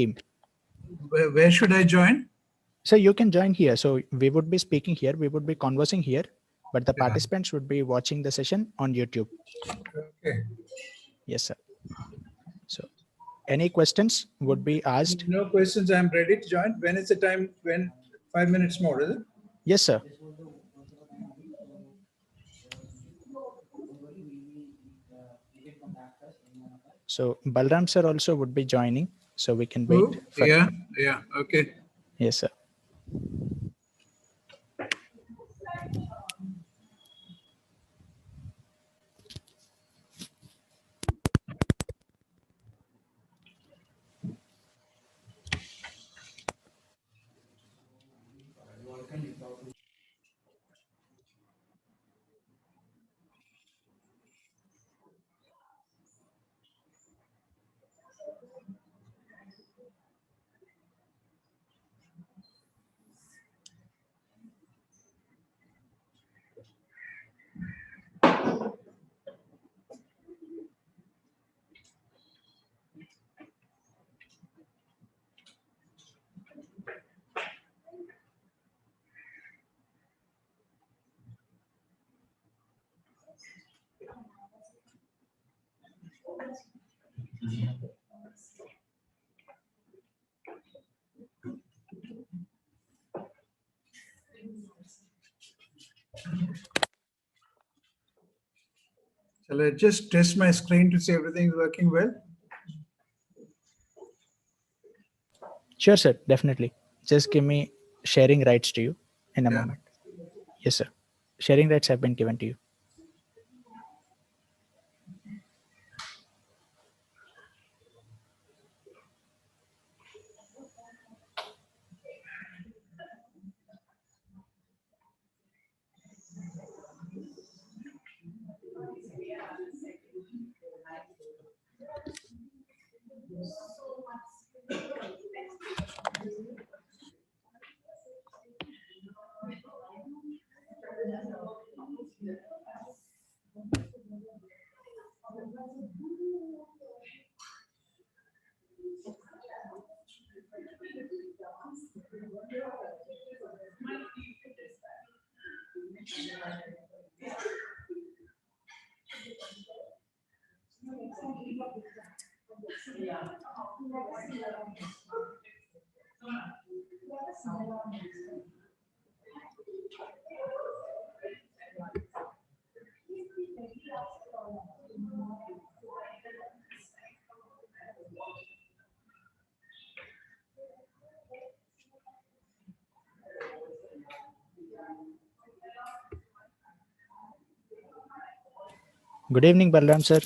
team. Where should I join? So you can join here. So we would be speaking here. We would be conversing here, but the participants would be watching the session on YouTube. Okay. Yes, sir. So any questions would be asked? No questions. I'm ready to join. When is the time? When? 5 minutes more, is it? Yes, sir. So Balram sir also would be joining, so we can wait. Yeah. Okay. Yes, sir. Shall I just test my screen to see everything is working well? Sure, sir. Definitely. Just give me sharing rights to you in a moment. Yes, sir. Sharing rights have been given to you. Good evening, Balram sir.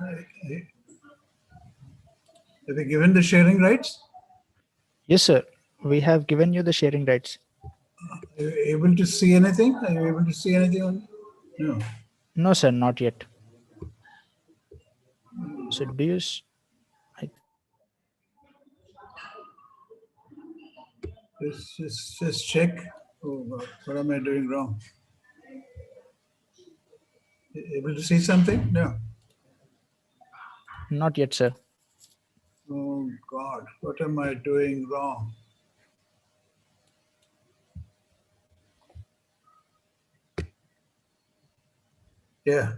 Okay. Have you given the sharing rights? Yes, sir. We have given you the sharing rights. Are you able to see anything? Are you able to see anything on? No. No, sir, not yet. So do you? Just check. Oh God, what am I doing wrong? Able to see something? No. Not yet, sir. Oh God, what am I doing wrong? Yeah.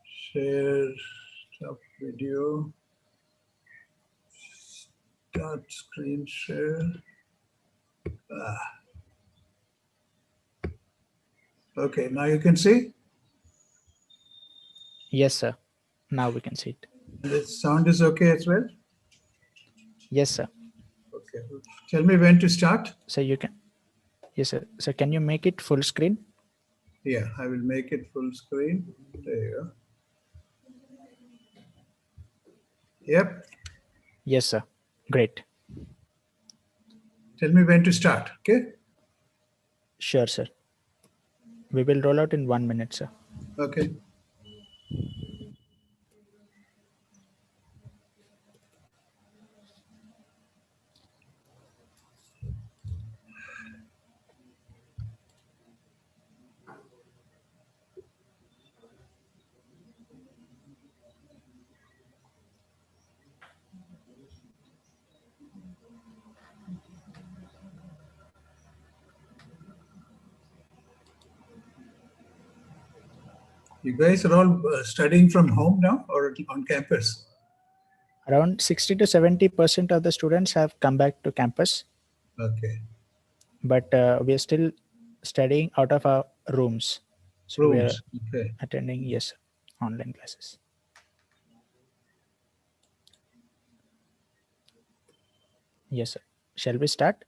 Share, stop video, start screen share. Okay, now you can see? Yes, sir. Now we can see it. The sound is okay as well? Yes, sir. Okay. Tell me when to start. So you can. Yes, sir. So can you make it full screen? Yeah, I will make it full screen. There you go. Yep. Yes, sir. Great. Tell me when to start, okay? Sure, sir. We will roll out in 1 minute, sir. You guys are all studying from home now or on campus? Around 60 to 70% of the students have come back to campus, Okay. but we are still studying out of our rooms. So we are Rooms. Okay. attending, yes, online classes. Yes, sir. Shall we start?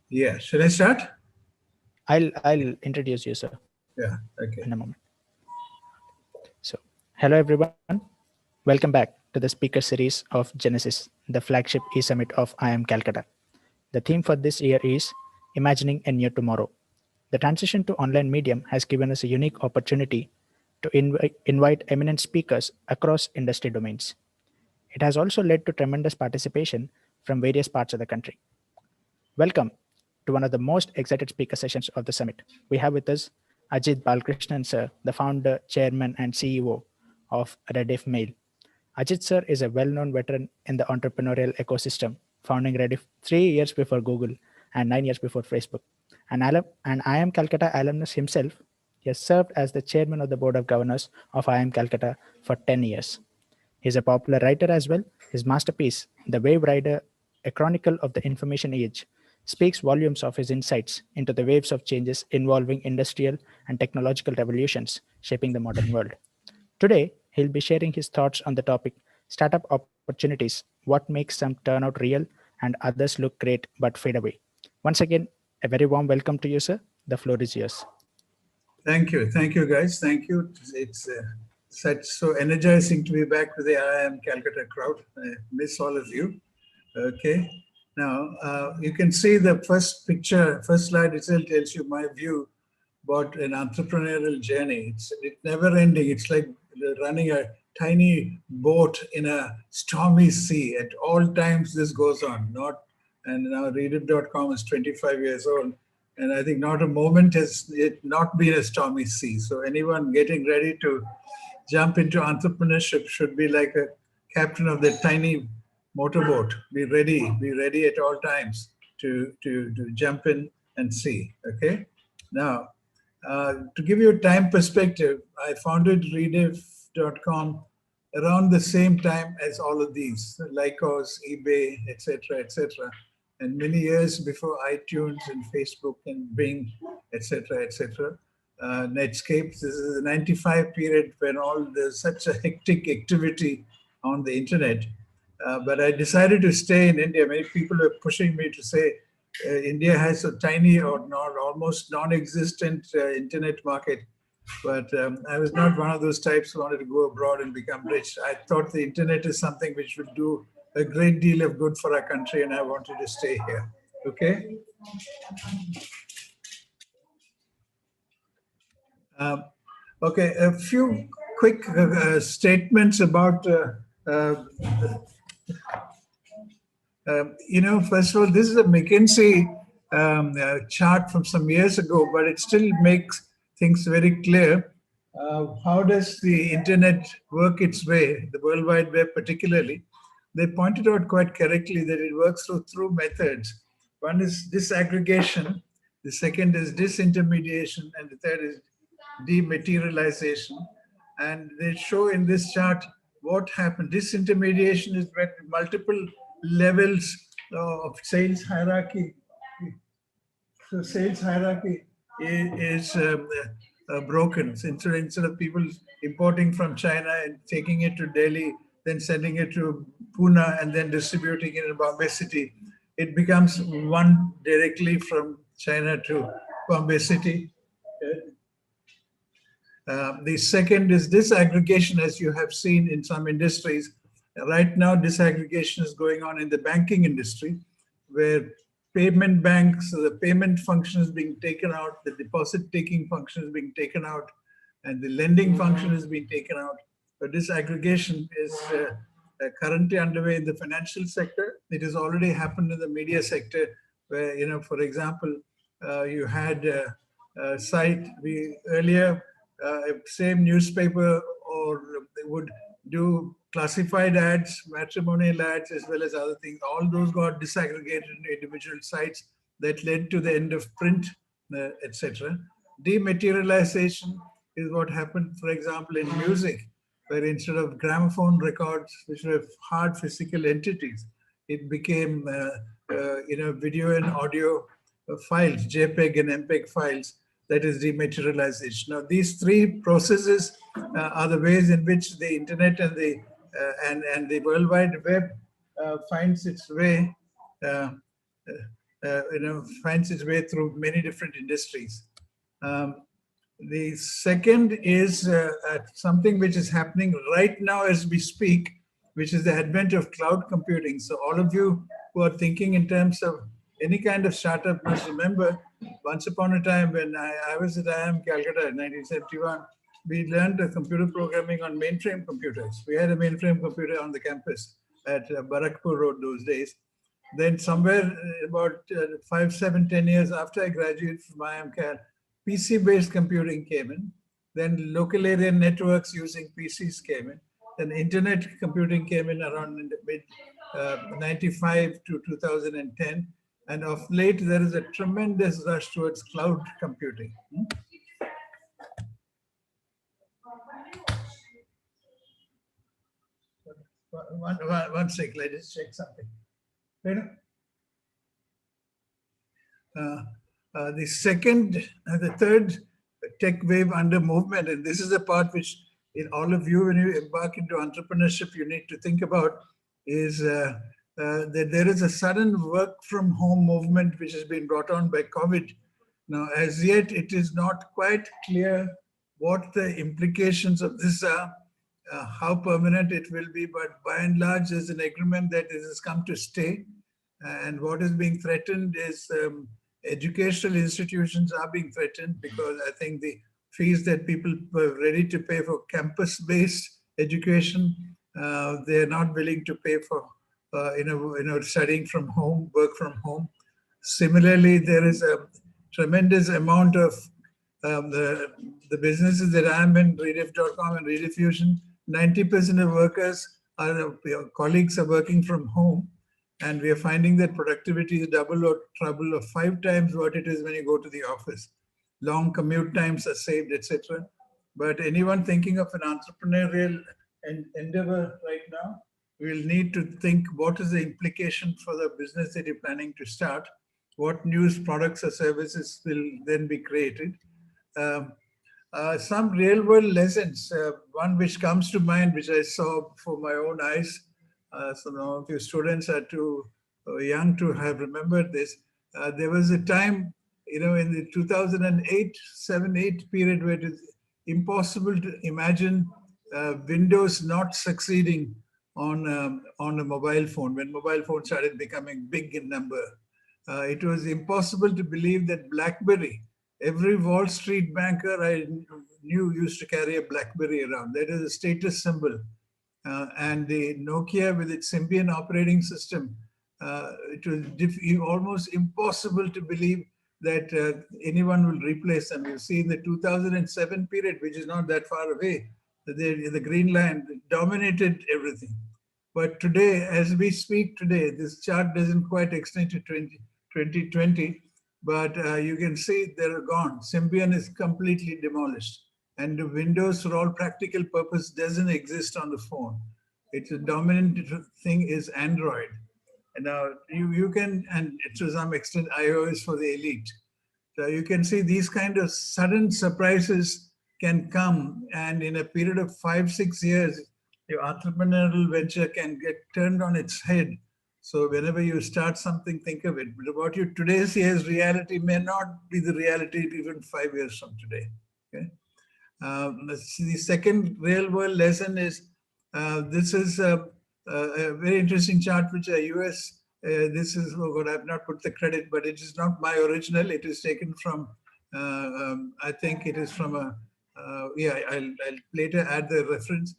Yeah. Should I start? I'll introduce you, sir, Yeah. in a Okay. moment. So, hello everyone. Welcome back to the speaker series of Genesis, the flagship e-summit of IIMCalcutta. The theme for this year is Imagining a New Tomorrow. The transition to online medium has given us a unique opportunity to invite eminent speakers across industry domains. It has also led to tremendous participation from various parts of the country. Welcome to one of the most excited speaker sessions of the summit. We have with us Ajit Balkrishnan sir, the founder, chairman, and CEO of Rediff Mail. Ajit sir is a well-known veteran in the entrepreneurial ecosystem, founding Rediff 3 years before Google and 9 years before Facebook. And I am Calcutta alumnus himself. He has served as the chairman of the board of governors of IIM Calcutta for 10 years. He's a popular writer as well. His masterpiece, The Wave Rider, a chronicle of the information age, speaks volumes of his insights into the waves of changes involving industrial and technological revolutions shaping the modern world. Today, he'll be sharing his thoughts on the topic startup opportunities, what makes some turn out real and others look great but fade away. Once again, a very warm welcome to you, sir. The floor is yours. Thank you. Thank you, guys. Thank you. It's such so energizing to be back with the IIM Calcutta crowd. I miss all of you. Okay. Now, you can see the first picture, first slide itself tells you my view about an entrepreneurial journey. It's never ending. It's like running a tiny boat in a stormy sea. At all times, this goes on. Not, and now Reddit.com is 25 years old. And I think not a moment has it not been a stormy sea. So anyone getting ready to jump into entrepreneurship should be like a captain of that tiny motorboat. Be ready at all times to jump in and see. Okay. Now, to give you a time perspective, I founded Rediff.com around the same time as all of these, Lycos, eBay, etc., etc., and many years before iTunes and Facebook and Bing, etc., etc. Netscape. This is the 95 period when all there's such a hectic activity on the internet. But I decided to stay in India. Many people were pushing me to say India has a tiny or not almost non-existent internet market. But I was not one of those types who wanted to go abroad and become rich. I thought the internet is something which would do a great deal of good for our country, and I wanted to stay here. Okay. Um, okay. A few quick statements about uh, first of all, this is a McKinsey chart from some years ago, but it still makes things very clear. How does the internet work its way, the World Wide Web particularly? They pointed out quite correctly that it works through methods. One is disaggregation, the second is disintermediation, and the third is dematerialization. And they show in this chart what happened. Disintermediation is when multiple levels of sales hierarchy. So sales hierarchy is broken. So instead of people importing from China and taking it to Delhi, then sending it to Pune and then distributing it in Bombay City, it becomes one directly from China to Bombay City. The second is disaggregation, as you have seen in some industries. Right now, disaggregation is going on in the banking industry, where payment banks, the payment function is being taken out, the deposit taking function is being taken out, and the lending function is being taken out. But disaggregation is currently underway in the financial sector. It has already happened in the media sector, where, for example, you had a site we earlier same newspaper or they would do classified ads, matrimonial ads, as well as other things. All those got disaggregated into individual sites that led to the end of print, etc. Dematerialization is what happened, for example, in music, where instead of gramophone records, which were hard physical entities, it became video and audio files, JPEG and MPEG files, that is dematerialization. Now, these three processes are the ways in which the internet and the World Wide Web finds its way, finds its way through many different industries. The second is something which is happening right now as we speak, which is the advent of cloud computing. So all of you who are thinking in terms of any kind of startup must remember, once upon a time when I was at IIMCalcutta in 1971, we learned computer programming on mainframe computers. We had a mainframe computer on the campus at Barakpur Road those days. Then somewhere about 5, 7, 10 years after I graduated from IIMCal, PC-based computing came in. Then local area networks using PCs came in. Then internet computing came in around in the mid 95 to 2010. And of late, there is a tremendous rush towards cloud computing. One sec, let us check something. The third tech wave under movement, and this is the part which in all of you, when you embark into entrepreneurship, you need to think about, is that there is a sudden work from home movement which has been brought on by COVID. Now, as yet, it is not quite clear what the implications of this are, how permanent it will be, but by and large, there's an agreement that this has come to stay. And what is being threatened is educational institutions are being threatened, because I think the fees that people were ready to pay for campus-based education, they're not willing to pay for studying from home, work from home. Similarly, there is a tremendous amount of the businesses that I'm in, Rediff.com and Rediffusion, 90% of workers colleagues are working from home. And we are finding that productivity is double or treble or 5 times what it is when you go to the office. Long commute times are saved, etc. But anyone thinking of an entrepreneurial endeavor right now will need to think, what is the implication for the business that you're planning to start? What new products or services will then be created? Some real world lessons, one which comes to mind, which I saw before my own eyes. So some of you students are too young to have remembered this. There was a time, in the 2008, 7-8 period, where it is impossible to imagine Windows not succeeding on a mobile phone, when mobile phones started becoming big in number. It was impossible to believe that BlackBerry, every Wall Street banker I knew used to carry a BlackBerry around. That is a status symbol. And the Nokia with its Symbian operating system, it was almost impossible to believe that anyone will replace them. You see in the 2007 period, which is not that far away, the green line dominated everything. But today, as we speak today, this chart doesn't quite extend to 2020, but you can see they're gone. Symbian is completely demolished. And the Windows, for all practical purpose, doesn't exist on the phone. It's a dominant thing is Android. And now you can, and to some extent, iOS for the elite. So you can see these kind of sudden surprises can come, and in a period of 5-6 years, your entrepreneurial venture can get turned on its head. So whenever you start something, think of it. But what you today's year's reality may not be the reality even 5 years from today. Okay. The second real world lesson is, this is a very interesting chart which a US, this is, oh God, I've not put the credit, but it is not my original. It is taken from, I think it is from I'll later add the reference.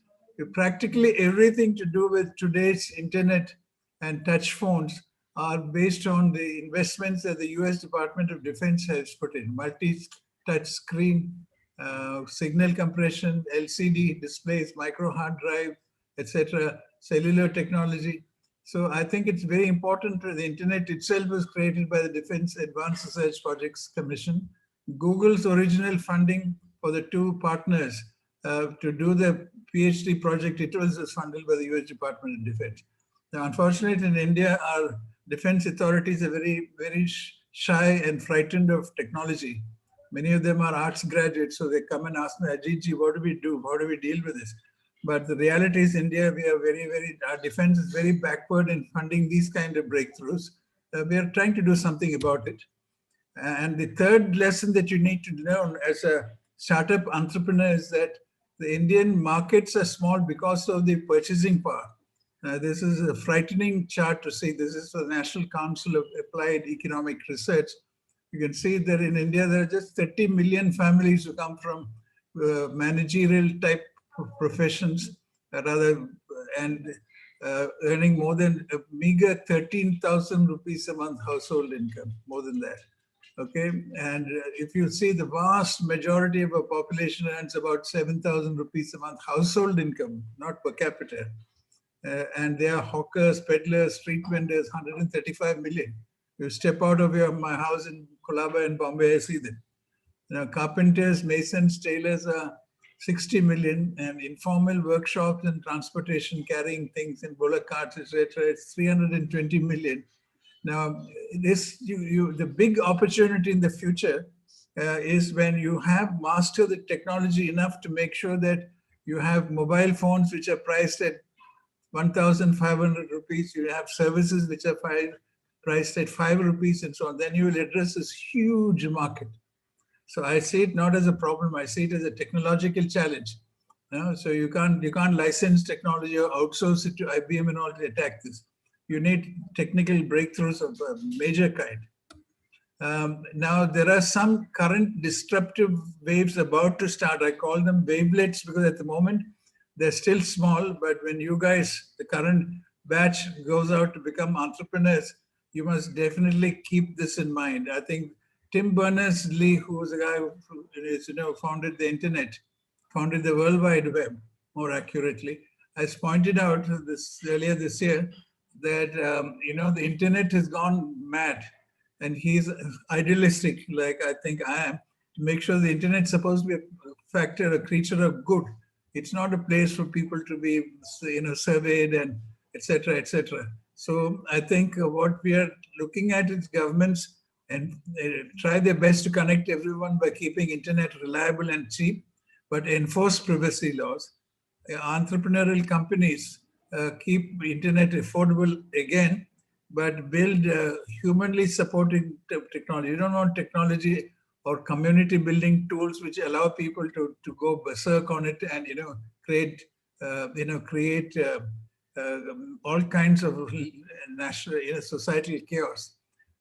Practically everything to do with today's internet and touch phones are based on the investments that the US Department of Defense has put in. Multi-touch screen, signal compression, LCD displays, micro hard drive, etc., cellular technology. So I think it's very important. The internet itself was created by the Defense Advanced Research Projects Commission. Google's original funding for the two partners to do the PhD project. It was funded by the US Department of Defense. Now, unfortunately, in India, our defense authorities are very, very shy and frightened of technology. Many of them are arts graduates, so they come and ask me, Ajit, what do we do? How do we deal with this? But the reality is, India, we are our defense is very backward in funding these kind of breakthroughs. We are trying to do something about it. And the third lesson that you need to learn as a startup entrepreneur is that the Indian markets are small because of the purchasing power. This is a frightening chart to see. This is the National Council of Applied Economic Research. You can see that in India, there are just 30 million families who come from managerial type of professions, and earning more than a meager 13,000 rupees a month household income, more than that. Okay, and if you see, the vast majority of our population earns about 7,000 rupees a month household income, not per capita. And they are hawkers, peddlers, street vendors, 135 million. You step out of my house in Colaba in Bombay, I see them. Carpenters, masons, tailors are 60 million, and informal workshops and transportation carrying things in bullock carts, etc., it's 320 million. Now, the big opportunity in the future is when you have mastered the technology enough to make sure that you have mobile phones which are priced at 1,500 rupees. You have services which are priced at 5 rupees and so on. Then you will address this huge market. So I see it not as a problem. I see it as a technological challenge. So you can't license technology or outsource it to IBM and all to attack this. You need technical breakthroughs of a major kind. Now, there are some current disruptive waves about to start. I call them wavelets because at the moment, they're still small. But when you guys, the current batch, goes out to become entrepreneurs, you must definitely keep this in mind. I think Tim Berners-Lee, who was a guy who founded the internet, founded the World Wide Web, more accurately, has pointed out earlier this year that the internet has gone mad, and he's idealistic, like I think I am, to make sure the internet is supposed to be a creature of good. It's not a place for people to be surveyed and etc. etc. So I think what we are looking at is governments and try their best to connect everyone by keeping internet reliable and cheap, but enforce privacy laws. Entrepreneurial companies keep internet affordable again, but build humanly supported technology. You don't want technology or community building tools which allow people to go berserk on it and create all kinds of national societal chaos.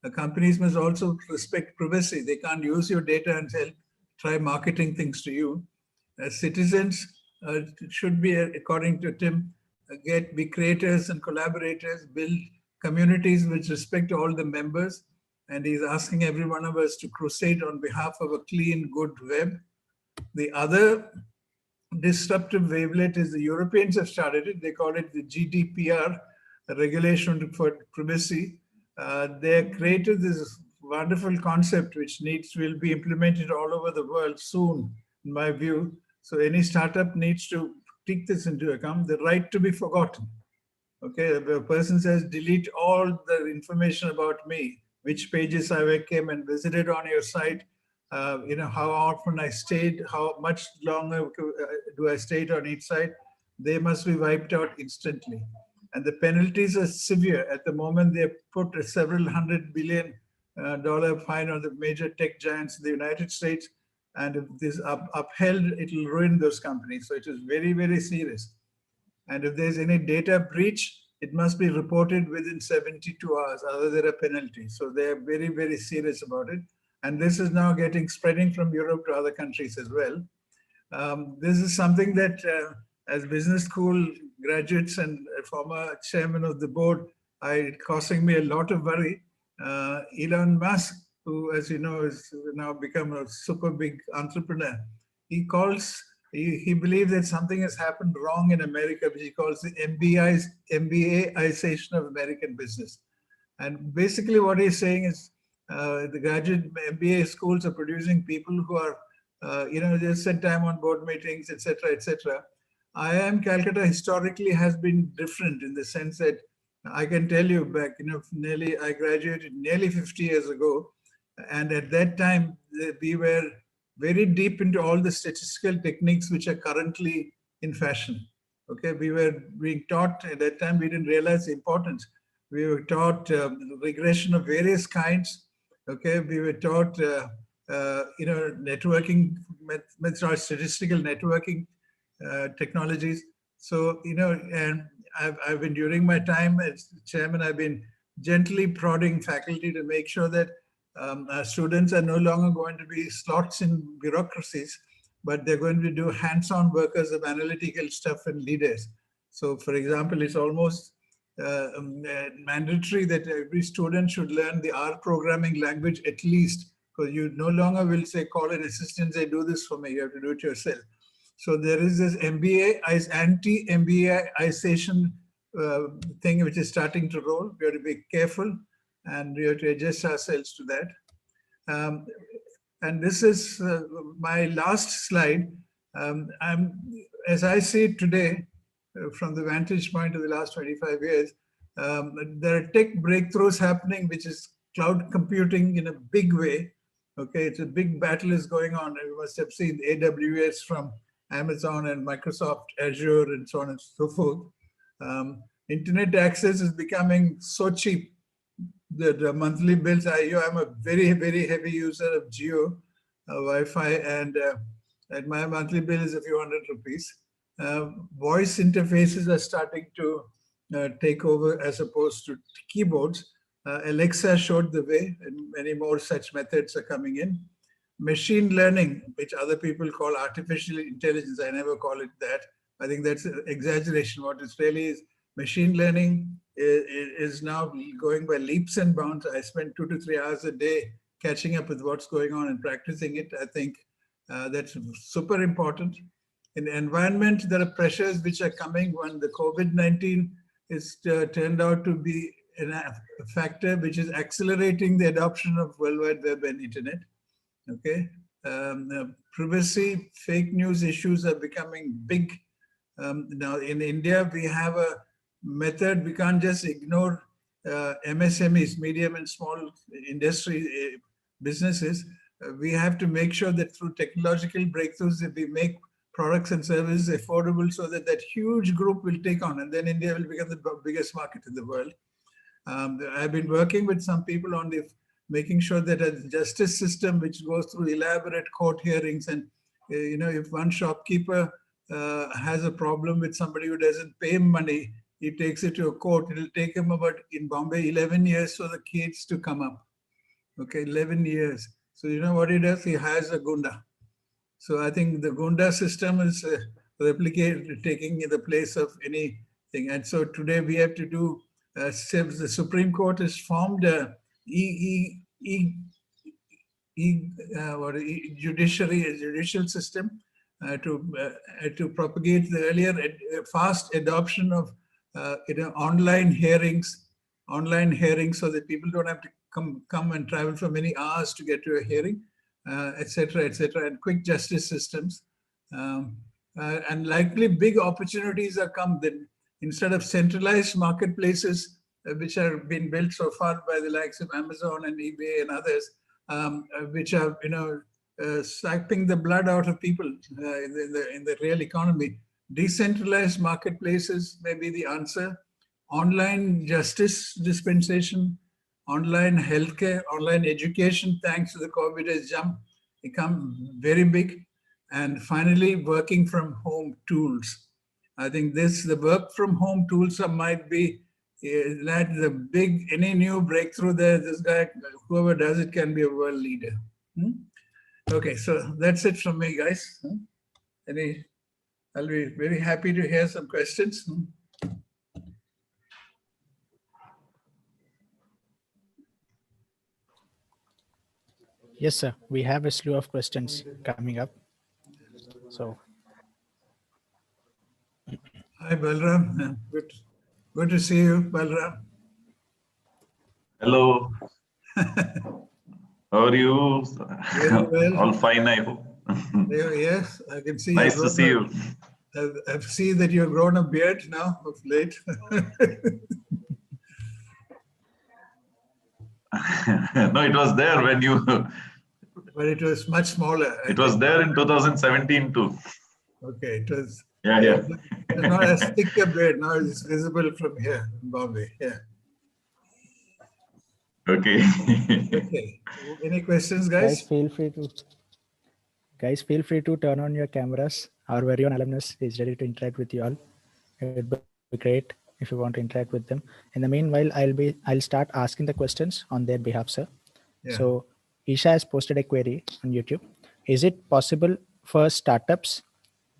The companies must also respect privacy. They can't use your data and try marketing things to you. Citizens should be, according to Tim, be creators and collaborators, build communities which respect all the members. And he's asking every one of us to crusade on behalf of a clean, good web. The other disruptive wavelet is the Europeans have started it. They call it the GDPR, a regulation for privacy. They created this wonderful concept which will be implemented all over the world soon, in my view. So any startup needs to take this into account, the right to be forgotten. Okay, the person says, delete all the information about me, which pages I came and visited on your site, how often I stayed, how much longer do I stay on each site. They must be wiped out instantly. And the penalties are severe. At the moment, they put a several $100 billion fine on the major tech giants in the United States. And if this upheld, it will ruin those companies. So it is very, very serious. And if there's any data breach, it must be reported within 72 hours, otherwise there are penalties. So they are very, very serious about it. And this is now spreading from Europe to other countries as well. This is something that as business school graduates and former chairman of the board, it's causing me a lot of worry. Elon Musk, who, as you know, has now become a super big entrepreneur, he believes that something has happened wrong in America, which he calls the MBA Isolation of American business. And basically what he's saying is the graduate MBA schools are producing people who are They spend time on board meetings, etc., etc. IIM Calcutta historically has been different in the sense that I can tell you back, I graduated nearly 50 years ago. And at that time, we were very deep into all the statistical techniques which are currently in fashion. Okay, we were being taught at that time, we didn't realize the importance. We were taught regression of various kinds. Okay, we were taught, networking methods, statistical networking technologies. So, and I've been, during my time as chairman, I've been gently prodding faculty to make sure that students are no longer going to be slots in bureaucracies, but they're going to do hands-on workers of analytical stuff and leaders. So, for example, it's almost mandatory that every student should learn the R programming language at least, because you no longer will say, call an assistant, say, do this for me, you have to do it yourself. So there is this MBA, anti-MBA Isolation thing which is starting to roll. We have to be careful and we have to adjust ourselves to that. And this is my last slide. As I see it today, from the vantage point of the last 25 years, there are tech breakthroughs happening, which is cloud computing in a big way. Okay, it's a big battle is going on. You must have seen AWS from Amazon and Microsoft Azure and so on and so forth. Internet access is becoming so cheap that the monthly bills, I'm a very, very heavy user of Geo Wi-Fi, and my monthly bill is a few hundred rupees. Voice interfaces are starting to take over as opposed to keyboards. Alexa showed the way, and many more such methods are coming in. Machine learning, which other people call artificial intelligence, I never call it that. I think that's an exaggeration. What it really is, machine learning is now going by leaps and bounds. I spend 2 to 3 hours a day catching up with what's going on and practicing it. I think that's super important. In the environment, there are pressures which are coming when the COVID-19 is turned out to be a factor which is accelerating the adoption of World Wide Web and Internet. Okay, privacy, fake news issues are becoming big. Now in India, we have a method, we can't just ignore MSMEs, medium and small industry businesses. We have to make sure that through technological breakthroughs, that we make products and services affordable so that that huge group will take on, and then India will become the biggest market in the world. I've been working with some people on the making sure that a justice system which goes through elaborate court hearings, and if one shopkeeper has a problem with somebody who doesn't pay him money, he takes it to a court. It'll take him about, in Bombay, 11 years for the case to come up. Okay, 11 years. So you know what he does? He hires a gunda. So I think the gunda system is taking the place of anything. And so today we have to do, the Supreme Court has formed a judicial system to propagate the earlier fast adoption of online hearings, so that people don't have to come and travel for many hours to get to a hearing, etc., and quick justice systems. And likely big opportunities are come then. Instead of centralized marketplaces, which are being built so far by the likes of Amazon and eBay and others, which are sucking the blood out of people in the real economy. Decentralized marketplaces may be the answer. Online justice dispensation, online healthcare, online education, thanks to the COVID, has become very big. And finally, working from home tools. I think the work from home tools might be any new breakthrough there. This guy, whoever does it, can be a world leader. Okay, so that's it from me, guys. I'll be very happy to hear some questions. Yes, sir. We have a slew of questions coming up. So, hi, Balram. Good to see you, Balram. Hello. How are you? Very well. All fine, I hope. Yes, I can see Nice to see you. I've seen that you've grown a beard now of late. No, it was there when you. But it was much smaller, I It was think. there in 2017 too. Okay, it was. Yeah, Yeah, yeah. it's not as thick a beard now. It's visible from here in Bombay. Yeah. Okay. Okay. Any questions, Guys, guys? feel free to turn on your cameras. Our very own alumnus is ready to interact with you all. It would be great if you want to interact with them. In the meanwhile, I'll start asking the questions on their behalf, sir. Yeah. So Isha has posted a query on YouTube. Is it possible for startups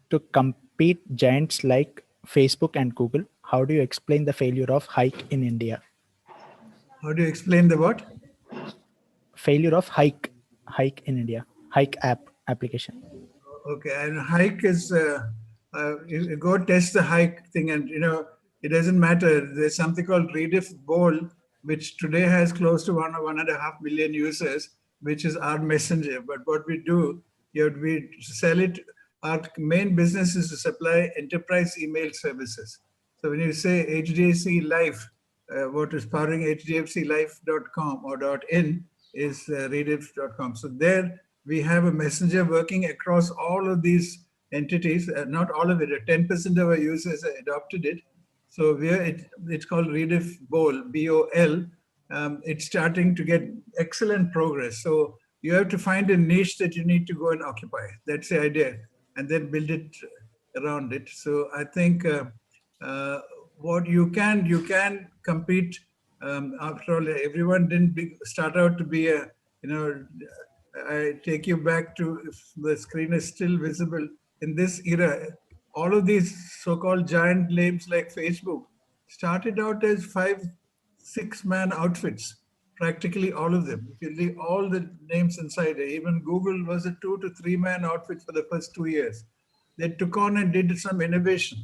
to compete giants like Facebook and Google? How do you explain the failure of Hike in India? How do you explain the what? Failure of Hike in India. Hike application. Okay, and hike is you go test the hike thing, and it doesn't matter. There's something called Rediff Bowl, which today has close to 1.5 million users, which is our messenger. But what we do, we sell it. Our main business is to supply enterprise email services. So when you say HDFC Life, what is powering hdfclife.com or .in is rediff.com. So there we have a messenger working across all of these entities, not all of it, 10% of our users adopted it. So it's called Rediff Bowl, BOL. It's starting to get excellent progress. So you have to find a niche that you need to go and occupy. That's the idea. And then build it around it. So I think what you can compete. After all, everyone didn't start out to be a, I take you back to, if the screen is still visible, in this era, all of these so-called giant names like Facebook started out as 5-6 man outfits, practically all of them. If you leave all the names inside it, even Google was a 2 to 3 man outfit for the first 2 years. They took on and did some innovation.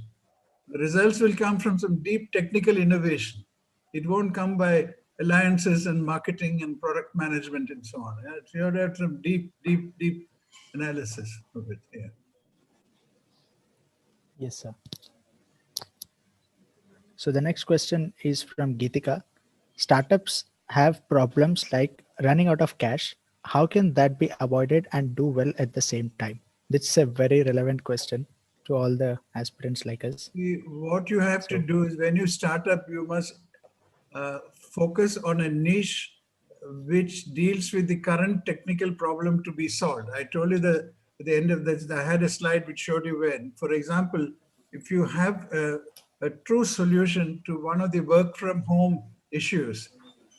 The results will come from some deep technical innovation. It won't come by alliances and marketing and product management and so on. You have to have some deep analysis of it. Yeah. Yes, sir. So the next question is from Geetika. Startups have problems like running out of cash. How can that be avoided and do well at the same time? This is a very relevant question to all the aspirants like us. What you have to do is, when you start up, you must focus on a niche which deals with the current technical problem to be solved. I told you that at the end of this, I had a slide which showed you when. For example, if you have a true solution to one of the work from home issues,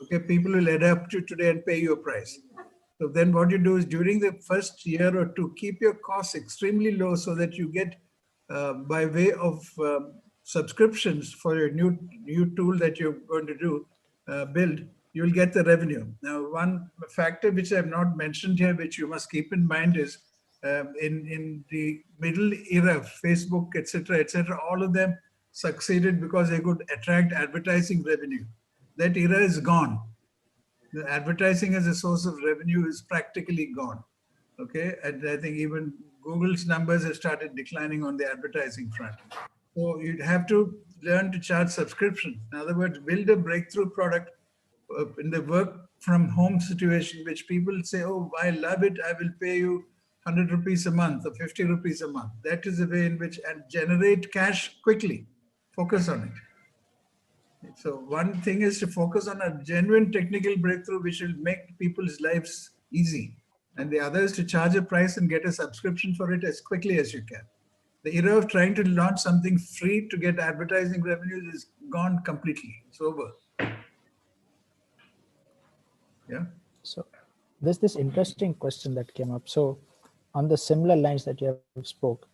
okay, people will adapt to today and pay you a price. So then what you do is, during the first year or two, keep your costs extremely low so that you get by way of subscriptions for your new tool that you're going to build, you'll get the revenue. Now, one factor which I've not mentioned here, which you must keep in mind, is in the middle era, Facebook, etc., all of them succeeded because they could attract advertising revenue. That era is gone. The advertising as a source of revenue is practically gone. Okay, and I think even Google's numbers have started declining on the advertising front. So you'd have to learn to charge subscriptions. In other words, build a breakthrough product in the work from home situation, which people say, oh, I love it, I will pay you 100 rupees a month or 50 rupees a month. That is the way in which, and generate cash quickly. Focus on it. So one thing is to focus on a genuine technical breakthrough which will make people's lives easy. And the other is to charge a price and get a subscription for it as quickly as you can. The era of trying to launch something free to get advertising revenues is gone completely. It's over. Yeah. So there's this interesting question that came up. So on the similar lines that you have spoke,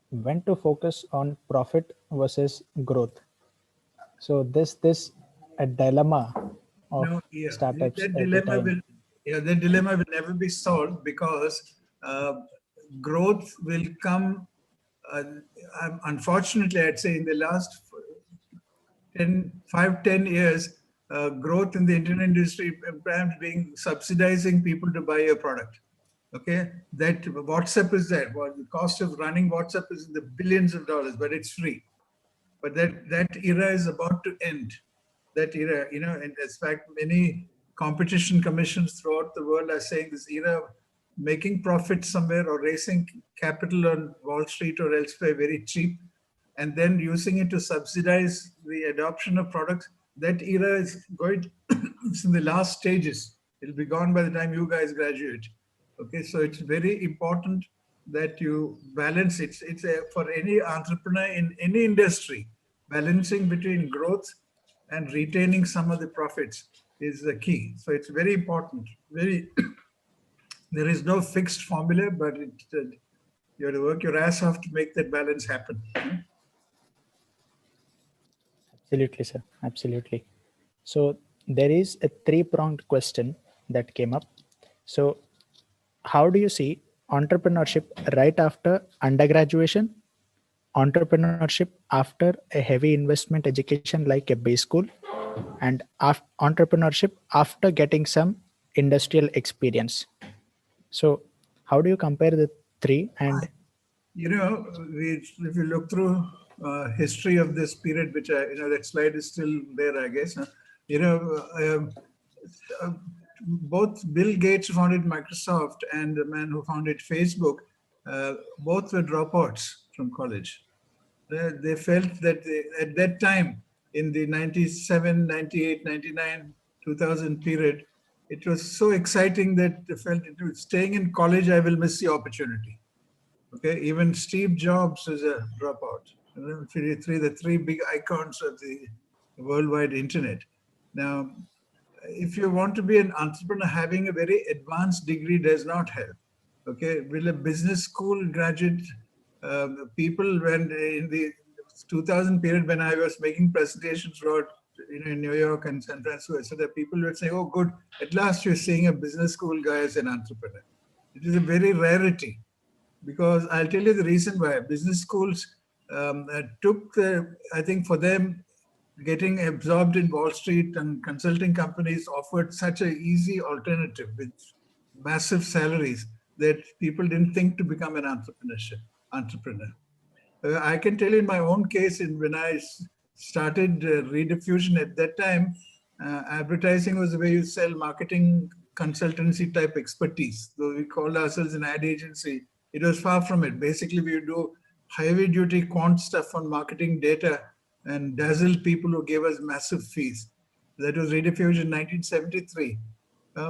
when to focus on profit versus growth. So this a dilemma of No, yeah, startups that at the dilemma time. will, yeah, that dilemma will never be solved, because growth will come. Uh, Unfortunately, I'd say in the last 10 years, growth in the Indian industry, perhaps being subsidizing people to buy a product. Okay, that WhatsApp is there. Well, the cost of running WhatsApp is in the billions of dollars, but it's free. But that era is about to end. That era, and in fact, many competition commissions throughout the world are saying this era of making profits somewhere or raising capital on Wall Street or elsewhere very cheap, and then using it to subsidize the adoption of products. That era is going, it's in the last stages. It'll be gone by the time you guys graduate. Okay, so it's very important that you balance. For any entrepreneur in any industry, balancing between growth and retaining some of the profits is the key. So it's very important. There is no fixed formula, but you have to work your ass off to make that balance happen. Absolutely, sir. Absolutely. So there is a three-pronged question that came up. So how do you see entrepreneurship right after undergraduation, entrepreneurship after a heavy investment education like a B school, and entrepreneurship after getting some industrial experience? So how do you compare the three? And If you look through history of this period, which that slide is still there, I guess. Both Bill Gates, who founded Microsoft, and the man who founded Facebook, both were dropouts from college. They felt that at that time, in the 97, 98, 99, 2000 period, it was so exciting that they felt staying in college, I will miss the opportunity. Okay, even Steve Jobs is a dropout. The three big icons of the worldwide internet. Now, if you want to be an entrepreneur, having a very advanced degree does not help. Okay, will a business school graduate people, when in the 2000 period, when I was making presentations throughout in New York and San Francisco, etc., people would say, "Oh, good, at last you're seeing a business school guy as an entrepreneur." It is a very rarity. Because I'll tell you the reason why. Business schools I think for them, getting absorbed in Wall Street and consulting companies offered such an easy alternative with massive salaries that people didn't think to become an entrepreneur. I can tell you in my own case, when I started Rediffusion at that time, advertising was the way you sell marketing consultancy type expertise. Though we called ourselves an ad agency, it was far from it. Basically, we would do heavy duty quant stuff on marketing data and dazzle people who gave us massive fees. That was Rediffusion 1973.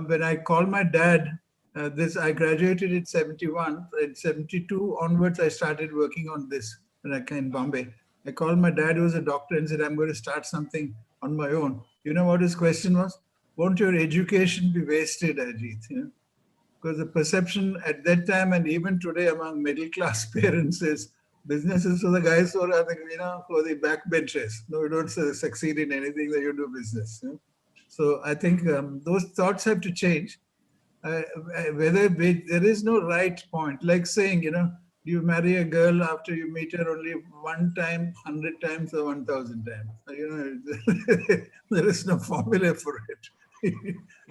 When I called my dad, I graduated in 71. In 72 onwards, I started working on this in Bombay. I called my dad, who was a doctor, and said, "I'm going to start something on my own." You know what his question was? "Won't your education be wasted, Ajit?" Because the perception at that time and even today among middle class parents is business is for the guys who are for the backbenchers. No, you don't succeed in anything that you do business. So I think those thoughts have to change. There is no right point. Like saying, do you marry a girl after you meet her only one time, 100 times, or 1,000 times? There is no formula for it.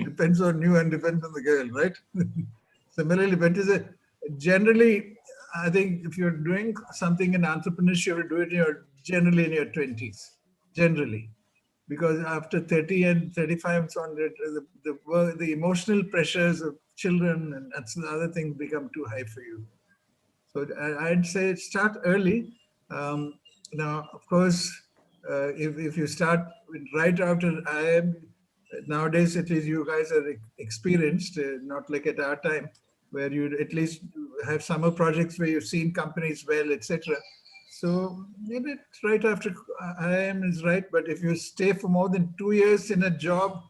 Depends on you and depends on the girl, right? Similarly, but generally, I think if you're doing something in entrepreneurship, you do it generally in your 20s, generally. Because after 30 and 35 and so on, the emotional pressures of children and other things become too high for you. So I'd say start early. Now, of course, if you start right after IIM, nowadays at least you guys are experienced, not like at our time, where you at least have summer projects where you've seen companies well, etc. So maybe right after IIM is right, but if you stay for more than 2 years in a job,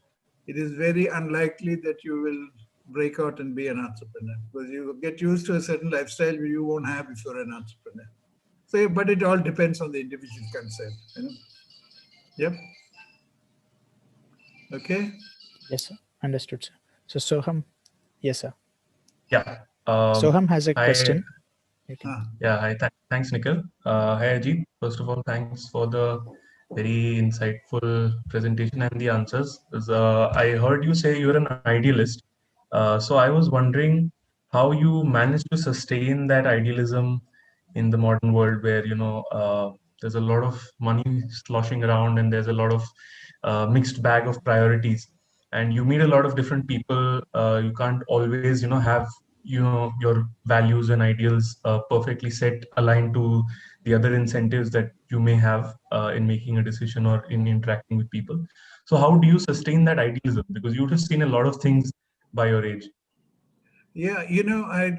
it is very unlikely that you will break out and be an entrepreneur, because you get used to a certain lifestyle you won't have if you're an entrepreneur. So, but it all depends on the individual concept. Yep. Okay. yes, sir. Understood, sir. So Soham, yes, sir. Yeah. Soham has a Hi. question. Yeah. Hi. Thanks, Nikhil. Hi, Ajit. First of all, thanks for the very insightful presentation and the answers. I heard you say you're an idealist. So I was wondering, how you manage to sustain that idealism in the modern world where, there's a lot of money sloshing around and there's a lot of mixed bag of priorities, and you meet a lot of different people. You can't always, have, your values and ideals perfectly set, aligned to the other incentives that you may have in making a decision or in interacting with people. So how do you sustain that idealism? Because you've just seen a lot of things by your age. Yeah, I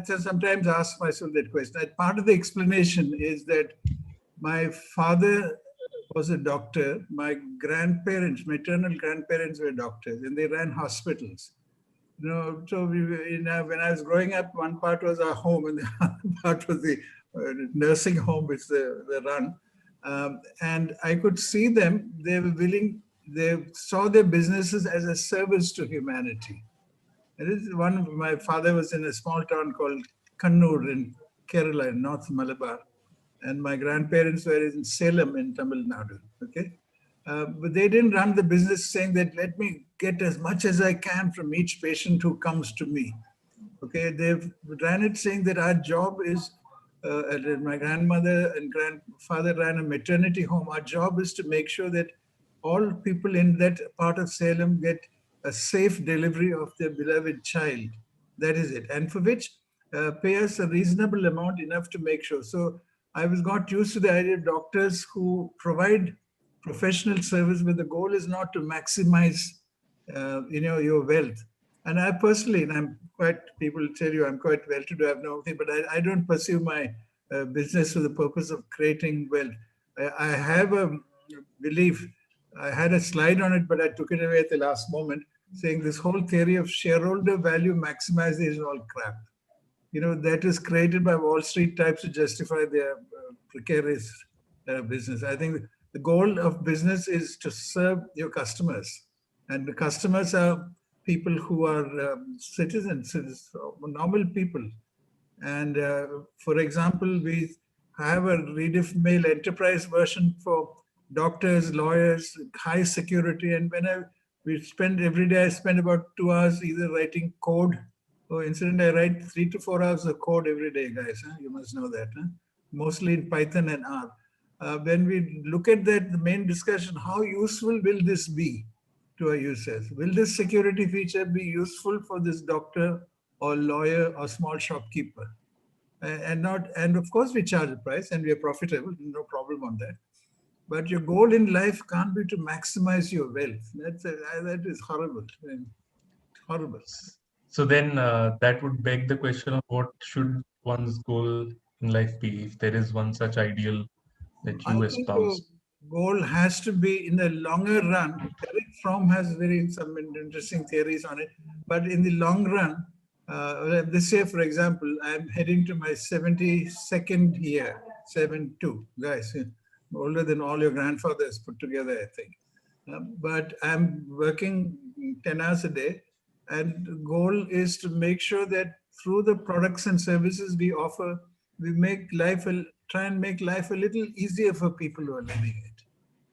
sometimes ask myself that question. Part of the explanation is that my father was a doctor. My grandparents, maternal grandparents were doctors, and they ran hospitals. So when I was growing up, one part was our home, and the other part was the nursing home, which they run. And I could see them. They were willing. They saw their businesses as a service to humanity. And this is my father was in a small town called Kannur in Kerala, in North Malabar, and my grandparents were in Salem in Tamil Nadu. Okay. But they didn't run the business saying that let me get as much as I can from each patient who comes to me. Okay, they've ran it saying that our job is, my grandmother and grandfather ran a maternity home. Our job is to make sure that all people in that part of Salem get a safe delivery of their beloved child. That is it. And for which pay us a reasonable amount, enough to make sure. So I was got used to the idea of doctors who provide professional service, but the goal is not to maximize, your wealth. And I personally, and I'm quite, people tell you I'm quite well-to-do, I have no thing, but I don't pursue my business for the purpose of creating wealth. I have a belief, I had a slide on it, but I took it away at the last moment, saying this whole theory of shareholder value maximization is all crap. That is created by Wall Street types to justify their precarious business. I think the goal of business is to serve your customers. And the customers are people who are citizens, normal people. And for example, we have a Rediff enterprise version for doctors, lawyers, high security. And we spend every day, I spend about 2 hours either writing code. Incident, I write 3 to 4 hours of code every day, guys. You must know that. Mostly in Python and R. When we look at that, the main discussion, how useful will this be to our users? Will this security feature be useful for this doctor or lawyer or small shopkeeper? And of course we charge a price and we are profitable, no problem on that. But your goal in life can't be to maximize your wealth. That is horrible. Horrible. So then that would beg the question of what should one's goal in life be, if there is one such ideal that I you think your espouse? goal has to be in the longer run. Eric Fromm has some interesting theories on it, but in the long run, this year, for example, I'm heading to my 72nd year, 72, guys, older than all your grandfathers put together, I think. But I'm working 10 hours a day, and the goal is to make sure that through the products and services we offer, we try and make life a little easier for people who are living it.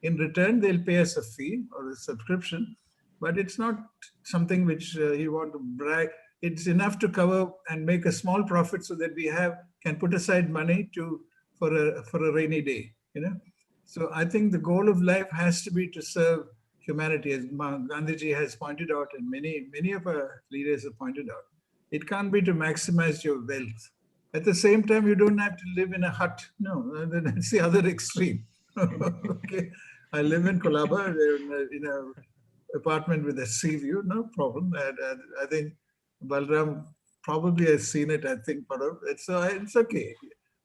In return, they'll pay us a fee or a subscription, but it's not something which you want to brag. It's enough to cover and make a small profit so that we can put aside money for a rainy day. So I think the goal of life has to be to serve humanity, as Gandhiji has pointed out, and many of our leaders have pointed out. It can't be to maximize your wealth. At the same time, you don't have to live in a hut. No, that's the other extreme. Okay, I live in Colaba in an apartment with a sea view. No problem. I think Balram probably has seen it. I think, but it's okay.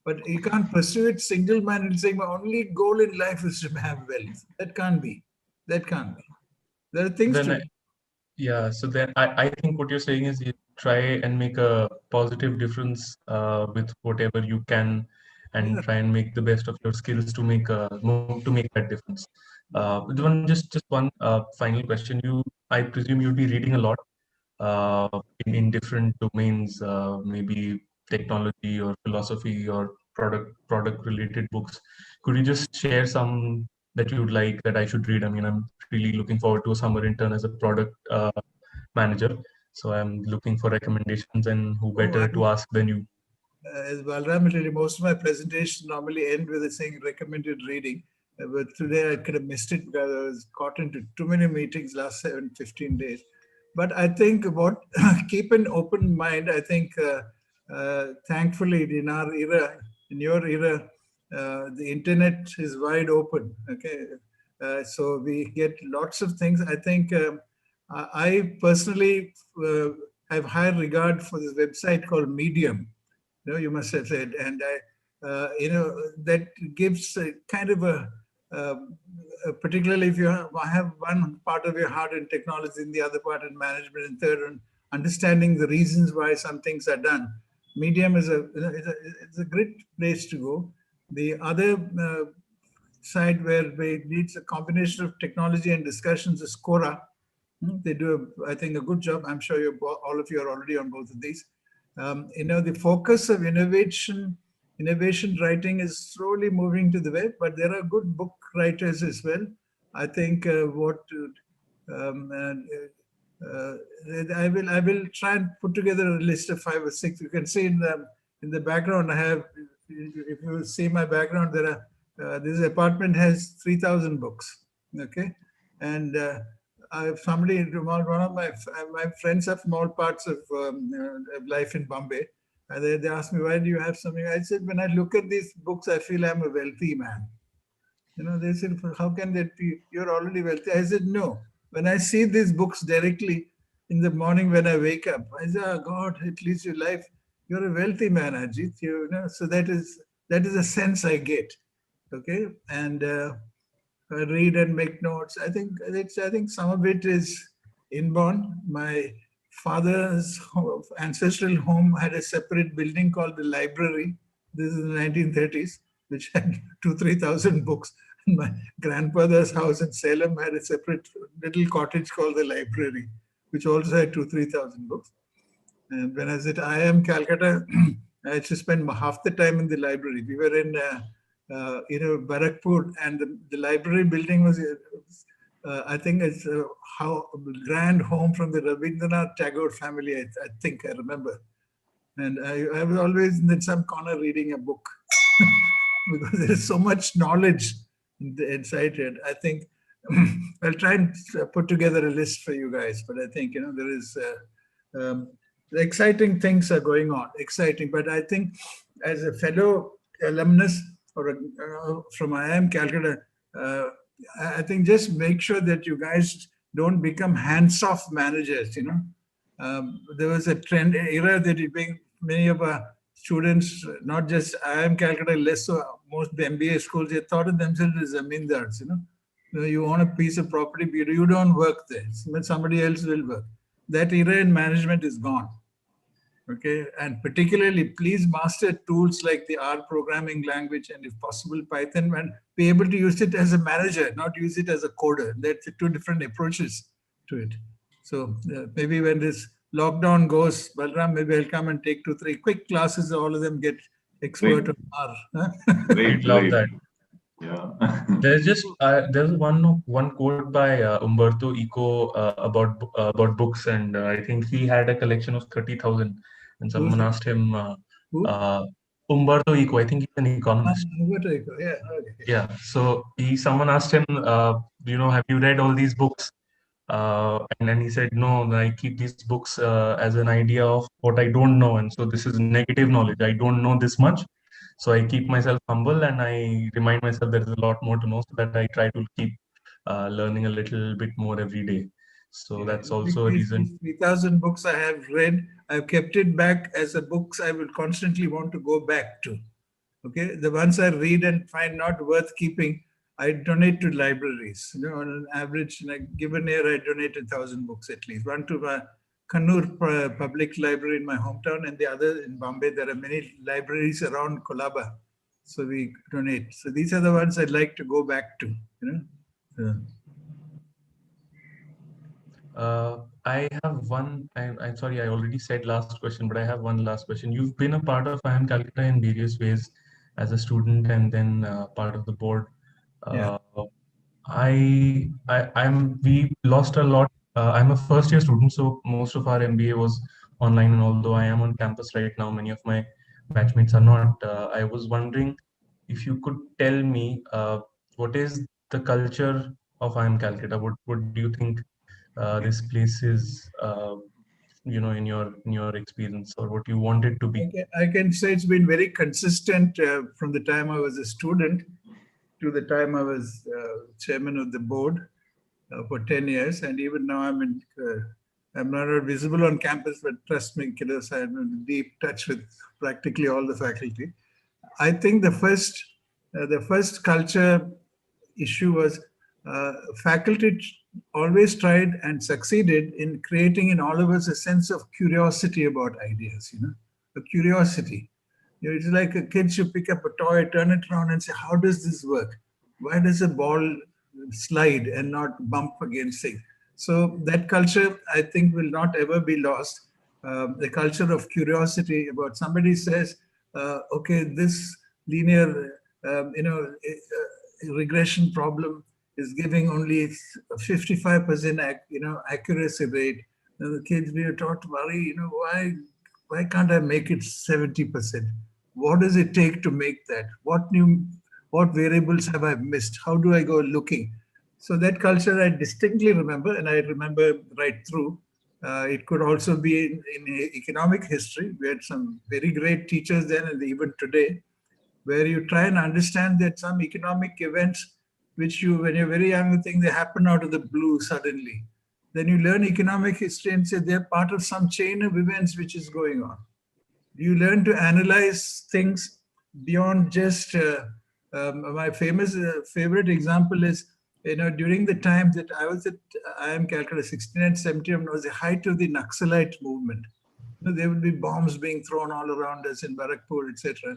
But you can't pursue it single-minded, saying my only goal in life is to have wealth. That can't be. That can't be. There are things Then to. Yeah, so then I think what you're saying is you try and make a positive difference with whatever you can, and Yeah. try and make the best of your skills to make that difference. Just one final question. I presume you'd be reading a lot in different domains, maybe technology or philosophy or product related books. Could you just share some that you'd like that I should read? I mean, I'm really looking forward to a summer intern as a product manager. So I'm looking for recommendations, and who Oh, better to ask than you? As Balram told you, most of my presentations normally end with a saying recommended reading. But today I could have missed it because I was caught into too many meetings last 15 days. But I think what keep an open mind. I think thankfully in our era, in your era, the internet is wide open. Okay, so we get lots of things. I think I personally have high regard for this website called Medium. You must have said, and that gives a kind of particularly if you have one part of your heart in technology, and the other part in management, and third in understanding the reasons why some things are done. Medium is it's a great place to go. The other side where it needs a combination of technology and discussions is Quora. They do, I think, a good job. I'm sure all of you are already on both of these. The focus of innovation writing is slowly moving to the web, but there are good book writers as well. I think I will try and put together a list of 5 or 6. You can see in the background I have. If you see my background, there are this apartment has 3,000 books. Okay, and somebody, one of my friends have small parts of life in Bombay. And they asked me, why do you have something? I said, when I look at these books, I feel I'm a wealthy man. They said, how can that be? You're already wealthy. I said, no. When I see these books directly in the morning when I wake up, I say, oh God, at least your life, you're a wealthy man, Ajit. So that is a sense I get. Okay. And read and make notes. I think some of it is inborn. My father's ancestral home had a separate building called the library. This is in the 1930s, which had 3,000 books. My grandfather's house in Salem had a separate little cottage called the library, which also had 3,000 books. And when I was at IIMCalcutta, I used to spend half the time in the library. We were in Barakpur, and the library building was, I think it's how grand home from the Rabindranath Tagore family, I think I remember. And I was always in some corner reading a book because there is so much knowledge inside it. I think I'll try and put together a list for you guys, but I think, there is exciting things are going on, exciting. But I think as a fellow alumnus from IIMCalcutta, I think just make sure that you guys don't become hands-off managers. There was a trend era that many of our students, not just IIMCalcutta, less so most MBA schools, they thought of themselves as zamindars. You own a piece of property, but you don't work there. Somebody else will work. That era in management is gone. Okay, and particularly, please master tools like the R programming language and, if possible, Python, and be able to use it as a manager, not use it as a coder. That's 2 different approaches to it. So maybe when this lockdown goes, Balram, maybe I'll come and take 2, 3 quick classes. All of them get expert on R. Great, Love great. that. Yeah. There's one quote by Umberto Eco about books, and I think he had a collection of 30,000. And someone asked him, Who? Umberto Eco, I think he's an economist. Yeah. Okay. Yeah. So someone asked him, have you read all these books? And then he said, no, I keep these books as an idea of what I don't know. And so this is negative knowledge. I don't know this much. So I keep myself humble, and I remind myself there's a lot more to know, so that I try to keep learning a little bit more every day. So that's also a reason. These 3,000 books I have read, I've kept it back as a books I will constantly want to go back to. Okay, the ones I read and find not worth keeping, I donate to libraries. On an average, in a given year, I donate 1,000 books at least. One to my Kannur Public Library in my hometown, and the other in Bombay. There are many libraries around Kolaba, so we donate. So these are the ones I'd like to go back to. I have one. I'm sorry, I already said last question, but I have one last question. You've been a part of IIMCalcutta in various ways as a student, and then part of the board. Yeah. We lost a lot I'm a first year student, so most of our MBA was online. And although I am on campus right now, many of my batchmates are not. I was wondering if you could tell me what is the culture of IIM Calcutta. What do you think this place is? In your experience, or what you want it to be. I can say it's been very consistent from the time I was a student to the time I was chairman of the board for 10 years. And even now I'm not visible on campus, but trust me, kiddos, I'm in deep touch with practically all the faculty. I think the first culture issue was faculty always tried and succeeded in creating in all of us a sense of curiosity about ideas, a curiosity. It's like a kid should pick up a toy, turn it around and say, how does this work? Why does a ball slide and not bump against things? So that culture, I think, will not ever be lost. The culture of curiosity about somebody says, okay, this linear, regression problem is giving only 55% accuracy rate. And the kids we are taught to worry, why can't I make it 70%? What does it take to make that? What variables have I missed? How do I go looking? So that culture I distinctly remember, and I remember right through. It could also be in economic history. We had some very great teachers then, and even today, where you try and understand that some economic events, which when you're very young, you think they happen out of the blue suddenly. Then you learn economic history and say they're part of some chain of events which is going on. You learn to analyze things beyond just, my favorite example is, during the time that I was at IIM Calcutta, 69, 71 was the height of the Naxalite movement. There would be bombs being thrown all around us in Barakpur, etc.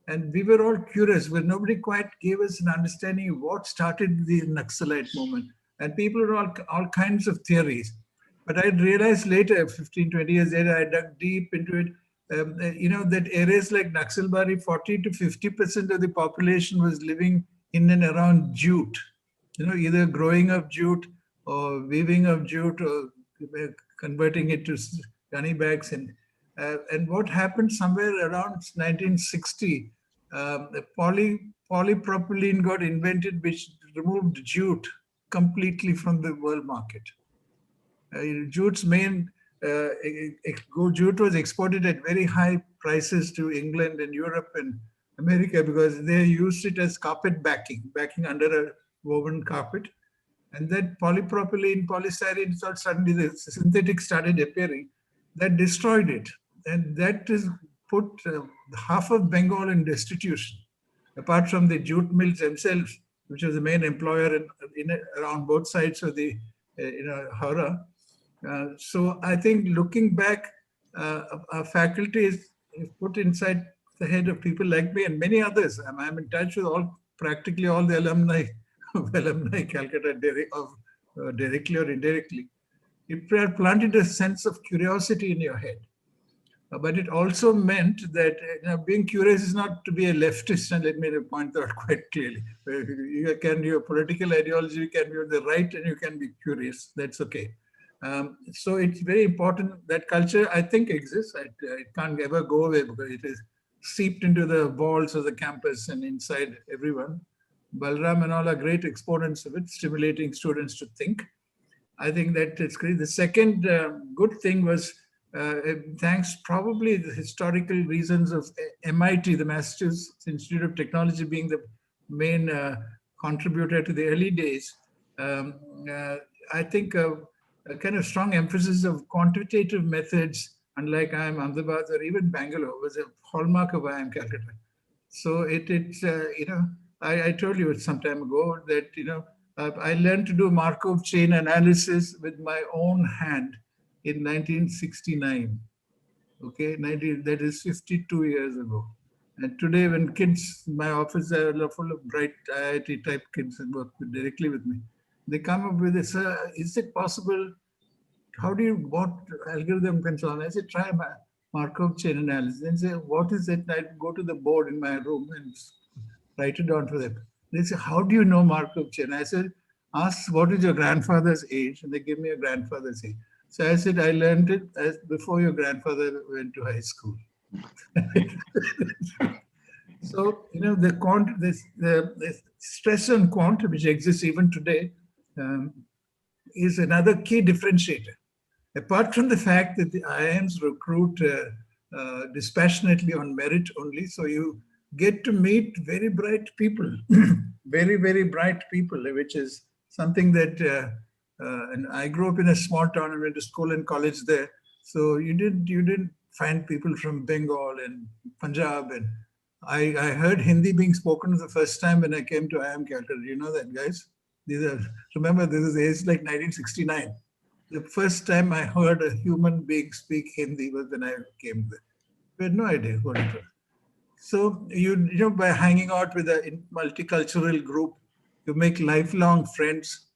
And we were all curious, but nobody quite gave us an understanding of what started the Naxalite movement. And people were all kinds of theories. But I realized later, 15, 20 years later, I dug deep into it, that areas like Naxalbari, 40 to 50% of the population was living in and around jute. Either growing of jute or weaving of jute or converting it to gunny bags. And what happened somewhere around 1960, the polypropylene got invented, which removed jute completely from the world market. Jute's main jute was exported at very high prices to England and Europe and America because they used it as carpet backing under a woven carpet. And that polypropylene, polystyrene, suddenly the synthetic started appearing. That destroyed it. And that has put half of Bengal in destitution, apart from the jute mills themselves, which was the main employer around both sides of the Howrah. So I think looking back, our faculty is put inside the head of people like me and many others. I'm in touch with practically all the alumni of Calcutta, directly or indirectly. It planted a sense of curiosity in your head. But it also meant that being curious is not to be a leftist, and let me point that out quite clearly. Your political ideology, you can be on the right and you can be curious. That's okay. So it's very important that culture, I think, exists. It can't ever go away because it is seeped into the walls of the campus and inside everyone. Balram and all are great exponents of it, stimulating students to think. I think that it's great. The second good thing was, thanks probably the historical reasons of MIT, the Massachusetts Institute of Technology, being the main contributor to the early days. I think a kind of strong emphasis of quantitative methods, unlike IIM Ahmedabad or even Bangalore, was a hallmark of IIM Calcutta. So I told you some time ago that I learned to do Markov chain analysis with my own hand in 1969. Okay, that is 52 years ago. And today, when kids, my office are full of bright IIT type kids and work directly with me, they come up with this, is it possible? What algorithm can so on? I said, try my Markov chain analysis. And say, what is it? I go to the board in my room and write it down for them. They say, how do you know Markov chain? I said, asked, what is your grandfather's age? And they gave me a grandfather's age. So I said, I learned it as before your grandfather went to high school. So, the stress on quant, which exists even today, is another key differentiator. Apart from the fact that the IIMs recruit dispassionately on merit only, so you get to meet very bright people, very, very bright people, which is something that, and I grew up in a small town. I went to school and college there. So you didn't find people from Bengal and Punjab. And I heard Hindi being spoken for the first time when I came to IIMCalcutta. Do you know that, guys? Remember, this is age like 1969. The first time I heard a human being speak Hindi was when I came there. We had no idea what it was. So by hanging out with a multicultural group, you make lifelong friends.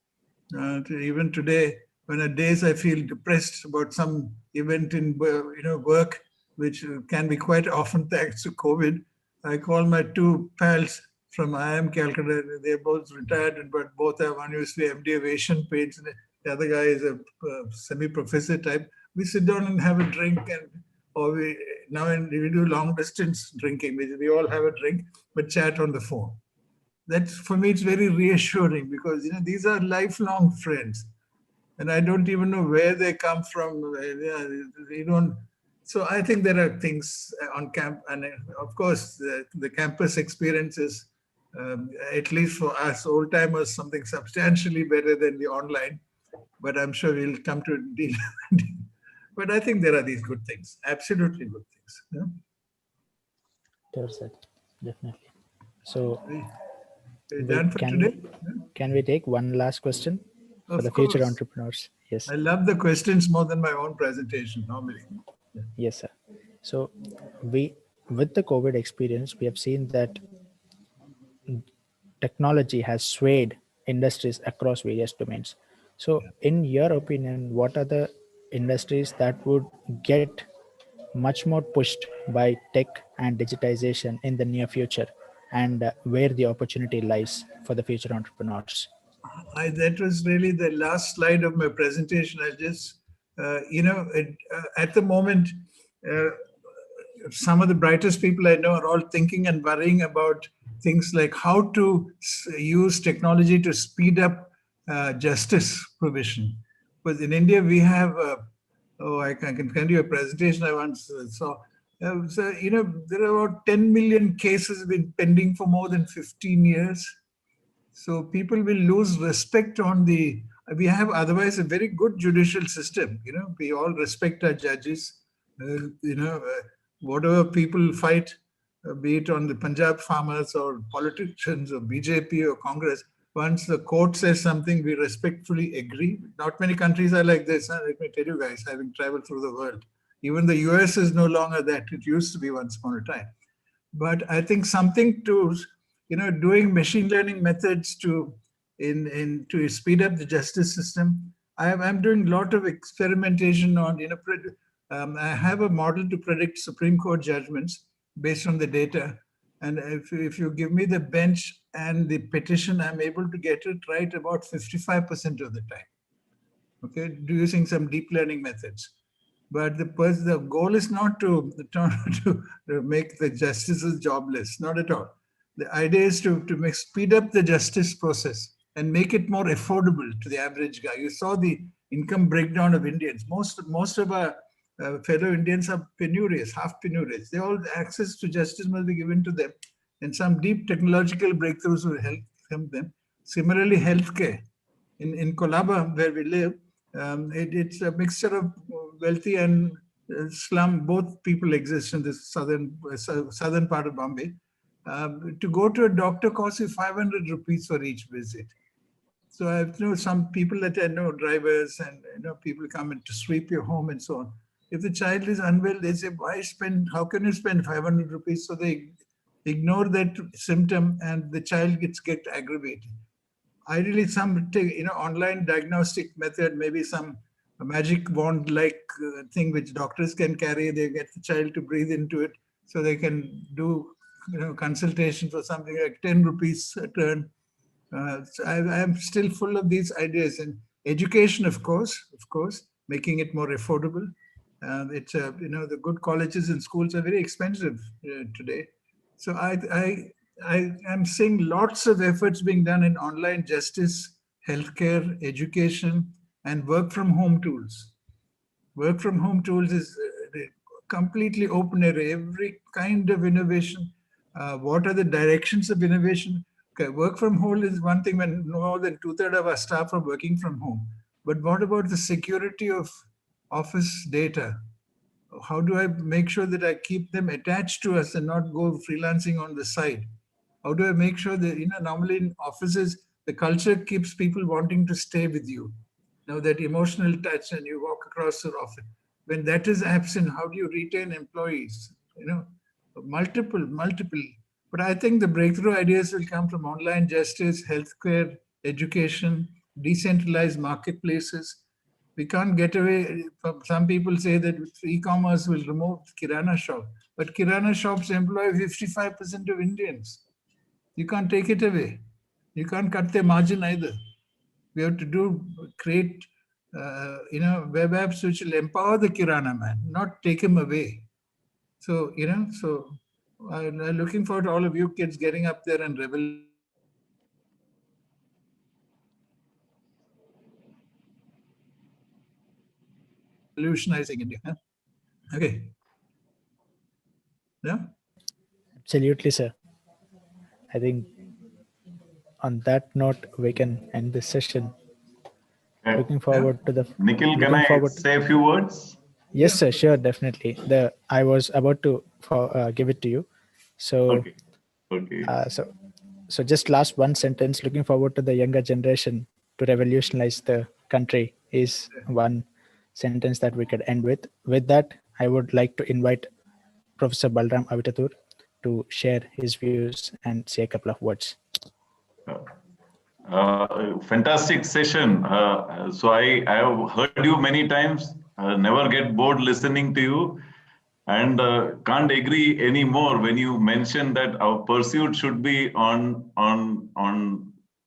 Even today, when at days I feel depressed about some event in work, which can be quite often thanks to COVID, I call my two pals from IIMCalcutta. They're both retired, but both have one used to be MBA Aviation page. The other guy is a semi-professor type. We sit down and have a drink, or we do long distance drinking. We all have a drink, but chat on the phone. That's, for me, it's very reassuring, because these are lifelong friends, and I don't even know where they come from. We don't. So I think there are things on camp, and of course the campus experience is, at least for us old timers, something substantially better than the online. But I'm sure we'll come to deal. But I think there are these good things, absolutely good things. Yeah? Sure, sir. Definitely. So We're done for today. can we take one last question for Of the future course. entrepreneurs? Yes. I love the questions more than my own presentation normally. Yes, sir. So with the COVID experience, we have seen that technology has swayed industries across various domains. So in your opinion, what are the industries that would get much more pushed by tech and digitization in the near future, and where the opportunity lies for the future entrepreneurs? That was really the last slide of my presentation. I just, at the moment, some of the brightest people I know are all thinking and worrying about things like how to use technology to speed up justice provision. Because in India, we have, I can send you a presentation I once saw. There are about 10 million cases been pending for more than 15 years. So people will lose respect on we have otherwise a very good judicial system. We all respect our judges. Whatever people fight, be it on the Punjab farmers or politicians or BJP or Congress, once the court says something, we respectfully agree. Not many countries are like this. Let me tell you guys, having traveled through the world, even the US is no longer that. It used to be once upon a time. But I think something to, doing machine learning methods to speed up the justice system. I'm doing a lot of experimentation on, I have a model to predict Supreme Court judgments based on the data. And if you give me the bench and the petition, I'm able to get it right about 55% of the time. Okay, using some deep learning methods. But the goal is not to make the justices jobless, not at all. The idea is to speed up the justice process and make it more affordable to the average guy. You saw the income breakdown of Indians. Most of our fellow Indians are penurious, half penurious. They all access to justice must be given to them, and some deep technological breakthroughs will help them. Similarly, healthcare. In Colaba, where we live, it's a mixture of wealthy and slum. Both people exist in this southern part of Bombay. To go to a doctor costs you 500 rupees for each visit. So I know some people that I know, drivers, and people come in to sweep your home and so on. If the child is unwell, they say, how can you spend 500 rupees? So they ignore that symptom and the child gets aggravated. Ideally, some online diagnostic method, maybe some magic wand-like thing which doctors can carry. They get the child to breathe into it, so they can do consultation for something like 10 rupees a turn. So I am still full of these ideas. And education, of course, making it more affordable. It's the good colleges and schools are very expensive today. So I am seeing lots of efforts being done in online justice, healthcare, education, and work from home tools. Work from home tools is completely open area. Every kind of innovation. What are the directions of innovation? Okay, work from home is one thing when more than 2/3 of our staff are working from home. But what about the security of office data? How do I make sure that I keep them attached to us and not go freelancing on the side? How do I make sure that, normally in offices, the culture keeps people wanting to stay with you. Now that emotional touch and you walk across the office. When that is absent, how do you retain employees? Multiple. But I think the breakthrough ideas will come from online justice, healthcare, education, decentralized marketplaces. We can't get away. Some people say that e-commerce will remove Kirana shop, but Kirana shops employ 55% of Indians. You can't take it away. You can't cut their margin either. We have to create, web apps which will empower the Kirana man, not take him away. So, I'm looking forward to all of you kids getting up there and revolutionizing India. Okay. Yeah. Absolutely, sir. I think on that note, we can end this session. Looking forward to the. Nikhil, can Looking I forward. say a few words? Yes, sir. Sure, definitely. I was about to give it to you. So, Okay. Okay. uh, so, so just last one sentence. Looking forward to the younger generation to revolutionize the country is one sentence that we could end with. With that, I would like to invite Professor Balram Avitatur to share his views and say a couple of words. Fantastic session. I have heard you many times. Never get bored listening to you, and can't agree any more when you mention that our pursuit should be on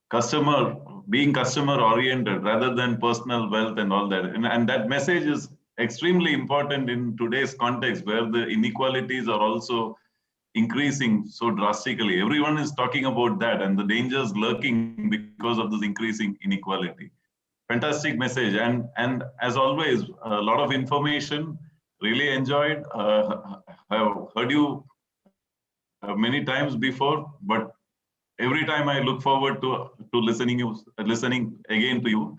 customer being customer oriented rather than personal wealth and all that. And that message is extremely important in today's context where the inequalities are also increasing so drastically. Everyone is talking about that and the dangers lurking because of this increasing inequality. Fantastic message, and as always, a lot of information. Really enjoyed. I've heard you many times before, but every time I look forward to listening again to you.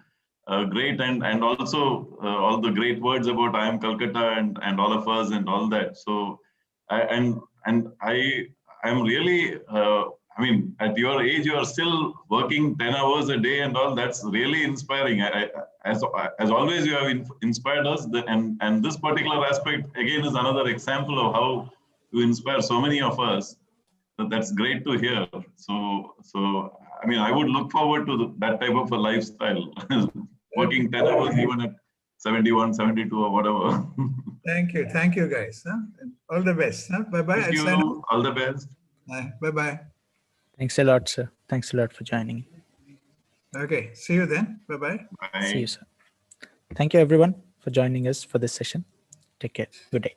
Great, and also all the great words about IIMCalcutta and all of us and all that. So, I'm really. I mean, at your age, you are still working 10 hours a day and all. That's really inspiring. As always, you have inspired us. And this particular aspect, again, is another example of how you inspire so many of us. That's great to hear. So I mean, I would look forward to that type of a lifestyle, working 10 hours even at 71, 72 or whatever. Thank you, guys. All the best. Bye-bye. Thank you. All the best. Bye-bye. Thanks a lot, sir. Thanks a lot for joining. Okay, see you then. Bye-bye. Bye. See you, sir. Thank you, everyone, for joining us for this session. Take care. Good day.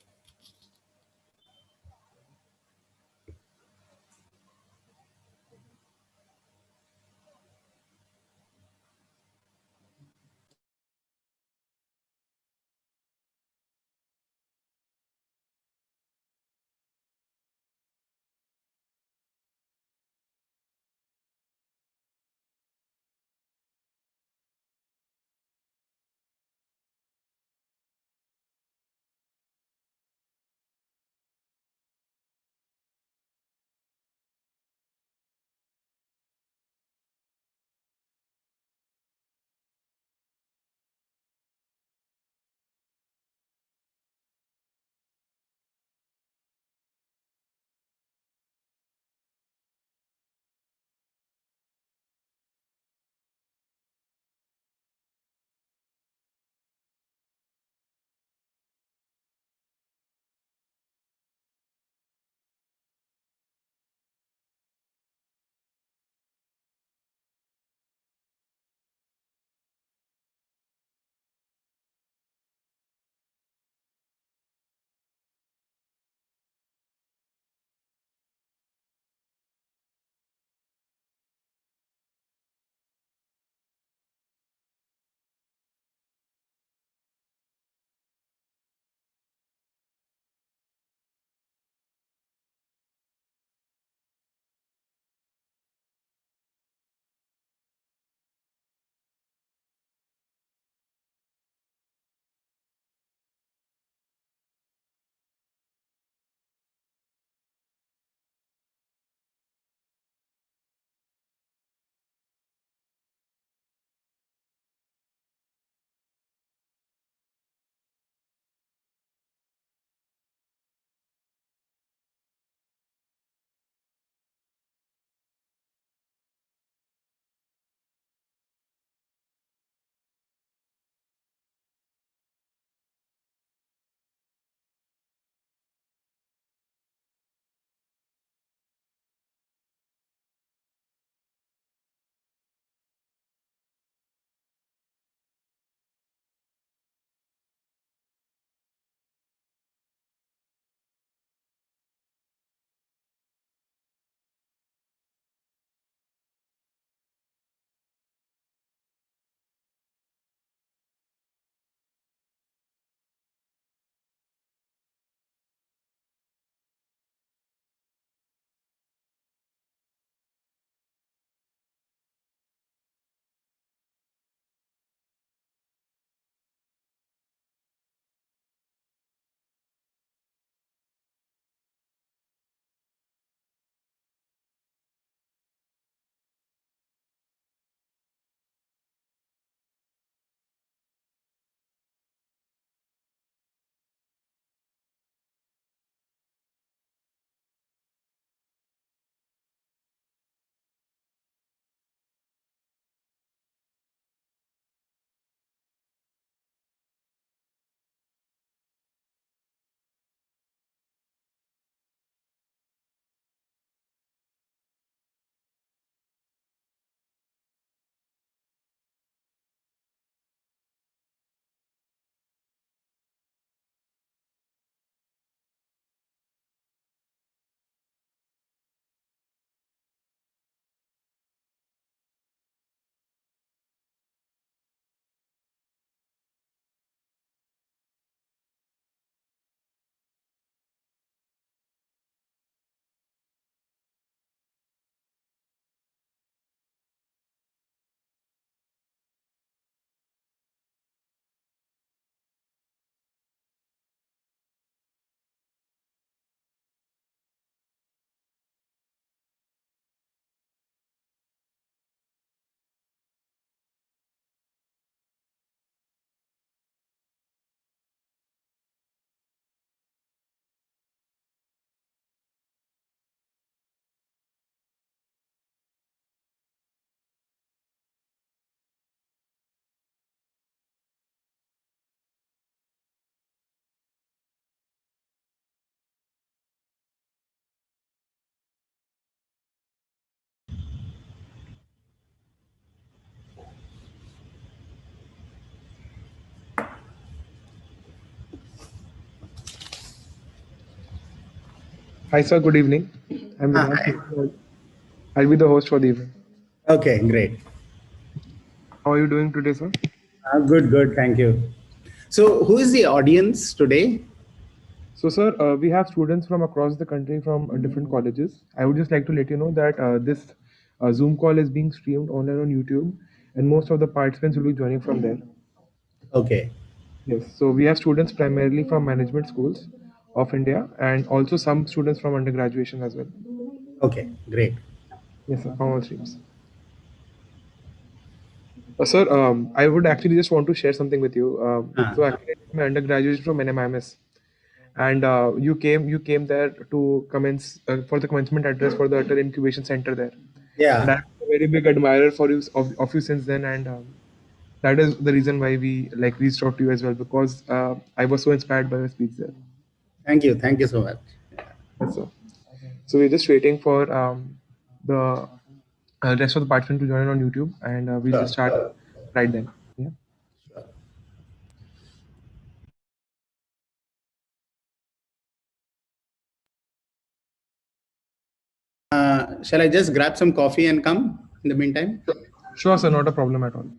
Hi, sir. Good evening. I'm Vedang. Hi. I'll be the host for the event. Okay, great. How are you doing today, sir? Good, good. Thank you. So, who is the audience today? So, sir, we have students from across the country from different colleges. I would just like to let you know that this Zoom call is being streamed online on YouTube, and most of the participants will be joining from there. Okay, Yes. So, we have students primarily from management schools of India, and also some students from undergraduation as well. okay, great. Yes, sir. From all streams. Sir, I would actually just want to share something with you. So, actually, I did my undergraduate from NMIMS, and you came there to commence for the commencement address for the Atal Incubation Center there, and Yeah, I'm a very big admirer for you of you since then, and that is the reason why we like reached out to you as well because I was so inspired by your speech there. thank you. Thank you so much. Yes, sir. So we're just waiting for the rest of the participants to join on YouTube, and we'll just Sure. start right then. Yeah. Shall I just grab some coffee and come in the meantime? Sure, sir. Not a problem at all.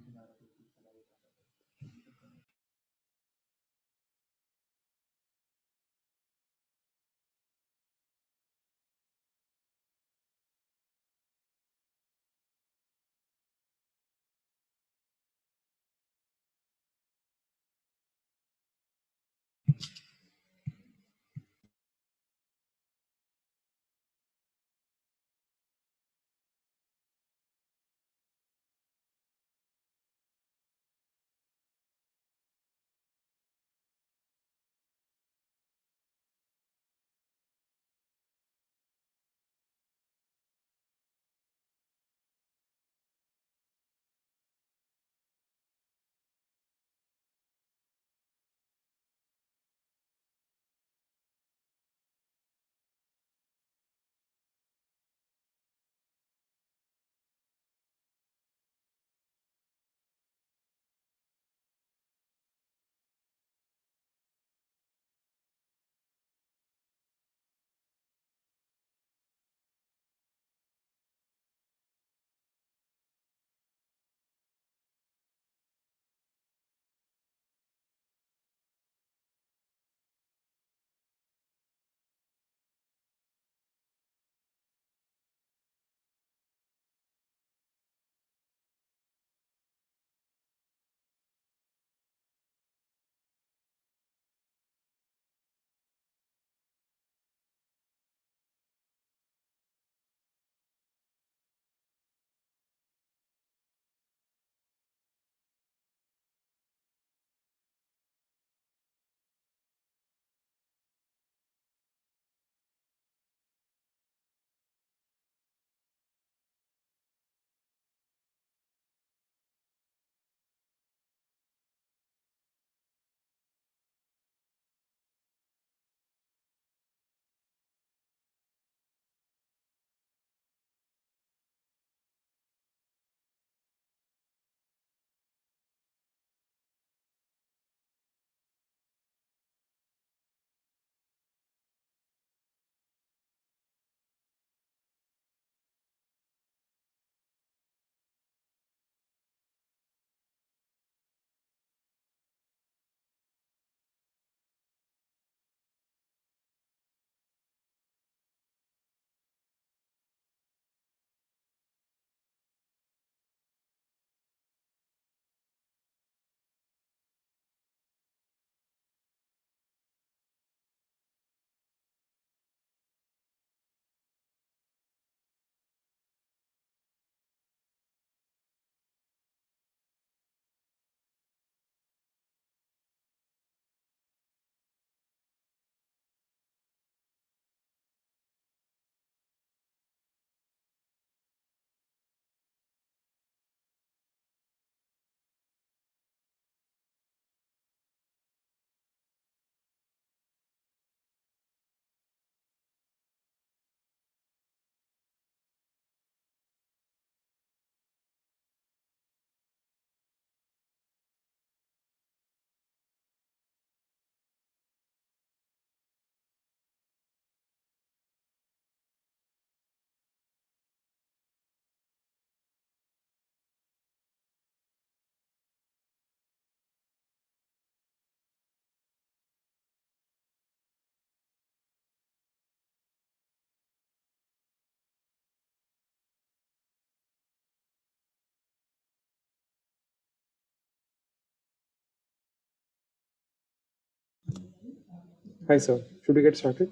Hi, sir. Should we get started?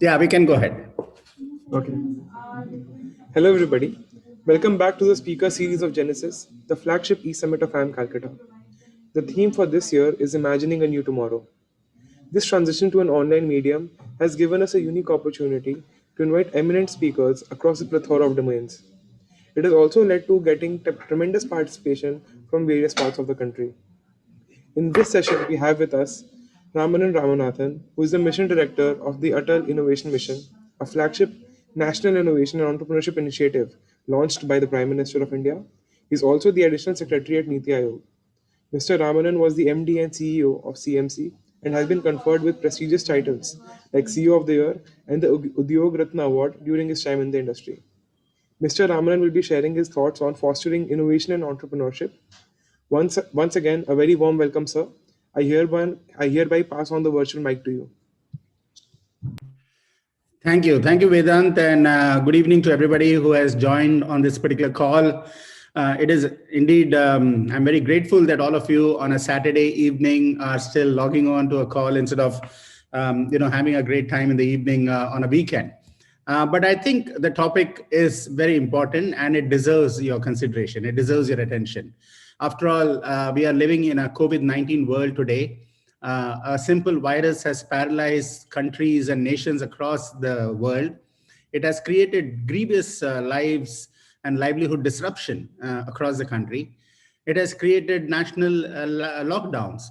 Yeah, we can go ahead. Okay. Hello, everybody. Welcome back to the speaker series of Genesis, the flagship e-summit of IIMCalcutta. The theme for this year is Imagining a New Tomorrow. This transition to an online medium has given us a unique opportunity to invite eminent speakers across a plethora of domains. It has also led to getting tremendous participation from various parts of the country. In this session, we have with us Ramanathan, who is the Mission Director of the Atal Innovation Mission, a flagship national innovation and entrepreneurship initiative launched by the Prime Minister of India. He is also the Additional Secretary at Niti Aayog. Mr. Ramanan was the MD and CEO of CMC and has been conferred with prestigious titles like CEO of the Year and the Udyog Ratna Award during his time in the industry. Mr. Ramanan will be sharing his thoughts on fostering innovation and entrepreneurship. Once again, a very warm welcome, sir. I hereby pass on the virtual mic to you. Thank you. Thank you, Vedant, and good evening to everybody who has joined on this particular call. It is indeed, I'm very grateful that all of you on a Saturday evening are still logging on to a call instead of, having a great time in the evening on a weekend. But I think the topic is very important and it deserves your consideration. It deserves your attention. After all, we are living in a COVID-19 world today. A simple virus has paralyzed countries and nations across the world. It has created grievous lives and livelihood disruption across the country. It has created national lockdowns.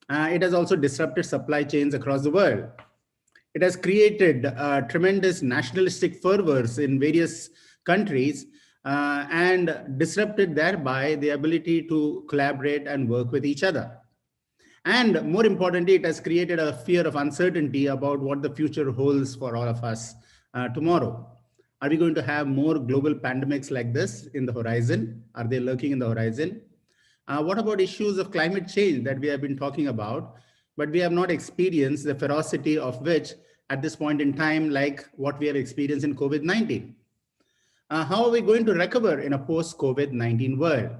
It has also disrupted supply chains across the world. It has created tremendous nationalistic fervors in various countries and disrupted thereby the ability to collaborate and work with each other. And more importantly, it has created a fear of uncertainty about what the future holds for all of us tomorrow. Are we going to have more global pandemics like this in the horizon? Are they lurking in the horizon? What about issues of climate change that we have been talking about, but we have not experienced the ferocity of which at this point in time, like what we have experienced in COVID-19? How are we going to recover in a post-COVID-19 world?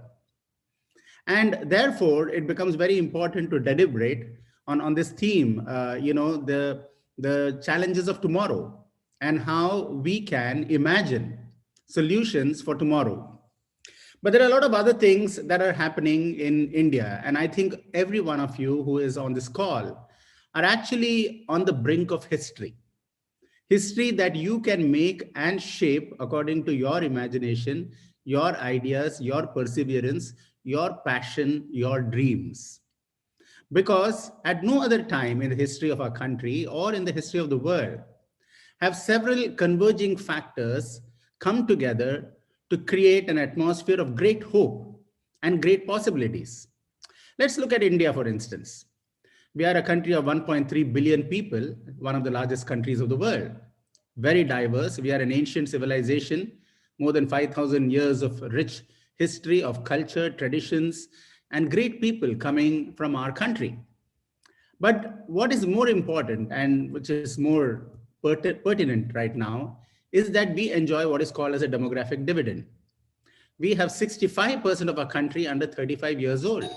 And therefore, it becomes very important to deliberate on this theme, the challenges of tomorrow and how we can imagine solutions for tomorrow. But there are a lot of other things that are happening in India. And I think every one of you who is on this call are actually on the brink of history. History that you can make and shape according to your imagination, your ideas, your perseverance, your passion, your dreams. Because at no other time in the history of our country or in the history of the world have several converging factors come together to create an atmosphere of great hope and great possibilities. Let's look at India, for instance. We are a country of 1.3 billion people, one of the largest countries of the world. Very diverse. We are an ancient civilization, more than 5,000 years of rich history of culture, traditions, and great people coming from our country. But what is more important and which is more pertinent right now is that we enjoy what is called as a demographic dividend. We have 65% of our country under 35 years old.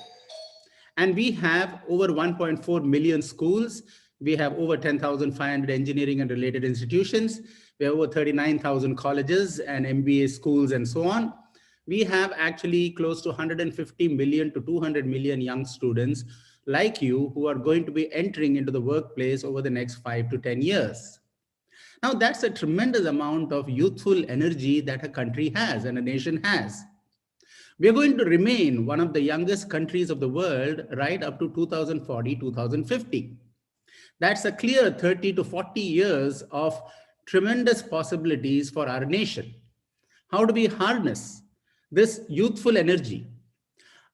And we have over 1.4 million schools. We have over 10,500 engineering and related institutions. We have over 39,000 colleges and MBA schools and so on. We have actually close to 150 million to 200 million young students like you who are going to be entering into the workplace over the next 5 to 10 years. Now, that's a tremendous amount of youthful energy that a country has and a nation has. We are going to remain one of the youngest countries of the world right up to 2040, 2050. That's a clear 30 to 40 years of tremendous possibilities for our nation. How do we harness this youthful energy,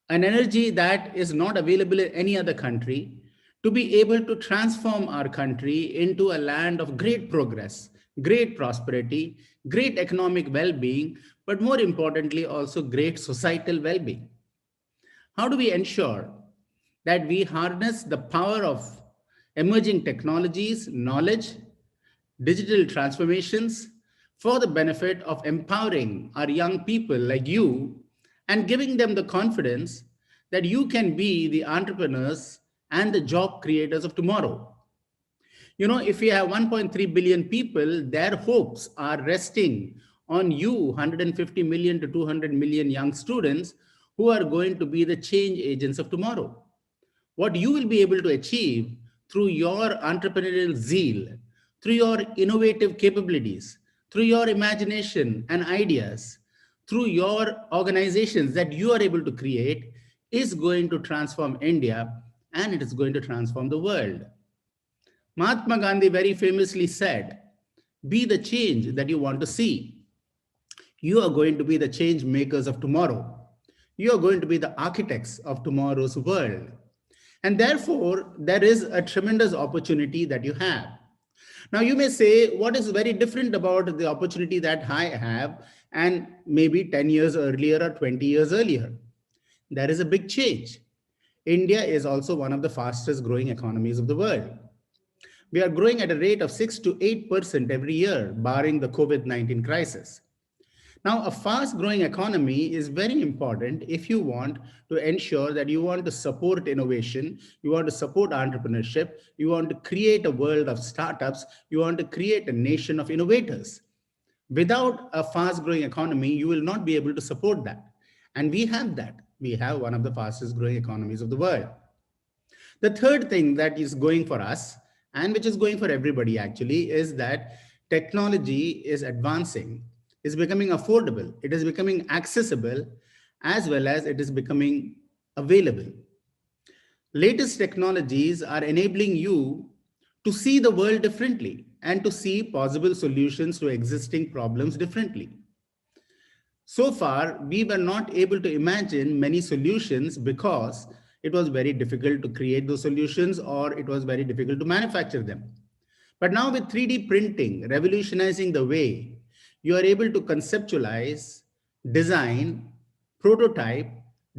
an energy that is not available in any other country, to be able to transform our country into a land of great progress, great prosperity, great economic well-being, but more importantly, also great societal well-being? How do we ensure that we harness the power of emerging technologies, knowledge, digital transformations for the benefit of empowering our young people like you and giving them the confidence that you can be the entrepreneurs and the job creators of tomorrow. You know, if we have 1.3 billion people, their hopes are resting on you, 150 million to 200 million young students who are going to be the change agents of tomorrow. What you will be able to achieve through your entrepreneurial zeal, through your innovative capabilities, through your imagination and ideas, through your organizations that you are able to create is going to transform India, and it is going to transform the world. Mahatma Gandhi very famously said, be the change that you want to see. You are going to be the change makers of tomorrow. You are going to be the architects of tomorrow's world. And therefore, there is a tremendous opportunity that you have. Now, you may say, what is very different about the opportunity that I have and maybe 10 years earlier or 20 years earlier? There is a big change. India is also one of the fastest growing economies of the world. We are growing at a rate of 6 to 8% every year, barring the COVID-19 crisis. Now, a fast growing economy is very important if you want to ensure that you want to support innovation, you want to support entrepreneurship, you want to create a world of startups, you want to create a nation of innovators. Without a fast growing economy, you will not be able to support that. And we have that. We have one of the fastest growing economies of the world. The third thing that is going for us, and which is going for everybody actually, is that technology is advancing, is becoming affordable, it is becoming accessible, as well as it is becoming available. Latest technologies are enabling you to see the world differently and to see possible solutions to existing problems differently. So far, we were not able to imagine many solutions because it was very difficult to create those solutions or it was very difficult to manufacture them. But now with 3D printing revolutionizing the way you are able to conceptualize, design, prototype,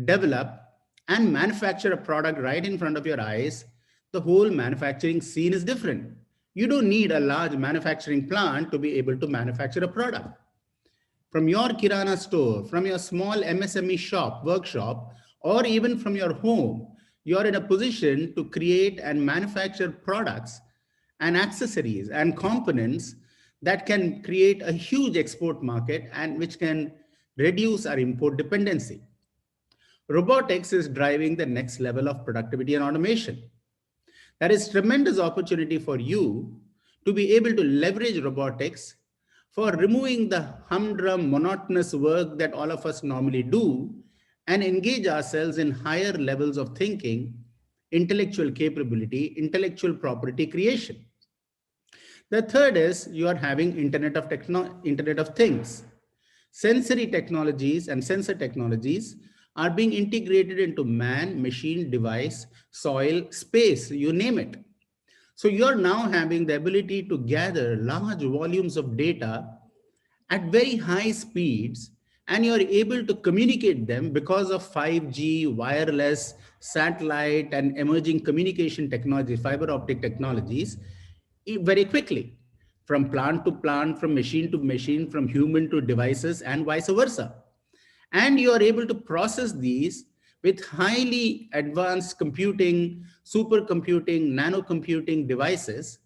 develop, and manufacture a product right in front of your eyes, the whole manufacturing scene is different. You don't need a large manufacturing plant to be able to manufacture a product. From your kirana store, from your small MSME shop, workshop, or even from your home, you are in a position to create and manufacture products and accessories and components that can create a huge export market and which can reduce our import dependency. Robotics is driving the next level of productivity and automation. There is tremendous opportunity for you to be able to leverage robotics for removing the humdrum, monotonous work that all of us normally do and engage ourselves in higher levels of thinking, intellectual capability, intellectual property creation. The third is you are having Internet of Things. Sensory technologies and sensor technologies are being integrated into man, machine, device, soil, space, you name it. So you're now having the ability to gather large volumes of data at very high speeds, and you're able to communicate them because of 5G, wireless, satellite, and emerging communication technologies, fiber optic technologies, very quickly, from plant to plant, from machine to machine, from human to devices, and vice versa. And you are able to process these with highly advanced computing, supercomputing, nanocomputing devices.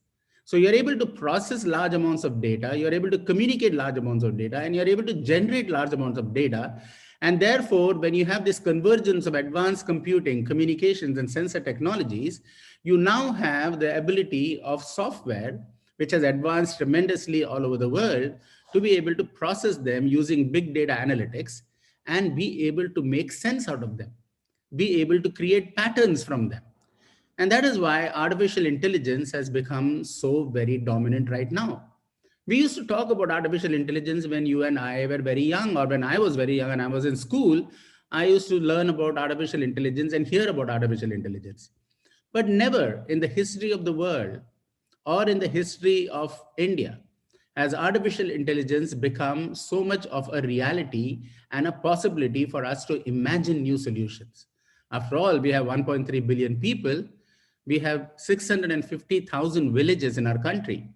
So you're able to process large amounts of data, you're able to communicate large amounts of data, and you're able to generate large amounts of data. And therefore, when you have this convergence of advanced computing, communications, and sensor technologies, you now have the ability of software, which has advanced tremendously all over the world, to be able to process them using big data analytics and be able to make sense out of them, be able to create patterns from them. And that is why artificial intelligence has become so very dominant right now. We used to talk about artificial intelligence when you and I were very young, or when I was very young and I was in school. I used to learn about artificial intelligence and hear about artificial intelligence. But never in the history of the world or in the history of India has artificial intelligence become so much of a reality and a possibility for us to imagine new solutions. After all, we have 1.3 billion people. We have 650,000 villages in our country.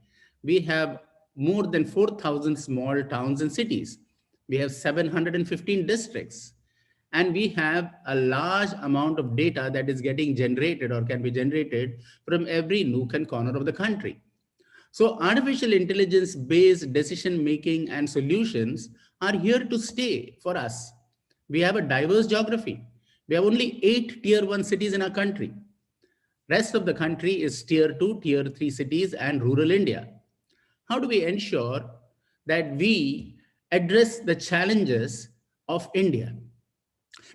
We have more than 4,000 small towns and cities. We have 715 districts. And we have a large amount of data that is getting generated or can be generated from every nook and corner of the country. So artificial intelligence based decision making and solutions are here to stay for us. We have a diverse geography. We have only 8 tier 1 cities in our country. Rest of the country is tier 2, tier 3 cities and rural India. How do we ensure that we address the challenges of India?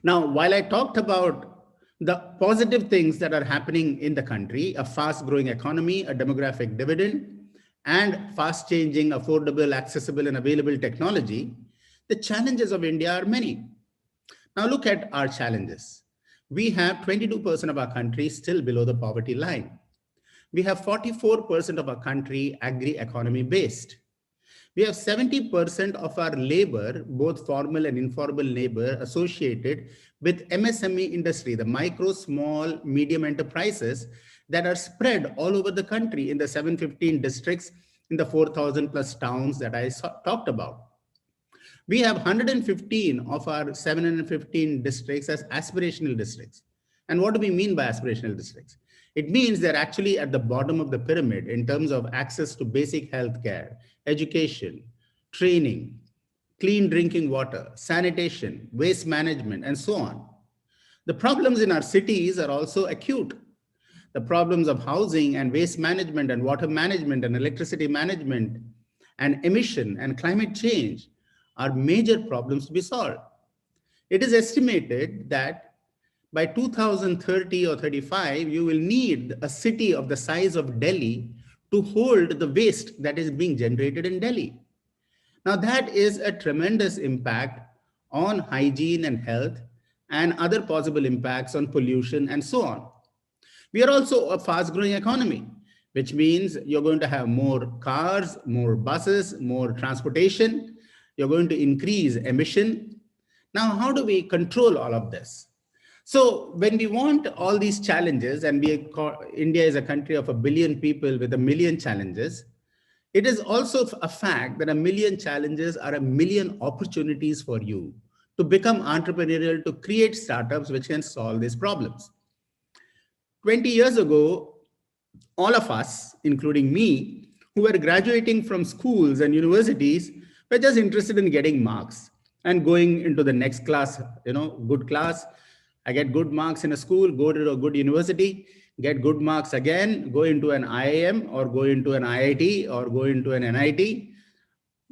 Now, while I talked about the positive things that are happening in the country, a fast growing economy, a demographic dividend, and fast changing, affordable, accessible, and available technology, the challenges of India are many. Now, look at our challenges. We have 22% of our country still below the poverty line. We have 44% of our country agri economy based. We have 70% of our labor, both formal and informal labor, associated with MSME industry, the micro, small, medium enterprises that are spread all over the country in the 715 districts, in the 4,000 plus towns that I talked about. We have 115 of our 715 districts as aspirational districts. And what do we mean by aspirational districts? It means they're actually at the bottom of the pyramid in terms of access to basic health care, education, training, clean drinking water, sanitation, waste management, and so on. The problems in our cities are also acute. The problems of housing and waste management and water management and electricity management and emission and climate change are major problems to be solved. It is estimated that by 2030 or 35, you will need a city of the size of Delhi to hold the waste that is being generated in Delhi. Now that is a tremendous impact on hygiene and health and other possible impacts on pollution and so on. We are also a fast growing economy, which means you're going to have more cars, more buses, more transportation. You're going to increase emission. Now, how do we control all of this? So when we want all these challenges, and India is a country of 1 billion people with 1 million challenges, it is also a fact that 1 million challenges are 1 million opportunities for you to become entrepreneurial, to create startups which can solve these problems. 20 years ago, all of us, including me, who were graduating from schools and universities, were just interested in getting marks and going into the next class, good class. I get good marks in a school, go to a good university, get good marks again, go into an IIM or go into an IIT or go into an NIT,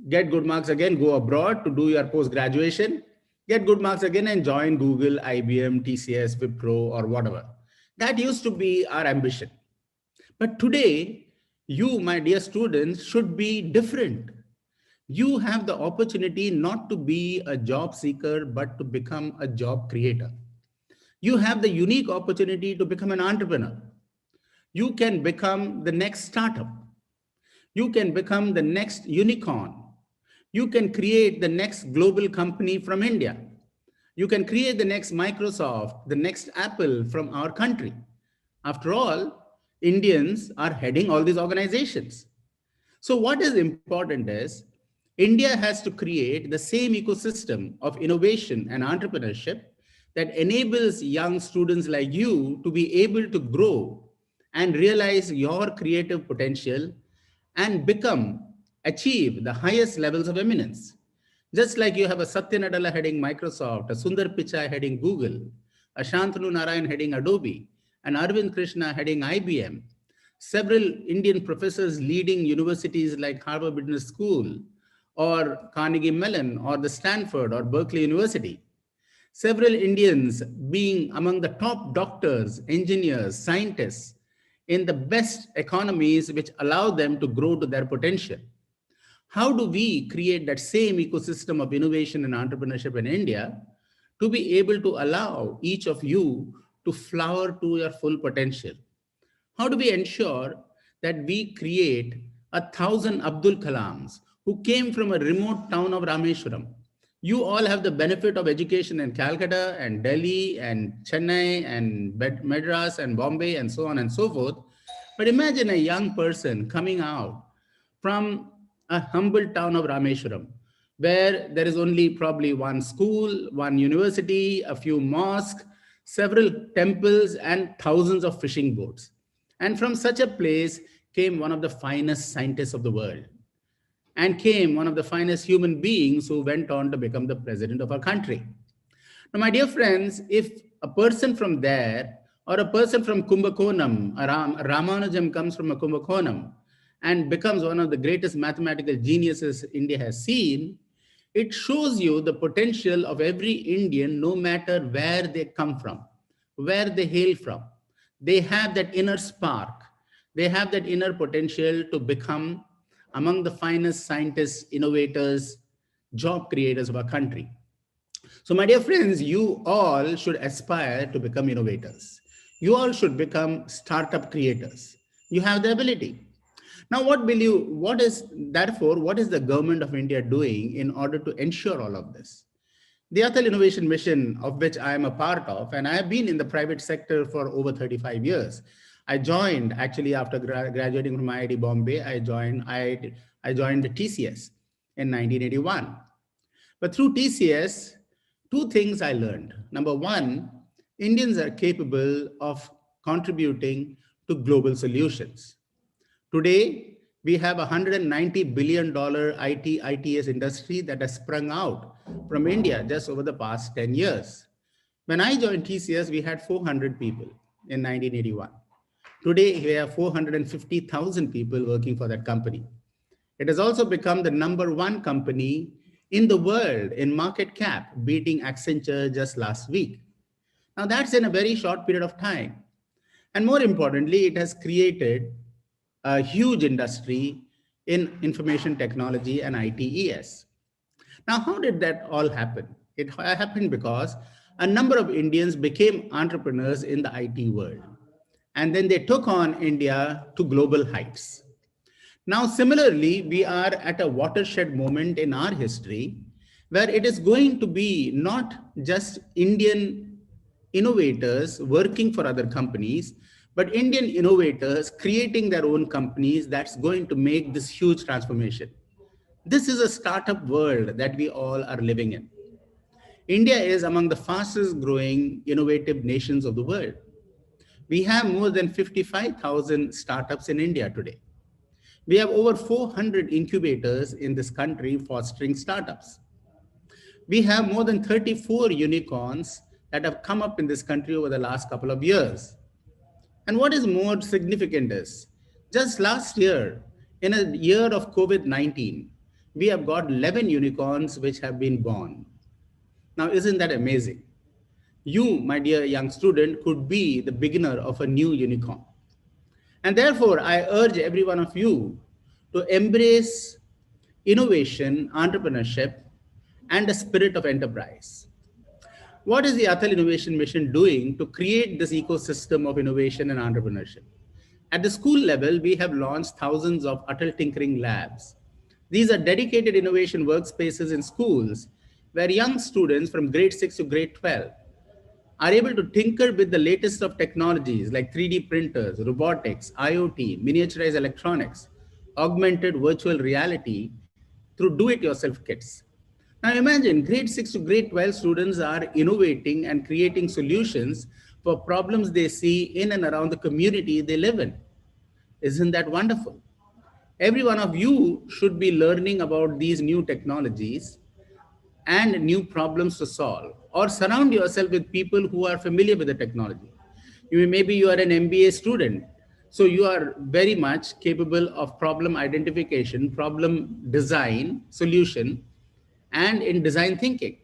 get good marks again, go abroad to do your post-graduation, get good marks again and join Google, IBM, TCS, Wipro or whatever. That used to be our ambition. But today, you, my dear students, should be different. You have the opportunity not to be a job seeker, but to become a job creator. You have the unique opportunity to become an entrepreneur. You can become the next startup. You can become the next unicorn. You can create the next global company from India. You can create the next Microsoft, the next Apple from our country. After all, Indians are heading all these organizations. So what is important is India has to create the same ecosystem of innovation and entrepreneurship that enables young students like you to be able to grow and realize your creative potential and achieve the highest levels of eminence. Just like you have a Satya Nadella heading Microsoft, a Sundar Pichai heading Google, a Shantanu Narayan heading Adobe, and Arvind Krishna heading IBM, several Indian professors leading universities like Harvard Business School or Carnegie Mellon or the Stanford or Berkeley University. Several Indians being among the top doctors, engineers, scientists in the best economies which allow them to grow to their potential. How do we create that same ecosystem of innovation and entrepreneurship in India to be able to allow each of you to flower to your full potential? How do we ensure that we create 1,000 Abdul Kalams who came from a remote town of Rameshwaram? You all have the benefit of education in Calcutta and Delhi and Chennai and Madras and Bombay and so on and so forth. But imagine a young person coming out from a humble town of Rameshwaram where there is only probably one school, one university, a few mosques, several temples, and thousands of fishing boats. And from such a place came one of the finest scientists of the world, and came one of the finest human beings who went on to become the president of our country. Now, my dear friends, if a person from there or a person from Kumbakonam, Ramanujam comes from a Kumbakonam and becomes one of the greatest mathematical geniuses India has seen, it shows you the potential of every Indian, no matter where they come from, where they hail from. They have that inner spark. They have that inner potential to become among the finest scientists, innovators, job creators of our country. So, my dear friends, you all should aspire to become innovators. You all should become startup creators. You have the ability. Now, what is the government of India doing in order to ensure all of this? The Atal Innovation Mission, of which I am a part of, and I have been in the private sector for over 35 years. I joined actually after graduating from IIT Bombay. I joined the TCS in 1981. But through TCS, two things I learned. Number one, Indians are capable of contributing to global solutions. Today, we have a $190 billion ITS industry that has sprung out from India just over the past 10 years. When I joined TCS, we had 400 people in 1981. Today, we have 450,000 people working for that company. It has also become the #1 company in the world in market cap, beating Accenture just last week. Now, that's in a very short period of time. And more importantly, it has created a huge industry in information technology and ITES. Now, how did that all happen? It happened because a number of Indians became entrepreneurs in the IT world. And then they took on India to global heights. Now, similarly, we are at a watershed moment in our history where it is going to be not just Indian innovators working for other companies, but Indian innovators creating their own companies that's going to make this huge transformation. This is a startup world that we all are living in. India is among the fastest growing innovative nations of the world. We have more than 55,000 startups in India today. We have over 400 incubators in this country fostering startups. We have more than 34 unicorns that have come up in this country over the last couple of years. And what is more significant is, just last year, in a year of COVID-19, we have got 11 unicorns which have been born. Now, isn't that amazing? You, my dear young student, could be the beginner of a new unicorn. And therefore, I urge every one of you to embrace innovation, entrepreneurship, and a spirit of enterprise. What is the Atal Innovation Mission doing to create this ecosystem of innovation and entrepreneurship? At the school level, we have launched thousands of Atal Tinkering Labs. These are dedicated innovation workspaces in schools where young students from grade 6 to grade 12 are able to tinker with the latest of technologies like 3D printers, robotics, IoT, miniaturized electronics, augmented virtual reality through do-it-yourself kits. Now imagine grade 6 to grade 12 students are innovating and creating solutions for problems they see in and around the community they live in. Isn't that wonderful? Every one of you should be learning about these new technologies and new problems to solve, or surround yourself with people who are familiar with the technology. Maybe you are an MBA student, so you are very much capable of problem identification, problem design, solution, and in design thinking.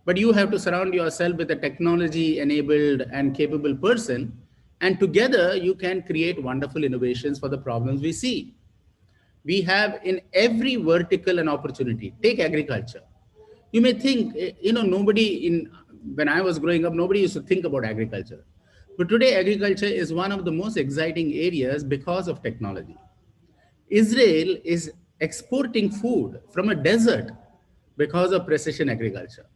But you have to surround yourself with a technology enabled and capable person, and together you can create wonderful innovations for the problems we see. We have in every vertical an opportunity. Take agriculture. You may think, when I was growing up, nobody used to think about agriculture. But today, agriculture is one of the most exciting areas because of technology. Israel is exporting food from a desert because of precision agriculture.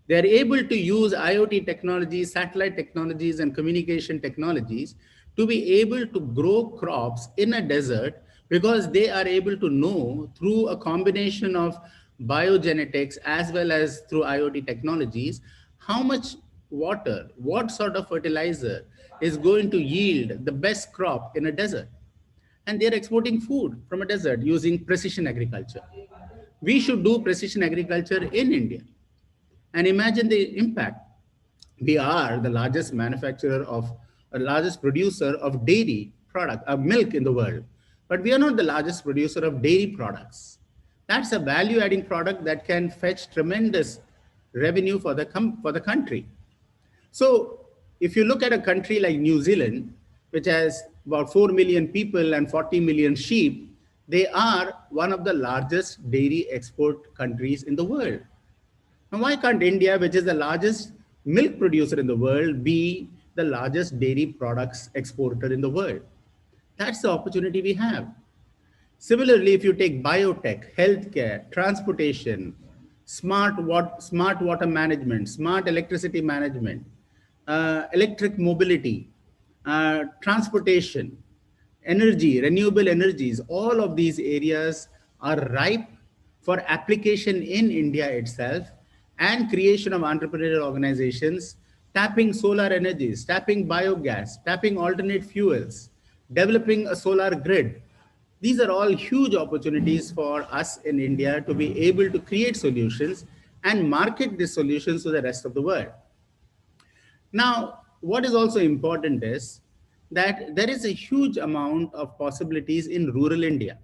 They are able to use IoT technologies, satellite technologies, and communication technologies to be able to grow crops in a desert because they are able to know through a combination of biogenetics, as well as through IoT technologies, how much water, what sort of fertilizer is going to yield the best crop in a desert. And they're exporting food from a desert using precision agriculture. We should do precision agriculture in India. And imagine the impact. We are the largest manufacturer of, largest producer of dairy product, of milk in the world. But we are not the largest producer of dairy products. That's a value adding product that can fetch tremendous revenue for for the country. So if you look at a country like New Zealand, which has about 4 million people and 40 million sheep, they are one of the largest dairy export countries in the world. Now, why can't India, which is the largest milk producer in the world, be the largest dairy products exporter in the world? That's the opportunity we have. Similarly, if you take biotech, healthcare, transportation, smart water management, smart electricity management, electric mobility, transportation, energy, renewable energies, all of these areas are ripe for application in India itself and creation of entrepreneurial organizations, tapping solar energies, tapping biogas, tapping alternate fuels, developing a solar grid. These are all huge opportunities for us in India to be able to create solutions and market these solutions to the rest of the world. Now, what is also important is that there is a huge amount of possibilities in rural India.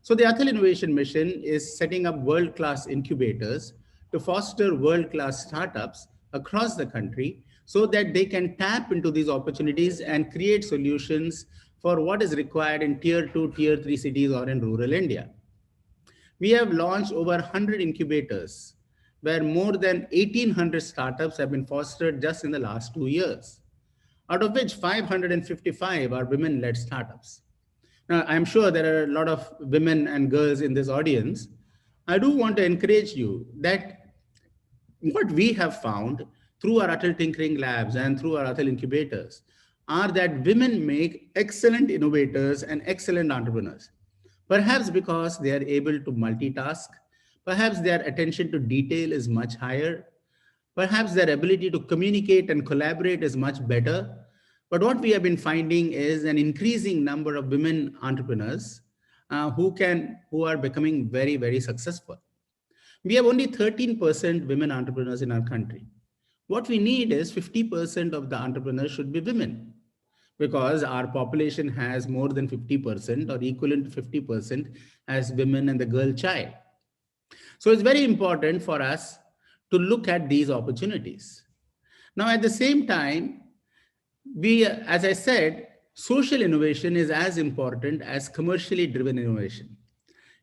So the Atal Innovation Mission is setting up world-class incubators to foster world-class startups across the country so that they can tap into these opportunities and create solutions for what is required in tier 2, tier 3 cities or in rural India. We have launched over 100 incubators where more than 1,800 startups have been fostered just in the last 2 years, out of which 555 are women-led startups. Now, I'm sure there are a lot of women and girls in this audience. I do want to encourage you that what we have found through our Atal Tinkering Labs and through our Atal incubators are that women make excellent innovators and excellent entrepreneurs. Perhaps because they are able to multitask, perhaps their attention to detail is much higher, perhaps their ability to communicate and collaborate is much better. But what we have been finding is an increasing number of women entrepreneurs who are becoming very, very successful. We have only 13% women entrepreneurs in our country. What we need is 50% of the entrepreneurs should be women, because our population has more than 50% or equivalent to 50% as women and the girl child. So it's very important for us to look at these opportunities. Now, at the same time, as I said, social innovation is as important as commercially driven innovation.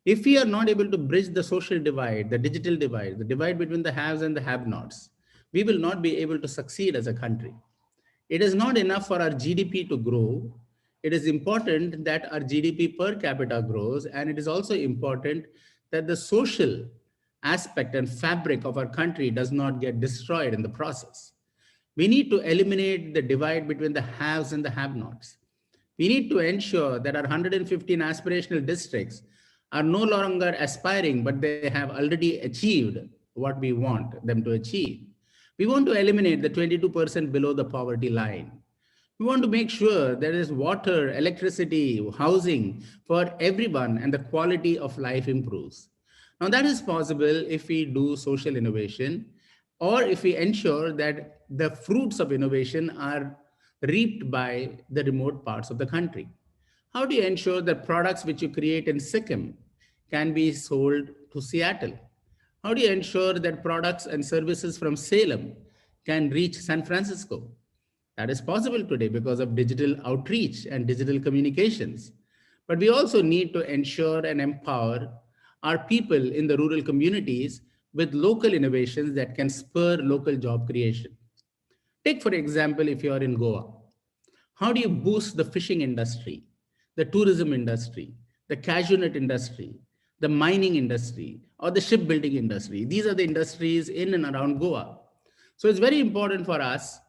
If we are not able to bridge the social divide, the digital divide, the divide between the haves and the have-nots, we will not be able to succeed as a country. It is not enough for our GDP to grow. It is important that our GDP per capita grows, and it is also important that the social aspect and fabric of our country does not get destroyed in the process. We need to eliminate the divide between the haves and the have-nots. We need to ensure that our 115 aspirational districts are no longer aspiring, but they have already achieved what we want them to achieve. We want to eliminate the 22% below the poverty line. We want to make sure there is water, electricity, housing for everyone, and the quality of life improves. Now, that is possible if we do social innovation, or if we ensure that the fruits of innovation are reaped by the remote parts of the country. How do you ensure that products which you create in Sikkim can be sold to Seattle? How do you ensure that products and services from Salem can reach San Francisco? That is possible today because of digital outreach and digital communications. But we also need to ensure and empower our people in the rural communities with local innovations that can spur local job creation. Take, for example, if you are in Goa, how do you boost the fishing industry, the tourism industry, the cashew nut industry, the mining industry, or the shipbuilding industry? These are the industries in and around Goa. So it's very important for us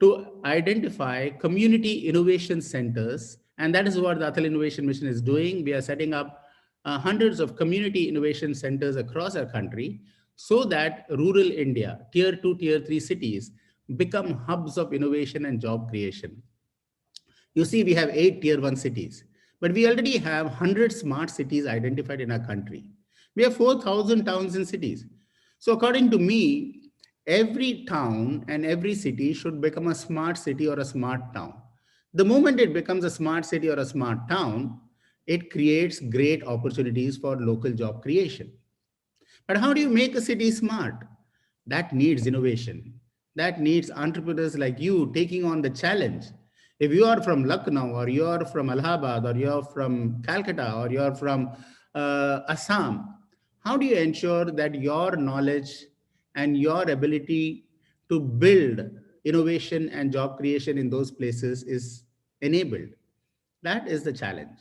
to identify community innovation centers, and that is what the Atal Innovation Mission is doing. We are setting up hundreds of community innovation centers across our country so that rural India, tier 2, tier 3 cities become hubs of innovation and job creation. You see, we have 8 tier 1 cities, but we already have 100 smart cities identified in our country. We have 4,000 towns and cities. So according to me, every town and every city should become a smart city or a smart town. The moment it becomes a smart city or a smart town, it creates great opportunities for local job creation. But how do you make a city smart? That needs innovation. That needs entrepreneurs like you taking on the challenge. If you are from Lucknow, or you are from Allahabad, or you are from Calcutta, or you are from Assam, how do you ensure that your knowledge and your ability to build innovation and job creation in those places is enabled? That is the challenge.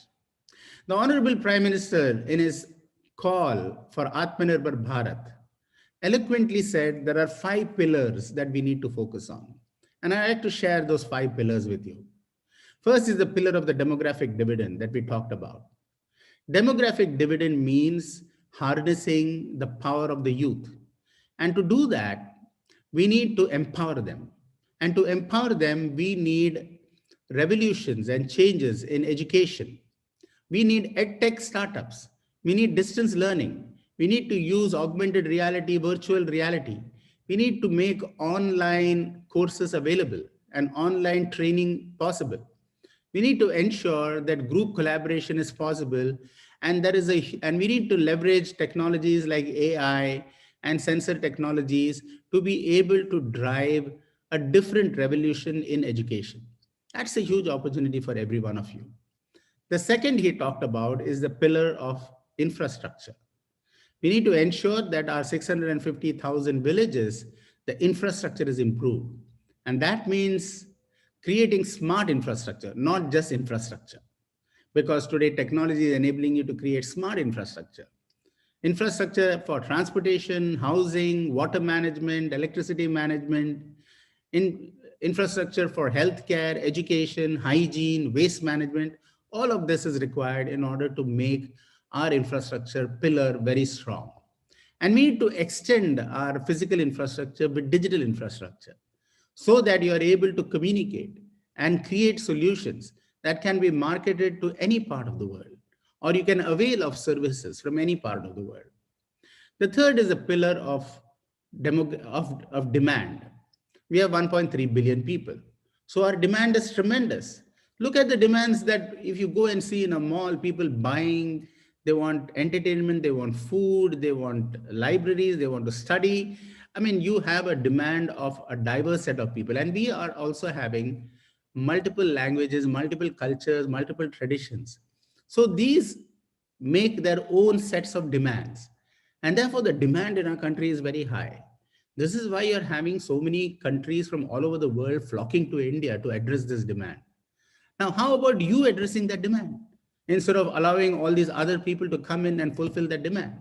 The Honorable Prime Minister, in his call for Atmanirbhar Bharat, eloquently said there are 5 pillars that we need to focus on. And I'd like to share those 5 pillars with you. First is the pillar of the demographic dividend that we talked about. Demographic dividend means harnessing the power of the youth. And to do that, we need to empower them. And to empower them, we need revolutions and changes in education. We need edtech startups. We need distance learning. We need to use augmented reality, virtual reality. We need to make online courses available and online training possible. We need to ensure that group collaboration is possible, and and we need to leverage technologies like AI and sensor technologies to be able to drive a different revolution in education. That's a huge opportunity for every one of you. The second he talked about is the pillar of infrastructure. We need to ensure that our 650,000 villages, the infrastructure is improved. And that means creating smart infrastructure, not just infrastructure. Because today technology is enabling you to create smart infrastructure. Infrastructure for transportation, housing, water management, electricity management, infrastructure for healthcare, education, hygiene, waste management. All of this is required in order to make our infrastructure pillar very strong. And we need to extend our physical infrastructure with digital infrastructure so that you are able to communicate and create solutions that can be marketed to any part of the world, or you can avail of services from any part of the world. The third is a pillar of demand. We have 1.3 billion people. So our demand is tremendous. Look at the demands that if you go and see in a mall, people buying, they want entertainment, they want food, they want libraries, they want to study. I mean, you have a demand of a diverse set of people. And we are also having multiple languages, multiple cultures, multiple traditions. So these make their own sets of demands. And therefore, the demand in our country is very high. This is why you're having so many countries from all over the world flocking to India to address this demand. Now, how about you addressing that demand instead of allowing all these other people to come in and fulfill that demand?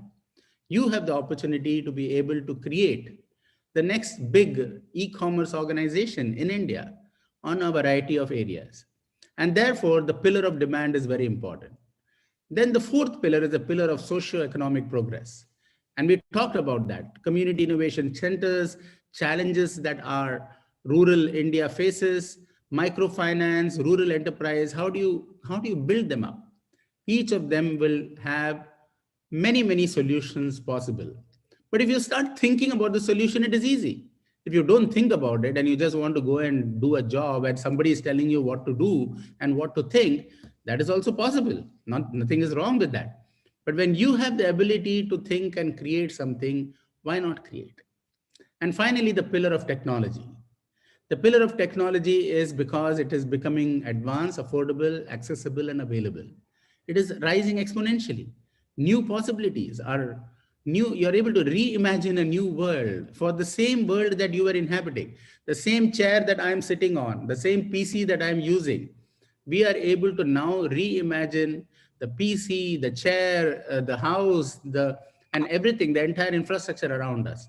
You have the opportunity to be able to create the next big e-commerce organization in India on a variety of areas. And therefore, the pillar of demand is very important. Then the fourth pillar is the pillar of socio-economic progress. And we talked about that. Community innovation centers, challenges that our rural India faces, microfinance, rural enterprise, how do you build them up? Each of them will have many, many solutions possible. But if you start thinking about the solution, it is easy. If you don't think about it and you just want to go and do a job and somebody is telling you what to do and what to think, that is also possible. Nothing is wrong with that. But when you have the ability to think and create something, why not create? And finally, the pillar of technology. The pillar of technology is because it is becoming advanced, affordable, accessible, and available. It is rising exponentially. New possibilities are new. You're able to reimagine a new world for the same world that you were inhabiting, the same chair that I'm sitting on, the same PC that I'm using. We are able to now reimagine the PC, the chair, the house, and everything, the entire infrastructure around us.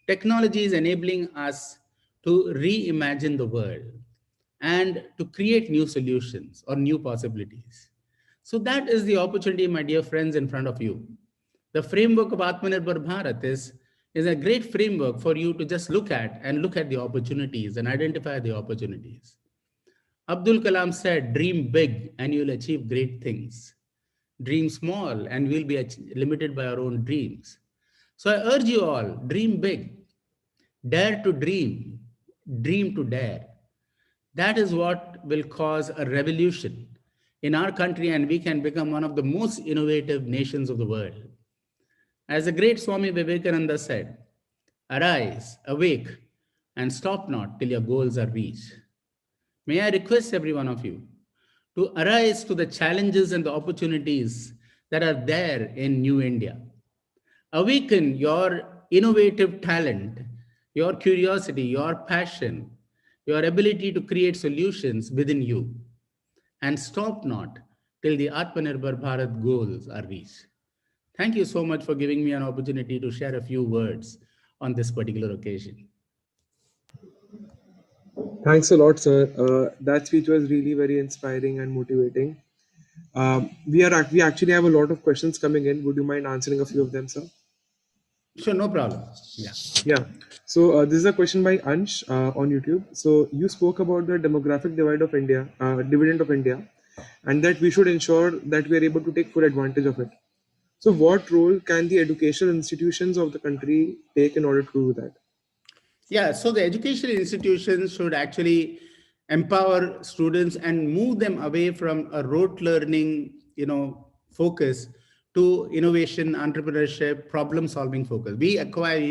Technology is enabling us to reimagine the world and to create new solutions or new possibilities. So that is the opportunity, my dear friends, in front of you. The framework of Atmanirbhar Bharat is a great framework for you to just look at the opportunities and identify the opportunities. Abdul Kalam said, dream big and you'll achieve great things. Dream small and we'll be limited by our own dreams. So I urge you all, dream big, dare to dream, dream to dare. That is what will cause a revolution in our country, and we can become one of the most innovative nations of the world. As the great Swami Vivekananda said, arise, awake, and stop not till your goals are reached. May I request every one of you to arise to the challenges and the opportunities that are there in New India. Awaken your innovative talent, your curiosity, your passion, your ability to create solutions within you, and stop not till the Atmanirbhar Bharat goals are reached. Thank you so much for giving me an opportunity to share a few words on this particular occasion. Thanks a lot, sir. That speech was really very inspiring and motivating. We actually have a lot of questions coming in. Would you mind answering a few of them, sir? Sure, no problem. Yeah. Yeah. So this is a question by Ansh on YouTube. So you spoke about the demographic divide of India, dividend of India, and that we should ensure that we are able to take full advantage of it. So what role can the educational institutions of the country take in order to do that? Yeah, so the educational institutions should actually empower students and move them away from a rote learning, focus to innovation, entrepreneurship, problem solving focus. We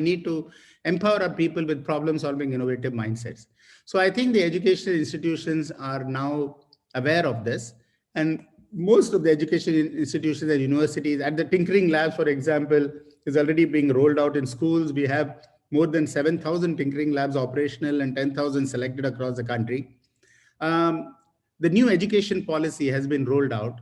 need to empower our people with problem solving, innovative mindsets. So I think the educational institutions are now aware of this, and most of the educational institutions and universities at the tinkering labs, for example, is already being rolled out in schools. We have more than 7,000 tinkering labs operational and 10,000 selected across the country. The new education policy has been rolled out,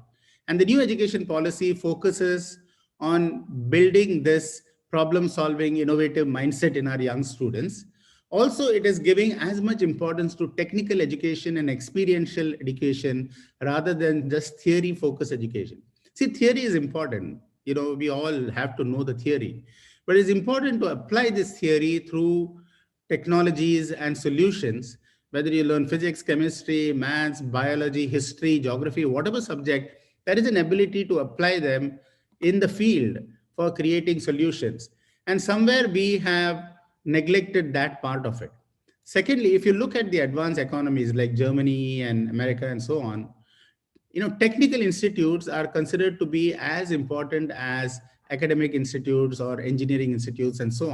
and the new education policy focuses on building this problem solving, innovative mindset in our young students. Also, it is giving as much importance to technical education and experiential education rather than just theory focused education. See, theory is important. We all have to know the theory, but it's important to apply this theory through technologies and solutions, whether you learn physics, chemistry, maths, biology, history, geography, whatever subject, there is an ability to apply them in the field for creating solutions. And somewhere we have neglected that part of it. Secondly, if you look at the advanced economies like Germany and America and so on, technical institutes are considered to be as important as academic institutes or engineering institutes and so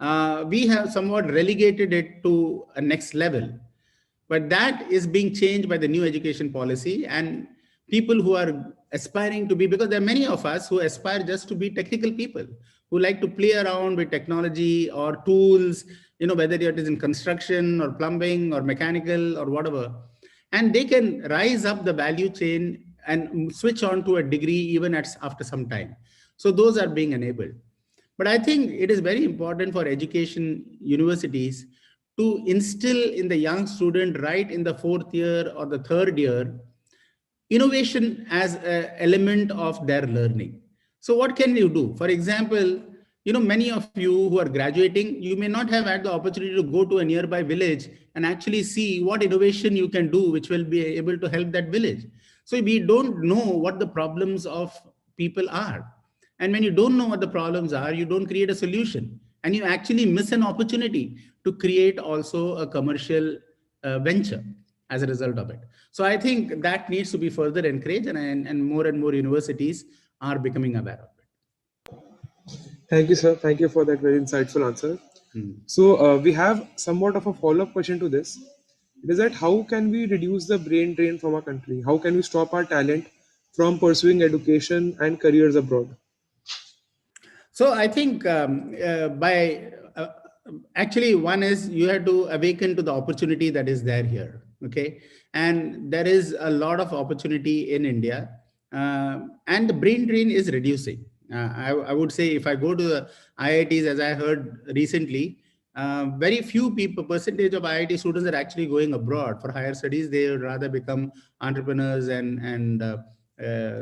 on. We have somewhat relegated it to a next level, but that is being changed by the new education policy, and people who are aspiring to be, because there are many of us who aspire just to be technical people who like to play around with technology or tools, whether it is in construction or plumbing or mechanical or whatever, and they can rise up the value chain and switch on to a degree even after some time. So those are being enabled. But I think it is very important for education universities to instill in the young student right in the fourth year or the third year innovation as an element of their learning. So what can you do? For example, many of you who are graduating, you may not have had the opportunity to go to a nearby village and actually see what innovation you can do, which will be able to help that village. So we don't know what the problems of people are. And when you don't know what the problems are, you don't create a solution. And you actually miss an opportunity to create also a commercial venture as a result of it. So I think that needs to be further encouraged, and more universities are becoming aware of it. Thank you, sir. Thank you for that very insightful answer. So we have somewhat of a follow-up question to this. It is that how can we reduce the brain drain from our country? How can we stop our talent from pursuing education and careers abroad? So I think actually one is you have to awaken to the opportunity that is there here. Okay. And there is a lot of opportunity in India, and the brain drain is reducing. I would say if I go to the IITs, as I heard recently, very few percentage of IIT students are actually going abroad for higher studies. They would rather become entrepreneurs and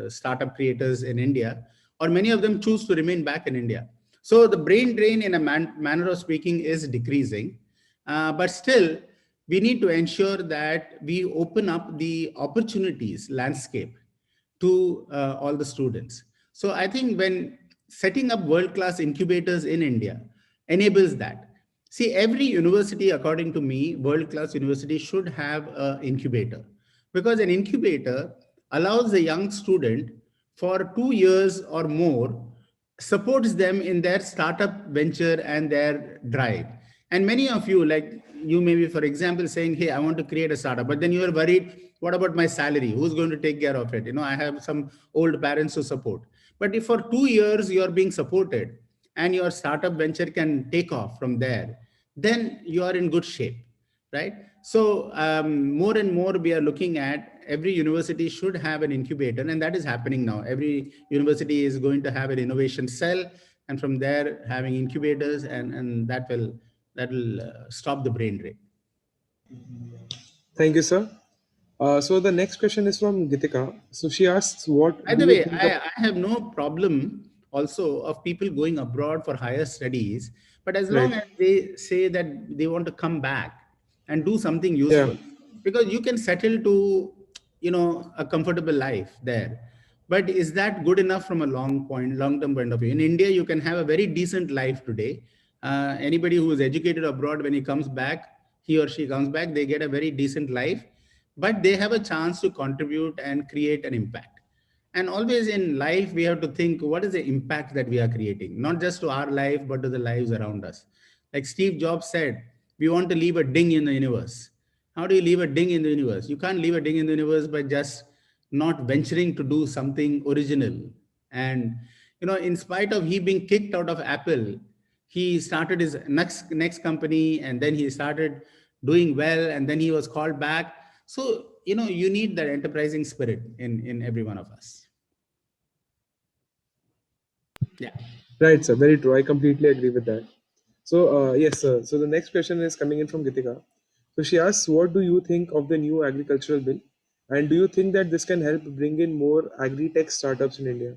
startup creators in India, or many of them choose to remain back in India. So the brain drain, in a manner of speaking, is decreasing, but still we need to ensure that we open up the opportunities landscape to all the students. So I think when setting up world-class incubators in India enables that. See, every university, according to me, world-class university should have an incubator, because an incubator allows a young student for 2 years or more, supports them in their startup venture and their drive. And many of you, like you may be, for example, saying, hey, I want to create a startup, but then you are worried, what about my salary? Who's going to take care of it? I have some old parents to support. But if for 2 years you are being supported and your startup venture can take off from there, then you are in good shape, right? So more and more we are looking at every university should have an incubator, and that is happening now. Every university is going to have an innovation cell, and from there having incubators, and that will stop the brain drain. Thank you, sir. So the next question is from Gitika. So she asks, what By do the you way, think I have no problem also of people going abroad for higher studies, but as long right? as they say that they want to come back and do something Yeah, useful, because you can settle to, a comfortable life there. But is that good enough from a long-term point of view? In India, you can have a very decent life today. Anybody who is educated abroad, when he comes back, he or she comes back, they get a very decent life, but they have a chance to contribute and create an impact. And always in life, we have to think, what is the impact that we are creating, not just to our life, but to the lives around us. Like Steve Jobs said, we want to leave a ding in the universe. How do you leave a ding in the universe? You can't leave a ding in the universe by just not venturing to do something original. And, in spite of he being kicked out of Apple, he started his next company, and then he started doing well, and then he was called back. So, you need that enterprising spirit in every one of us. Yeah. right, sir. Very true. I completely agree with that. So yes, sir. So the next question is coming in from Gitika. So she asks, what do you think of the new agricultural bill, and do you think that this can help bring in more agri-tech startups in India?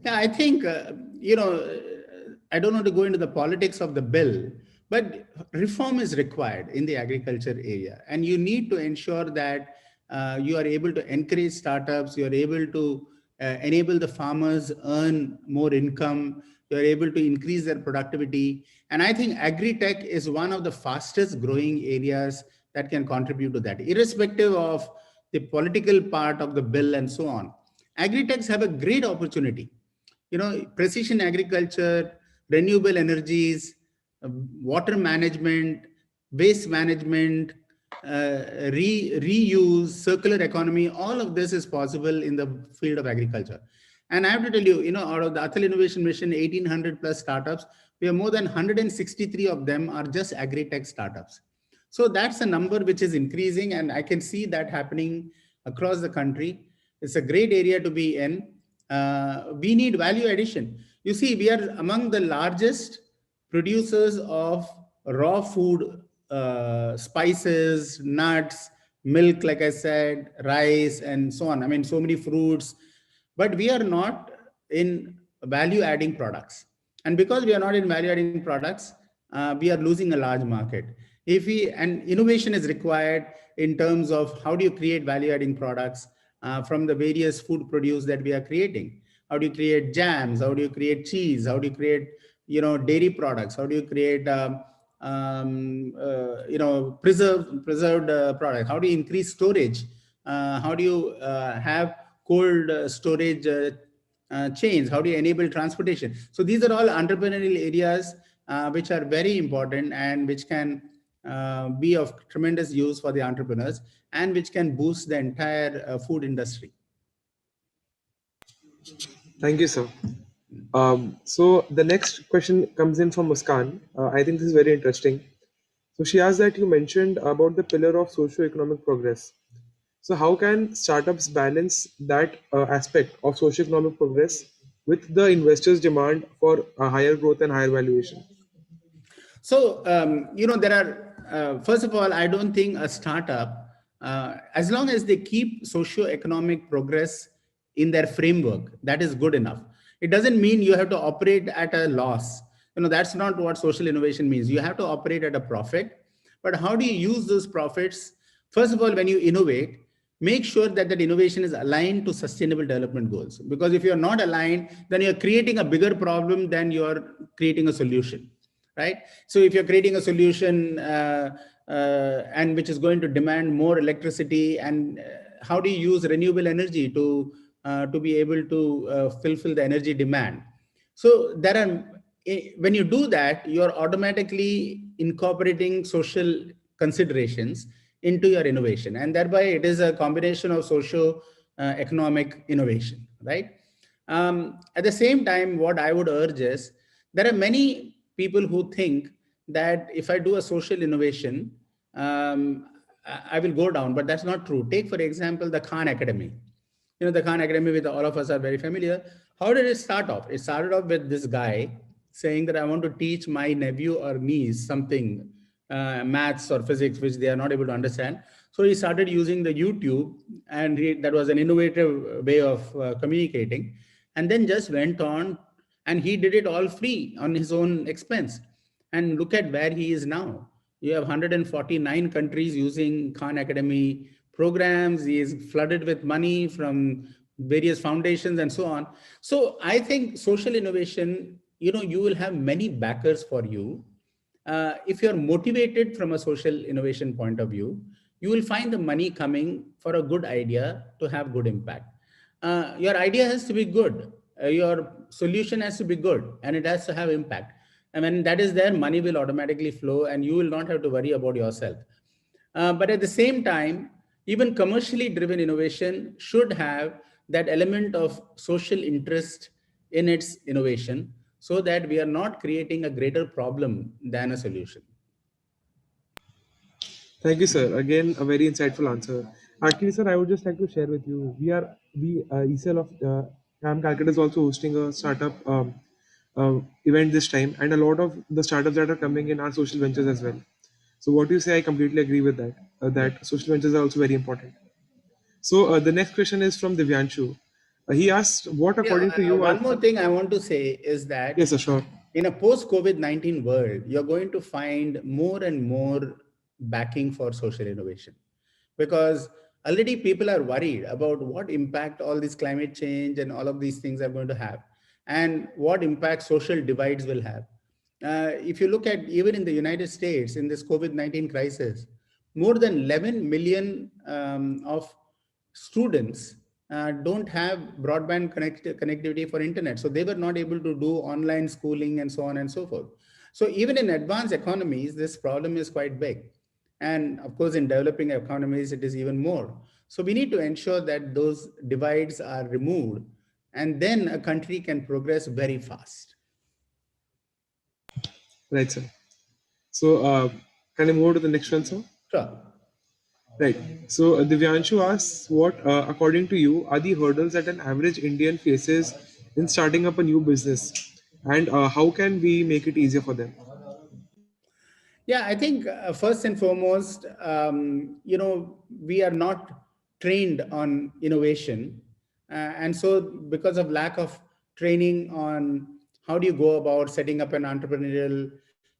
Yeah, I think, I don't want to go into the politics of the bill, but reform is required in the agriculture area. And you need to ensure that you are able to encourage startups, you are able to enable the farmers earn more income, you are able to increase their productivity. And I think agri-tech is one of the fastest growing areas that can contribute to that, irrespective of the political part of the bill and so on. Agri-techs have a great opportunity. Precision agriculture, renewable energies, water management, waste management, reuse, circular economy, all of this is possible in the field of agriculture. And I have to tell you, out of the Atal Innovation Mission, 1800 plus startups, we have more than 163 of them are just agri-tech startups. So that's a number which is increasing, and I can see that happening across the country. It's a great area to be in. We need value addition. You see, we are among the largest producers of raw food, spices, nuts, milk, like I said, rice, and so on. I mean, so many fruits, but we are not in value adding products. And because we are not in value adding products, we are losing a large market. And innovation is required in terms of how do you create value adding products from the various food produce that we are creating. How do you create jams? How do you create cheese? How do you create, dairy products? How do you create, preserved products? How do you increase storage? How do you have cold storage chains? How do you enable transportation? So these are all entrepreneurial areas which are very important and which can be of tremendous use for the entrepreneurs, and which can boost the entire food industry. Thank you, sir. So the next question comes in from Muskan. I think this is very interesting. So she asked that you mentioned about the pillar of socio-economic progress. So how can startups balance that aspect of socio-economic progress with the investors' demand for a higher growth and higher valuation? So, there are, first of all, I don't think a startup as long as they keep socio-economic progress in their framework, that is good enough. It doesn't mean you have to operate at a loss. That's not what social innovation means. You have to operate at a profit. But how do you use those profits? First of all, when you innovate, make sure that that innovation is aligned to sustainable development goals. Because if you're not aligned, then you're creating a bigger problem than you're creating a solution, right? So if you're creating a solution and which is going to demand more electricity, and how do you use renewable energy to be able to fulfill the energy demand? So there are, when you do that, you're automatically incorporating social considerations into your innovation, and thereby it is a combination of socio economic innovation, right? At the same time, what I would urge is, there are many people who think that if I do a social innovation, I will go down, but that's not true. Take, for example, the Khan Academy. The Khan Academy, with all of us are very familiar. How did it start off? It started off with this guy saying that I want to teach my nephew or niece something, maths or physics, which they are not able to understand. So he started using the YouTube, and that was an innovative way of communicating. And then just went on, and he did it all free on his own expense. And look at where he is now. You have 149 countries using Khan Academy programs. He is flooded with money from various foundations and so on. So I think social innovation, you will have many backers for you. If you're motivated from a social innovation point of view, you will find the money coming for a good idea to have good impact. Your idea has to be good. Your solution has to be good, and it has to have impact. And when that is there, money will automatically flow, and you will not have to worry about yourself. But at the same time, even commercially driven innovation should have that element of social interest in its innovation, so that we are not creating a greater problem than a solution. Thank you, sir. Again, a very insightful answer. Actually, sir, I would just like to share with you. We ESL of IIM Calcutta is also hosting a startup event this time, and a lot of the startups that are coming in are social ventures as well. So, what you say, I completely agree with that. That social ventures are also very important. So, the next question is from Divyanshu. He asked, "What, Yeah, according to you, are..." one more thing I want to say is that Yes, sir, sure. in a post-COVID-19 world, you're going to find more and more backing for social innovation, because already people are worried about what impact all this climate change and all of these things are going to have, and what impact social divides will have. If you look at even in the United States, in this COVID-19 crisis, more than 11 million of students don't have broadband connectivity for internet. So they were not able to do online schooling and so on and so forth. So even in advanced economies, this problem is quite big. And of course, in developing economies, it is even more. So we need to ensure that those divides are removed, and then a country can progress very fast. Right, sir. So, can I move to the next one, sir? Sure. Right. So Divyanshu asks, what, according to you, are the hurdles that an average Indian faces in starting up a new business, and how can we make it easier for them? Yeah, I think first and foremost, we are not trained on innovation. And so because of lack of training on how do you go about setting up an entrepreneurial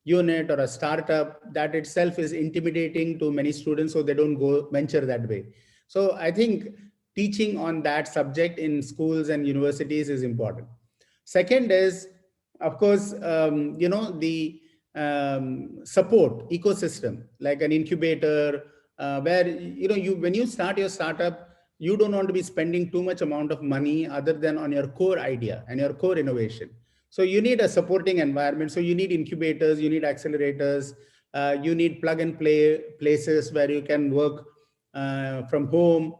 unit or a startup, that itself is intimidating to many students, so they don't go venture that way. So I think teaching on that subject in schools and universities is important. Second is, of course, the support ecosystem, like an incubator, where you when you start your startup, you don't want to be spending too much amount of money other than on your core idea and your core innovation. So you need a supporting environment. So you need incubators, you need accelerators, you need plug and play places where you can work from home.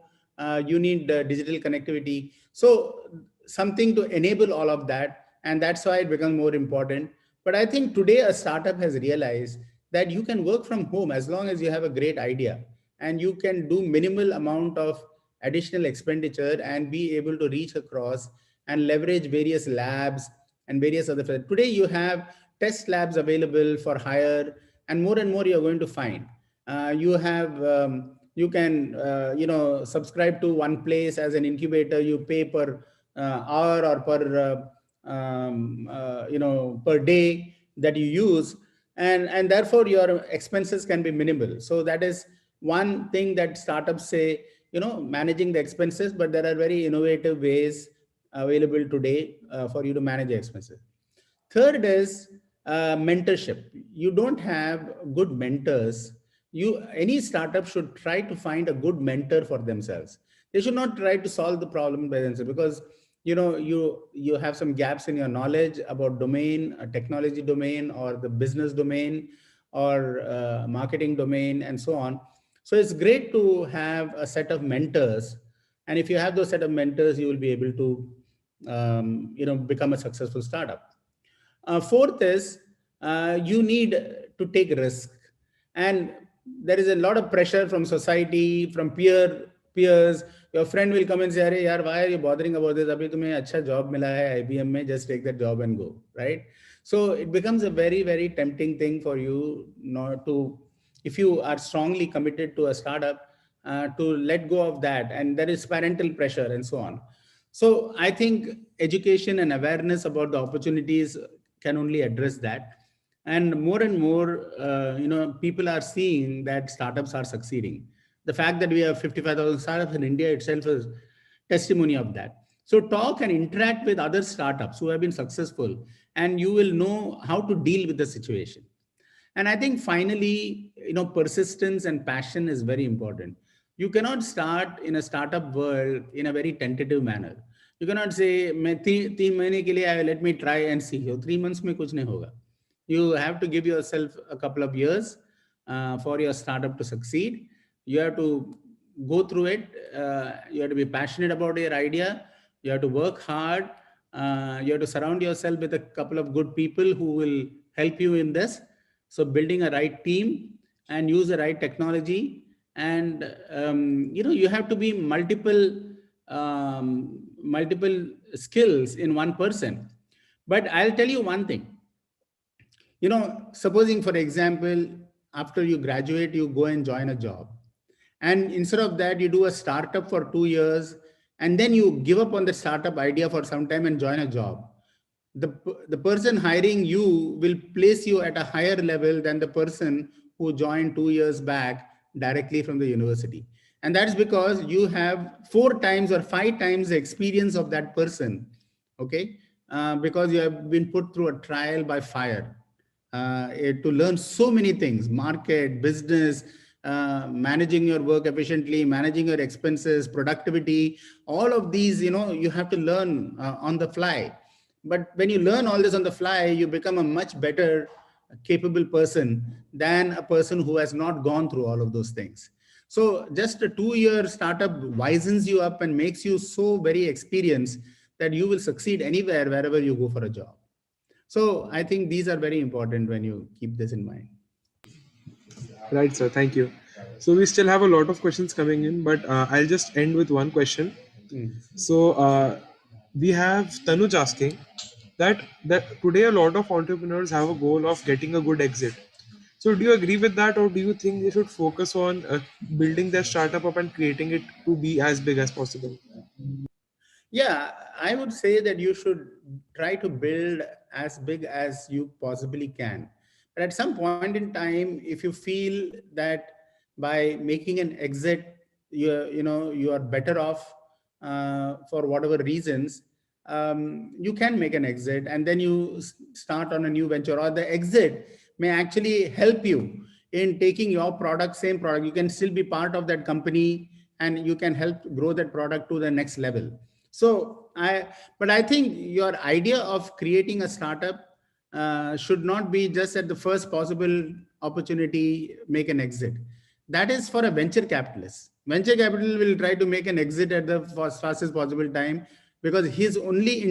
You need digital connectivity. So something to enable all of that, and that's why it becomes more important. But I think today a startup has realized that you can work from home as long as you have a great idea, and you can do minimal amount of additional expenditure and be able to reach across and leverage various labs and various other. Today you have test labs available for hire, and more you're going to find. You have You can, subscribe to one place as an incubator. You pay per hour or per, per day that you use. And therefore your expenses can be minimal. So that is one thing that startups say, managing the expenses, but there are very innovative ways available today for you to manage the expenses. Third is mentorship. You don't have good mentors. Any startup should try to find a good mentor for themselves. They should not try to solve the problem by themselves, because you have some gaps in your knowledge about domain, technology domain, or the business domain, or marketing domain, and so on. So it's great to have a set of mentors, and if you have those set of mentors, you will be able to become a successful startup. Fourth is you need to take risk, and there is a lot of pressure from society, from peers. Your friend will come and say, "Arey yaar, why are you bothering about this? Abhi tumhe अच्छा job mila hai IBM mein, just take that job and go," right? So it becomes a very, very tempting thing for you not to, if you are strongly committed to a startup, to let go of that, and there is parental pressure and so on. So I think education and awareness about the opportunities can only address that. And more, people are seeing that startups are succeeding. The fact that we have 55,000 startups in India itself is testimony of that. So talk and interact with other startups who have been successful, and you will know how to deal with the situation. And I think finally, persistence and passion is very important. You cannot start in a startup world in a very tentative manner. You cannot say, "मैं 3 महीने के लिए let me try and see." 3 months में कुछ नहीं होगा. You have to give yourself a couple of years for your startup to succeed. You have to go through it. You have to be passionate about your idea. You have to work hard. You have to surround yourself with a couple of good people who will help you in this. So building a right team and use the right technology, and you have to be multiple skills in one person. But I'll tell you one thing. Supposing, for example, after you graduate, you go and join a job, and instead of that, you do a startup for 2 years, and then you give up on the startup idea for some time and join a job. The person hiring you will place you at a higher level than the person who joined 2 years back directly from the university. And that's because you have 4 times or 5 times the experience of that person. Okay. Because you have been put through a trial by fire to learn so many things: market, business, managing your work efficiently, managing your expenses, productivity. All of these, you have to learn on the fly. But when you learn all this on the fly, you become a much better capable person than a person who has not gone through all of those things. So just a 2-year startup wisens you up and makes you so very experienced that you will succeed anywhere, wherever you go for a job. So I think these are very important when you keep this in mind. Right, sir. Thank you. So we still have a lot of questions coming in, but I'll just end with one question. So we have Tanuj asking that today a lot of entrepreneurs have a goal of getting a good exit. So do you agree with that, or do you think they should focus on building their startup up and creating it to be as big as possible? Yeah, I would say that you should try to build as big as you possibly can. But at some point in time, if you feel that by making an exit, you are better off for whatever reasons, you can make an exit, and then you start on a new venture, or the exit may actually help you in taking your product, same product. You can still be part of that company, and you can help grow that product to the next level. But I think your idea of creating a startup should not be just at the first possible opportunity, make an exit. That is for a venture capitalist. Venture capital will try to make an exit at the fastest possible time, because his or her only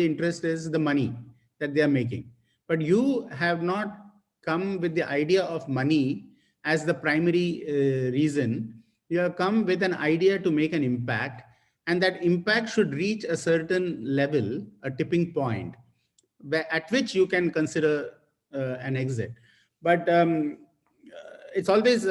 interest is the money that they are making. But you have not come with the idea of money as the primary reason. You have come with an idea to make an impact, and that impact should reach a certain level, a tipping point, at which you can consider an exit. But it's always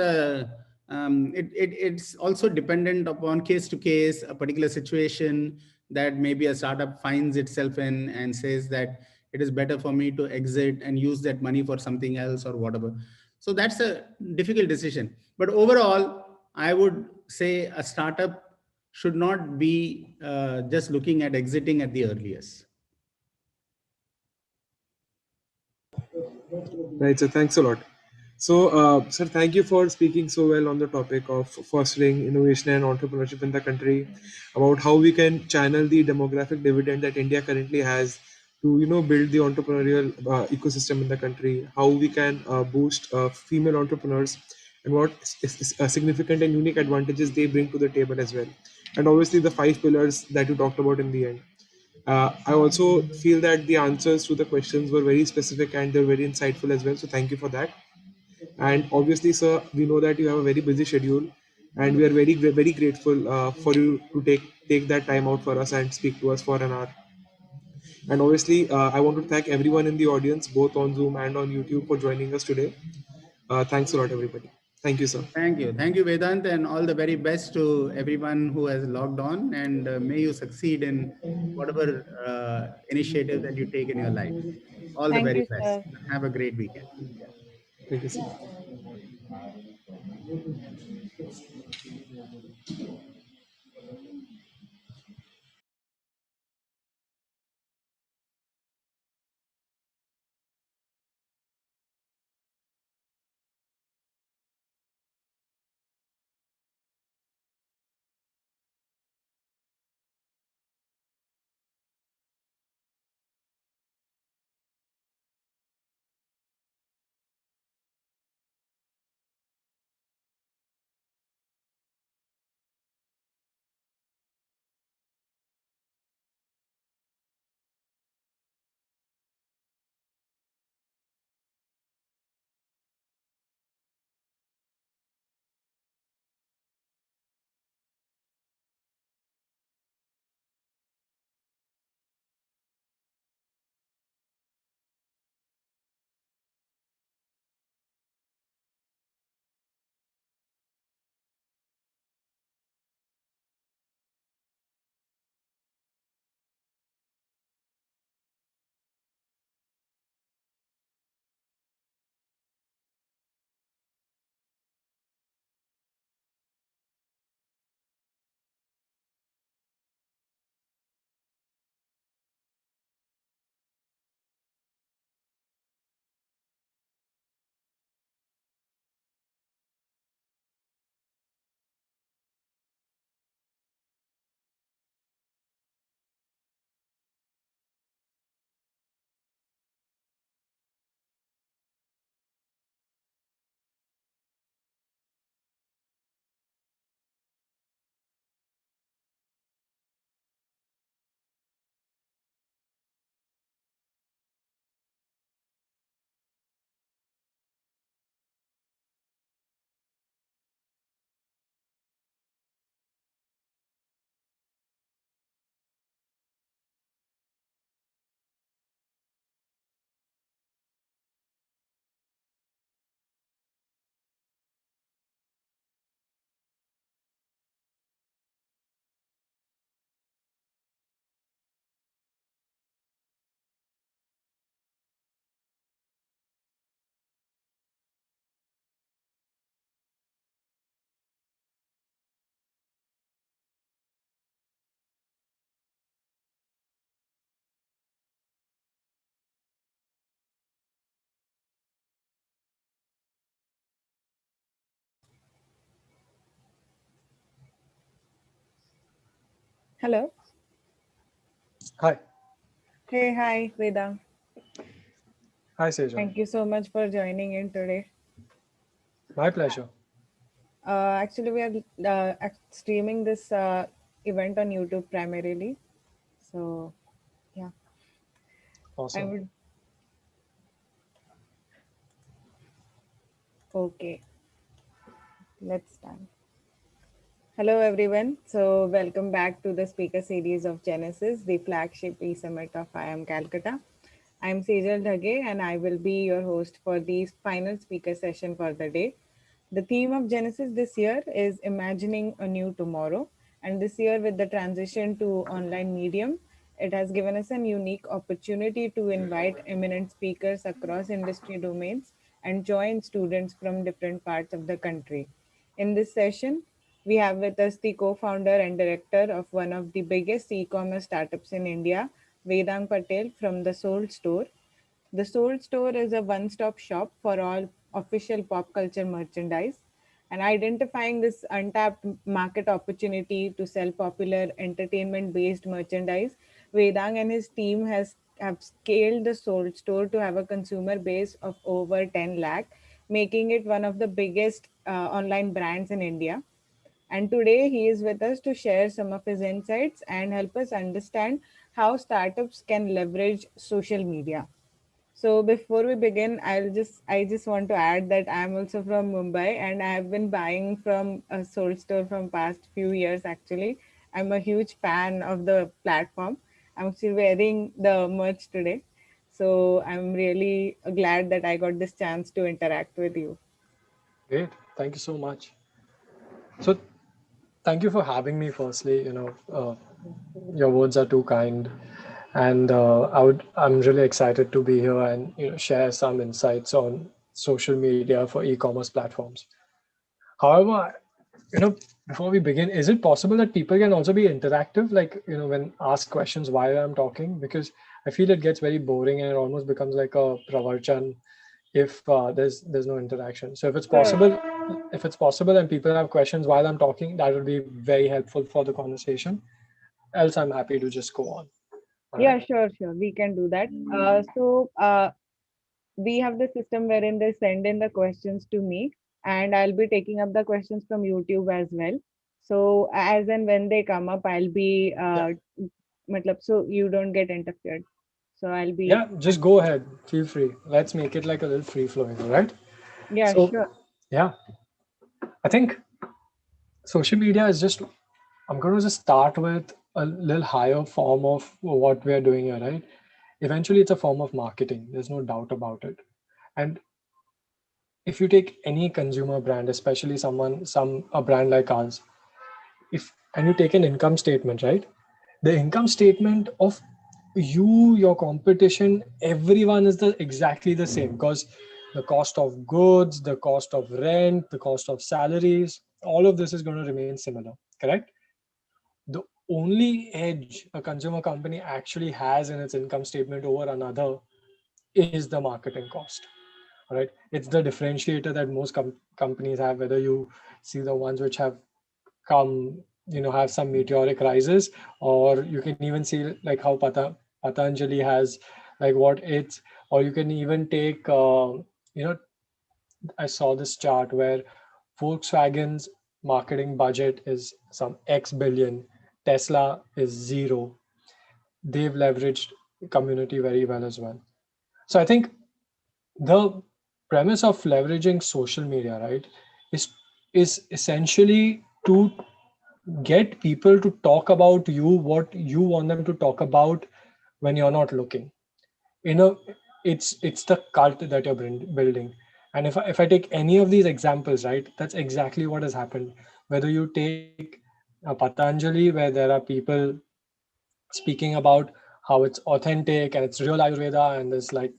it's also dependent upon case to case, a particular situation that maybe a startup finds itself in and says that it is better for me to exit and use that money for something else or whatever. So that's a difficult decision. But overall, I would say a startup should not be just looking at exiting at the earliest. Right, so thanks a lot. So, sir, thank you for speaking so well on the topic of fostering innovation and entrepreneurship in the country, about how we can channel the demographic dividend that India currently has to, build the entrepreneurial ecosystem in the country, how we can boost female entrepreneurs, and what significant and unique advantages they bring to the table as well. And obviously, the 5 pillars that you talked about in the end. I also feel that the answers to the questions were very specific and they're very insightful as well. So thank you for that. And obviously, sir, we know that you have a very busy schedule, and we are very grateful for you to take that time out for us and speak to us for an hour. And obviously, I want to thank everyone in the audience, both on Zoom and on YouTube, for joining us today. Thanks a lot, everybody. Thank you, sir. Thank you. Thank you, Vedant, and all the very best to everyone who has logged on. And may you succeed in whatever initiative that you take in your life. All the Thank very you, best. sir. Have a great weekend. Thank you, sir. Hello. Hi. Hey, hi, Vedang. Hi, Sejan. Thank you so much for joining in today. My pleasure. Actually, we are streaming this event on YouTube primarily. So, yeah, I Awesome. would. Okay, let's start. Hello, everyone. So, welcome back to the speaker series of Genesis, the flagship e-summit of IIMCalcutta. I'm Sejal Dhage, and I will be your host for the final speaker session for the day. The theme of Genesis this year is imagining a new tomorrow. And this year, with the transition to online medium, it has given us a unique opportunity to invite eminent speakers across industry domains and join students from different parts of the country. In this session, we have with us the co-founder and director of one of the biggest e-commerce startups in India, Vedang Patel from the Soul Store. The Soul Store is a one stop shop for all official pop culture merchandise and identifying this untapped market opportunity to sell popular entertainment based merchandise. Vedang and his team have scaled the Soul Store to have a consumer base of over 10 lakh, making it one of the biggest online brands in India. And today he is with us to share some of his insights and help us understand how startups can leverage social media. So before we begin, I just want to add that I'm also from Mumbai and I have been buying from a Soul Store from past few years actually. I'm a huge fan of the platform. I'm still wearing the merch today. So I'm really glad that I got this chance to interact with you. Great. Thank you so much. So thank you for having me. Firstly, your words are too kind, and I'm really excited to be here and share some insights on social media for e-commerce platforms. However, before we begin, is it possible that people can also be interactive, like when asked questions while I'm talking? Because I feel it gets very boring and it almost becomes like a pravarchan if there's no interaction. So if it's possible and people have questions while I'm talking, that would be very helpful for the conversation. Else, I'm happy to just go on. All Yeah, right. sure. We can do that. We have the system wherein they send in the questions to me, and I'll be taking up the questions from YouTube as well. So as and when they come up, I'll be matlab, so you don't get interfered. So I'll be Yeah, just go ahead. Feel free. Let's make it like a little free flowing, all right? yeah, So, sure. yeah, I think social media is just, I'm going to just start with a little higher form of what we're doing here, right? Eventually, it's a form of marketing. There's no doubt about it. And if you take any consumer brand, especially a brand like ours, and you take an income statement, right? The income statement of your competition, everyone is exactly the same, because the cost of goods, the cost of rent, the cost of salaries, all of this is going to remain similar, correct? The only edge a consumer company actually has in its income statement over another is the marketing cost. All right, it's the differentiator that most companies have, whether you see the ones which have come, have some meteoric rises, or you can even see like how Patanjali has, like what it's, or you can even take, I saw this chart where Volkswagen's marketing budget is some X billion, Tesla is zero. They've leveraged community very well as well. So I think the premise of leveraging social media, right, is essentially to get people to talk about you, what you want them to talk about when you're not looking. It's the cult that you're building. And if I take any of these examples, right, that's exactly what has happened. Whether you take Patanjali, where there are people speaking about how it's authentic and it's real Ayurveda, and there's like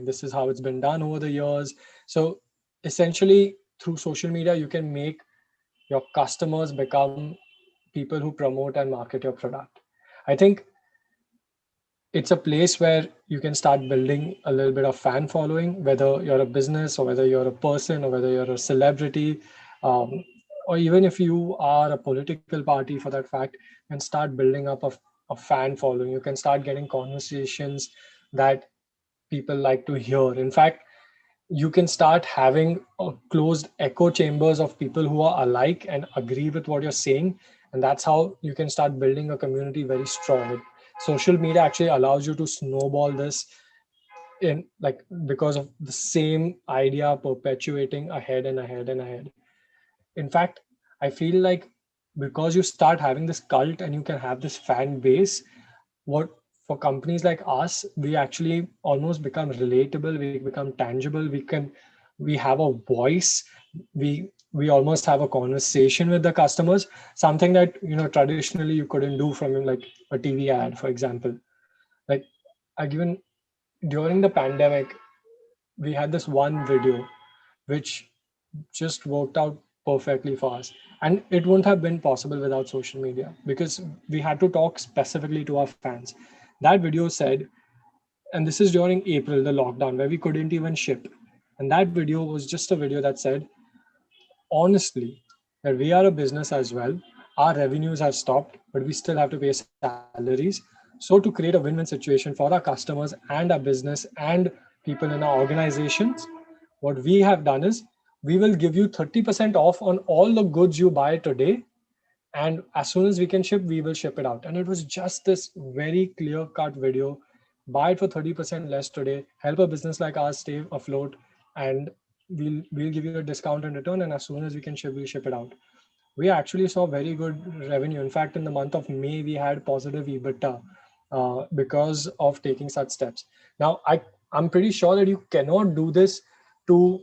this is how it's been done over the years. So essentially, through social media, you can make your customers become people who promote and market your product. I think it's a place where you can start building a little bit of fan following, whether you're a business or whether you're a person or whether you're a celebrity, or even if you are a political party for that fact, and start building up a fan following. You can start getting conversations that people like to hear. In fact, you can start having a closed echo chambers of people who are alike and agree with what you're saying. And that's how you can start building a community very strong. Social media actually allows you to snowball this in, like, because of the same idea perpetuating ahead and ahead and ahead. In fact, I feel like because you start having this cult and you can have this fan base, what for companies like us, we actually almost become relatable, we become tangible, we can we have a voice, we almost have a conversation with the customers, something that traditionally you couldn't do from like a TV ad, for example. Like I given during the pandemic, we had this one video which just worked out perfectly for us, and it wouldn't have been possible without social media, because we had to talk specifically to our fans. That video said, and this is during April, the lockdown, where we couldn't even ship, and that video was just a video that said, honestly, that we are a business as well. Our revenues have stopped, but we still have to pay salaries. So to create a win-win situation for our customers and our business and people in our organizations, what we have done is we will give you 30% off on all the goods you buy today. And as soon as we can ship, we will ship it out. And it was just this very clear cut video. Buy it for 30% less today, help a business like ours stay afloat, and we'll give you a discount in return. And as soon as we can ship, we'll ship it out. We actually saw very good revenue. In fact, in the month of May, we had positive EBITDA because of taking such steps. Now, I'm pretty sure that you cannot do this to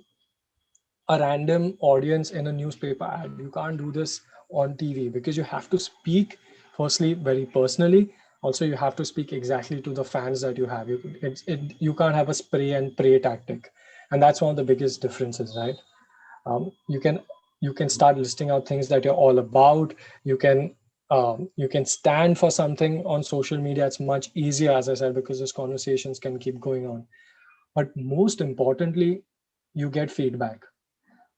a random audience in a newspaper ad. You can't do this on TV, because you have to speak, firstly, very personally. Also, you have to speak exactly to the fans that you have. You can't have a spray and pray tactic. And that's one of the biggest differences, right? You can start listing out things that you're all about. You can stand for something on social media. It's much easier, as I said, because those conversations can keep going on. But most importantly, you get feedback.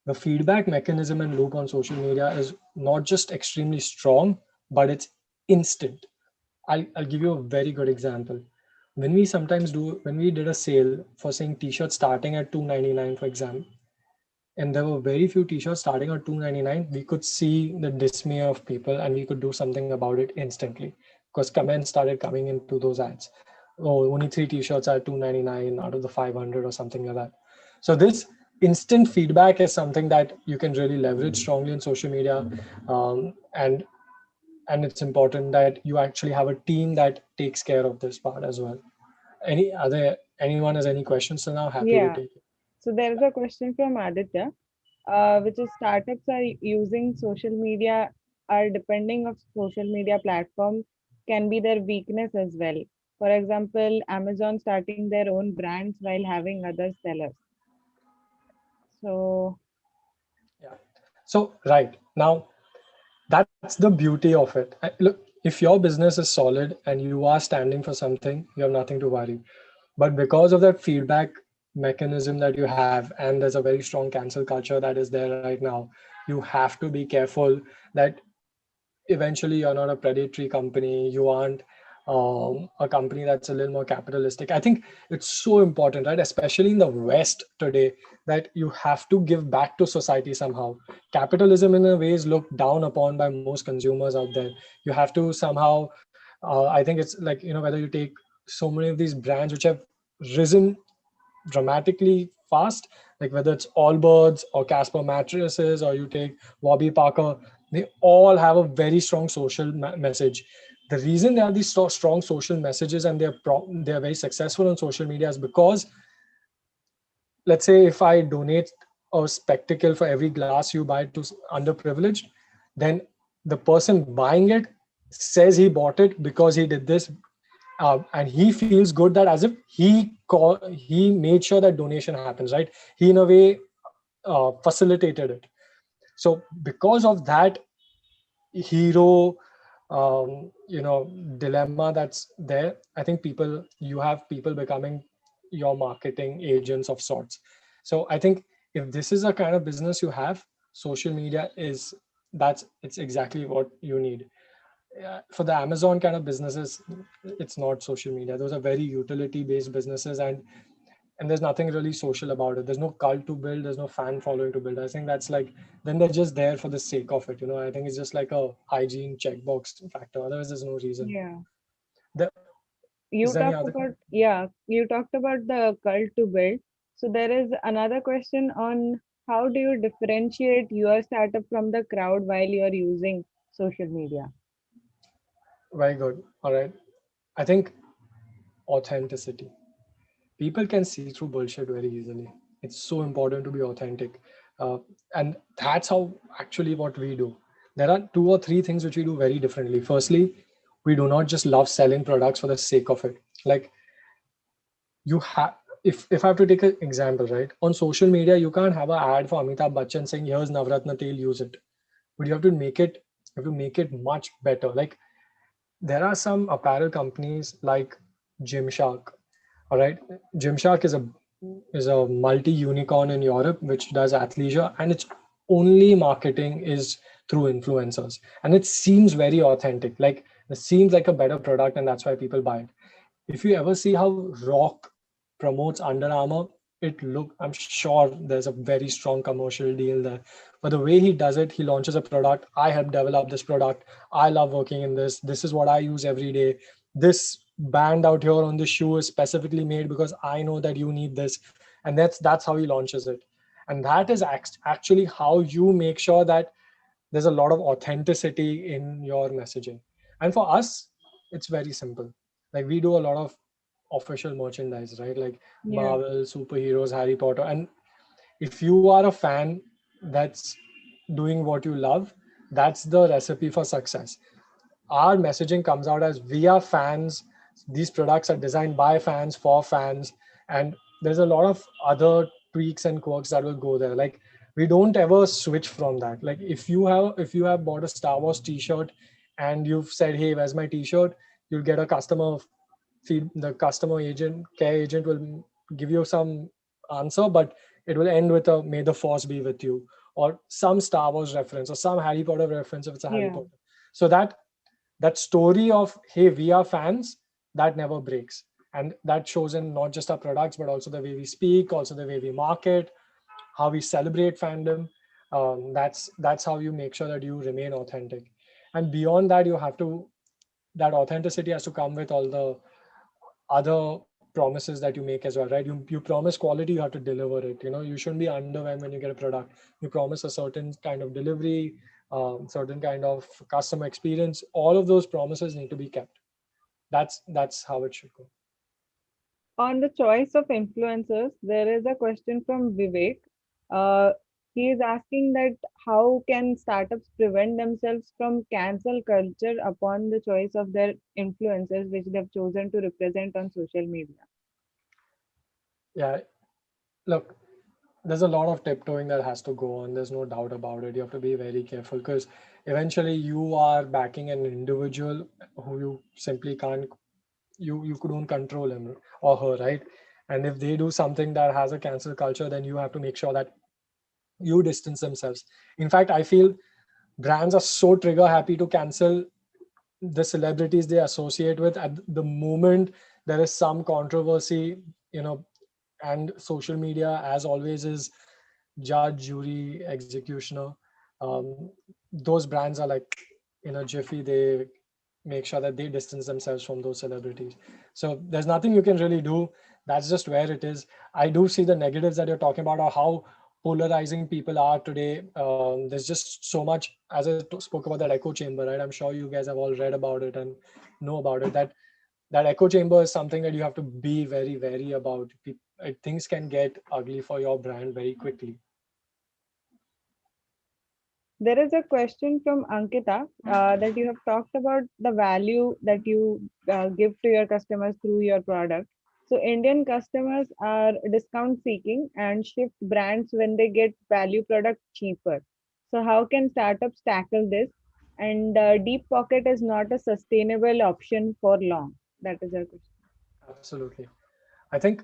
The feedback mechanism and loop on social media is not just extremely strong, but it's instant. I'll give you a very good example. When we did a sale for saying t-shirts starting at $2.99, for example, and there were very few t-shirts starting at $2.99, we could see the dismay of people, and we could do something about it instantly, because comments started coming into those ads. Oh, only 3 t-shirts are $2.99 out of the 500 or something like that. So this instant feedback is something that you can really leverage strongly in social media, and it's important that you actually have a team that takes care of this part as well. Anyone has any questions? So now happy to Yeah. take it. So there is a question from Aditya, which is startups are using social media, are depending of social media platform can be their weakness as well. For example, Amazon starting their own brands while having other sellers. So Yeah. So right now, that's the beauty of it. Look, if your business is solid and you are standing for something, you have nothing to worry. But because of that feedback mechanism that you have, and there's a very strong cancel culture that is there right now, you have to be careful that eventually you're not a predatory company. You aren't a company that's a little more capitalistic. I think it's so important, right? Especially in the West today, that you have to give back to society somehow. Capitalism in a way is looked down upon by most consumers out there. You have to somehow, I think it's like, whether you take so many of these brands which have risen dramatically fast, like whether it's Allbirds or Casper mattresses, or you take Warby Parker, they all have a very strong social message. The reason they have these strong social messages and they're very successful on social media is because, let's say, if I donate a spectacle for every glass you buy to underprivileged, then the person buying it says he bought it because he did this, and he feels good that as if he made sure that donation happens, right? He in a way facilitated it. So because of that hero dilemma that's there, I think you have people becoming your marketing agents of sorts. So I think if this is a kind of business you have, social media it's exactly what you need. For the Amazon kind of businesses, it's not social media. Those are very utility based businesses, and there's nothing really social about it. There's no cult to build, there's no fan following to build. I think that's like, then they're just there for the sake of it. I think it's just like a hygiene checkbox factor. Otherwise, there's no reason. yeah, There, is you there any talked other? about you talked about the cult to build. So there is another question on how do you differentiate your startup from the crowd while you are using social media? Very good. All right. I think authenticity. People can see through bullshit very easily. It's so important to be authentic. And that's how actually what we do. There are 2 or 3 things which we do very differently. Firstly, we do not just love selling products for the sake of it. Like, you have, if I have to take an example, right? On social media, you can't have an ad for Amitabh Bachchan saying, here's Navratna tail, use it. But you have to make it much better. Like, there are some apparel companies like Gymshark. All right, Gymshark is a multi-unicorn in Europe which does athleisure, and its only marketing is through influencers, and it seems very authentic. Like, it seems like a better product, and that's why people buy it. If you ever see how Rock promotes Under Armour, I'm sure there's a very strong commercial deal there. But the way he does it, he launches a product. I helped develop this product. I love working in this. This is what I use every day. This band out here on the shoe is specifically made because I know that you need this. And that's how he launches it. And that is actually how you make sure that there's a lot of authenticity in your messaging. And for us, it's very simple. Like, we do a lot of official merchandise, right? Like Marvel, superheroes, Harry Potter. And if you are a fan that's doing what you love, that's the recipe for success. Our messaging comes out as, we are fans. These products are designed by fans for fans. And there's a lot of other tweaks and quirks that will go there. Like, we don't ever switch from that. Like, if you have bought a Star Wars t-shirt and you've said, hey, where's my t-shirt, you'll get a customer feed. The customer care agent will give you some answer, but it will end with a, may the force be with you, or some Star Wars reference, or some Harry Potter reference if it's a Harry Potter. So that story of, hey, we are fans, that never breaks. And that shows in not just our products, but also the way we speak, also the way we market, how we celebrate fandom. That's how you make sure that you remain authentic. And beyond that, that authenticity has to come with all the other promises that you make as well, right? You promise quality, you have to deliver it. You shouldn't be underwhelmed when you get a product. You promise a certain kind of delivery, certain kind of customer experience. All of those promises need to be kept. That's how it should go. On the choice of influencers, there is a question from Vivek. Uh, he is asking that how can startups prevent themselves from cancel culture upon the choice of their influencers which they've chosen to represent on social media? Yeah, look, there's a lot of tiptoeing that has to go on. There's no doubt about it. You have to be very careful, because eventually you are backing an individual who you simply can't, you couldn't control him or her, right? And if they do something that has a cancel culture, then you have to make sure that you distance themselves. In fact, I feel brands are so trigger happy to cancel the celebrities they associate with at the moment there is some controversy, and social media, as always, is judge, jury, executioner. Those brands are like, in a jiffy, they make sure that they distance themselves from those celebrities. So there's nothing you can really do. That's just where it is. I do see the negatives that you're talking about, or how polarizing people are today. There's just so much, as I spoke about that echo chamber, right? I'm sure you guys have all read about it and know about it, that echo chamber is something that you have to be very wary about. Things can get ugly for your brand very quickly. There is a question from Ankita that you have talked about the value that you give to your customers through your product. So Indian customers are discount seeking and shift brands when they get value product cheaper. So how can startups tackle this? And deep pocket is not a sustainable option for long. That is our question. Absolutely. I think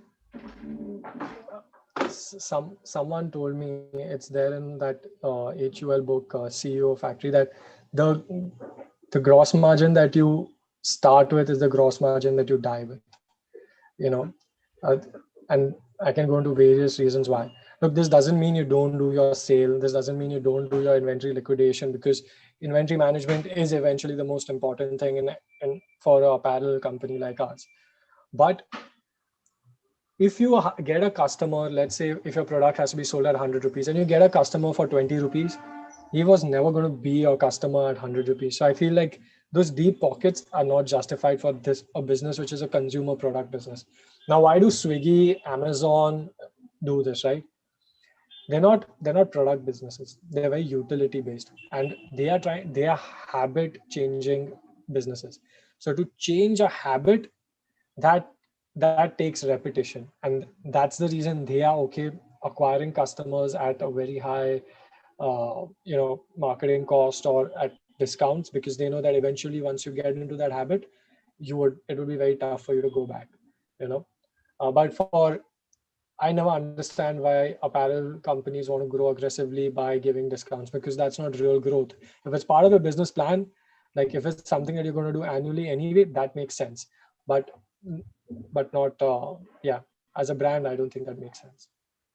someone told me, it's there in that HUL book, CEO Factory, that the gross margin that you start with is the gross margin that you die with. Uh, and I can go into various reasons why. Look, this doesn't mean you don't do your sale. This doesn't mean you don't do your inventory liquidation, because inventory management is eventually the most important thing in for an apparel company like ours. But if you get a customer, let's say if your product has to be sold at 100 rupees and you get a customer for 20 rupees, he was never going to be your customer at 100 rupees. So I feel like those deep pockets are not justified for a business which is a consumer product business. Now, why do Swiggy, Amazon do this, right? they're not product businesses. They're very utility based, and they are habit changing businesses. So to change a habit, that takes repetition, and that's the reason they are okay acquiring customers at a very high marketing cost or at discounts, because they know that eventually once you get into that habit, it would be very tough for you to go back, you know. But for I never understand why apparel companies want to grow aggressively by giving discounts, because that's not real growth. If it's part of a business plan, like if it's something that you're going to do annually anyway, that makes sense. But not as a brand, I don't think that makes sense.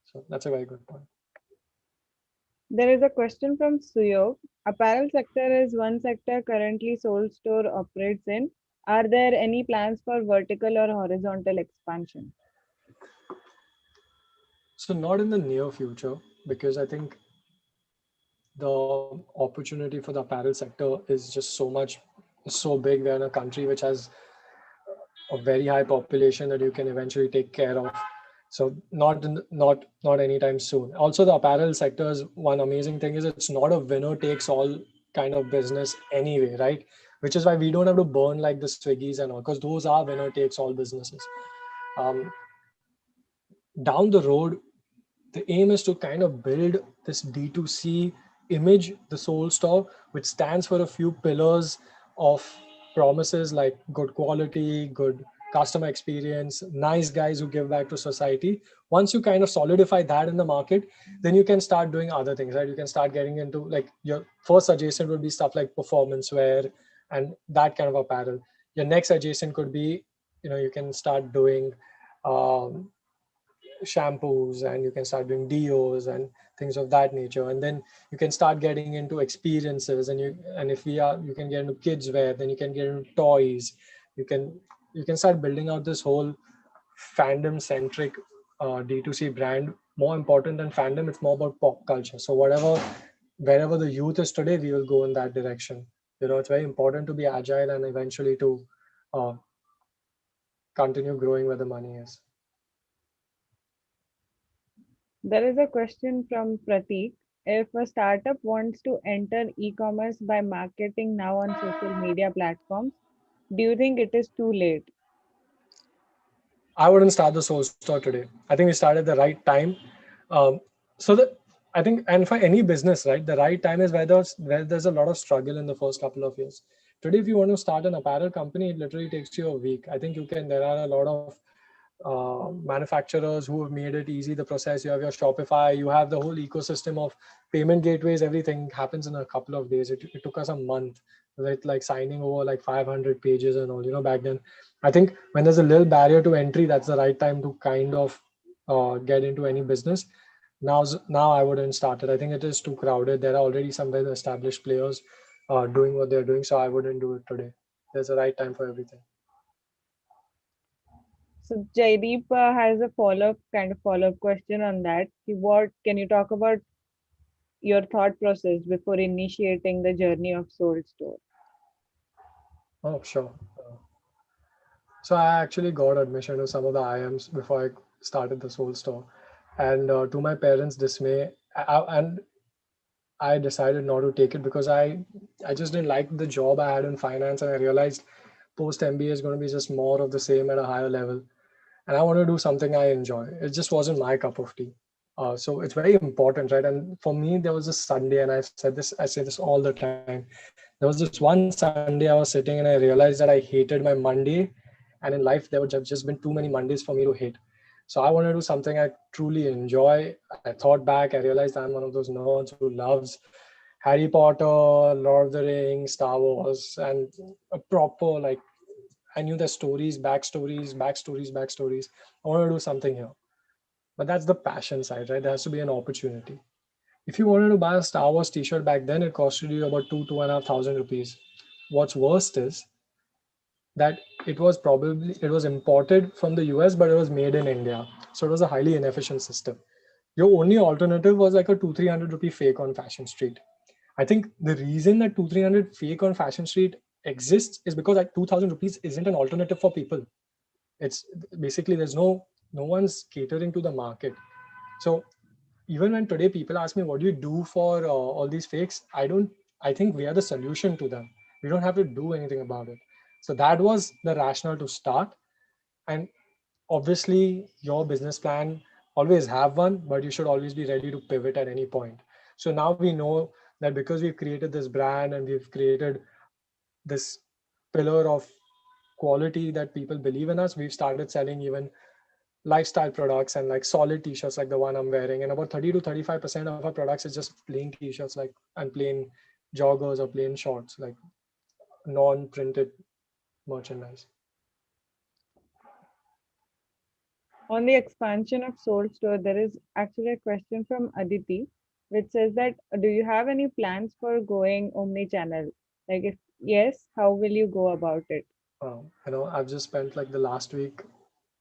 So that's a very good point. There is a question from Suyog. Apparel sector is one sector currently Soul Store operates in. Are there any plans for vertical or horizontal expansion? So not in the near future, because I think the opportunity for the apparel sector is just so big. We're in a country which has a very high population that you can eventually take care of. So not anytime soon. Also, the apparel sector's one amazing thing is it's not a winner takes all kind of business anyway, right? Which is why we don't have to burn like the Swiggies and all, because those are winner takes all businesses. Down the road, the aim is to kind of build this D2C image, the Soul Store, which stands for a few pillars of promises like good quality, good customer experience, nice guys who give back to society. Once you kind of solidify that in the market, then you can start doing other things, right? You can start getting into, like, your first adjacent would be stuff like performance wear and that kind of apparel. Your next adjacent could be, you can start doing shampoos, and you can start doing deos and things of that nature, and then you can start getting into experiences, and if you can get into kids wear, then you can get into toys. You can start building out this whole fandom centric D2C brand. More important than fandom, it's more about pop culture. So wherever the youth is today, we will go in that direction. It's very important to be agile and eventually to uh, continue growing where the money is. There is a question from Pratik. If a startup wants to enter e-commerce by marketing now on social media platforms, do you think it is too late? I wouldn't start the Soul Store today. I think we started at the right time. Um, I think, and for any business, right, the right time is where there's a lot of struggle in the first couple of years. Today, if you want to start an apparel company, it literally takes you a week. I think there are a lot of manufacturers who have made it easy, the process. You have your Shopify, you have the whole ecosystem of payment gateways. Everything happens in a couple of days. It took us a month, with like signing over like 500 pages and all, back then. I think when there's a little barrier to entry, that's the right time to kind of get into any business. Now I wouldn't start it. I think it is too crowded. There are already some very established players doing what they're doing, so I wouldn't do it today. There's a right time for everything. So Jaideep has a follow-up question on that. What can you talk about your thought process before initiating the journey of Soul Store? Oh, sure. So I actually got admission to some of the IIMs before I started the Soul Store, and to my parents' dismay, I decided not to take it because I just didn't like the job I had in finance, and I realized post MBA is going to be just more of the same at a higher level, and I want to do something I enjoy. It just wasn't my cup of tea. So it's very important, right? And for me, there was a Sunday, and I say this all the time. There was this one Sunday I was sitting and I realized that I hated my Monday, and in life there would have just been too many Mondays for me to hate. So I want to do something I truly enjoy. I thought back, I realized I'm one of those nerds who loves Harry Potter, Lord of the Rings, Star Wars, and a proper, like, I knew the stories, backstories. I want to do something here. But that's the passion side, right? There has to be an opportunity. If you wanted to buy a Star Wars t-shirt back then, it costed you about 2,500 rupees. What's worst is that it was imported from the US, but it was made in India. So it was a highly inefficient system. Your only alternative was like a 200-300 rupee fake on Fashion Street. I think the reason that 200-300 fake on Fashion Street exists is because like 2,000 rupees isn't an alternative for people. It's basically, there's no one's catering to the market. So even when today people ask me, what do you do for all these fakes? I think we are the solution to them. We don't have to do anything about it. So that was the rationale to start. And obviously your business plan, always have one, but you should always be ready to pivot at any point. So now we know that because we've created this brand and we've created this pillar of quality that people believe in us, we've started selling even lifestyle products and like solid t-shirts like the one I'm wearing. And about 30 to 35% of our products is just plain t-shirts, like, and plain joggers or plain shorts, like non-printed merchandise. On the expansion of Soul Store, there is actually a question from Aditi, which says that do you have any plans for going omni-channel? Like, if yes, how will you go about it? I've just spent like the last week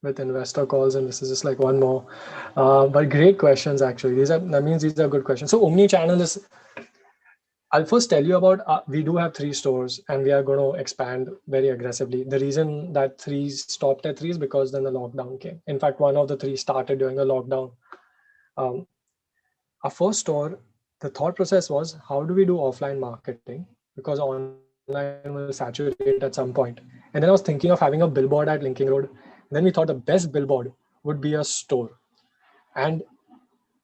with investor calls, and this is just like one more. But great questions, actually. These are good questions. So omni-channel is, I'll first tell you about, we do have 3 stores and we are going to expand very aggressively. The reason that 3 stopped at 3 is because then the lockdown came. In fact, one of the 3 started during the lockdown. Our first store, the thought process was, how do we do offline marketing? Because online will saturate at some point. And then I was thinking of having a billboard at Linking Road. And then we thought the best billboard would be a store. And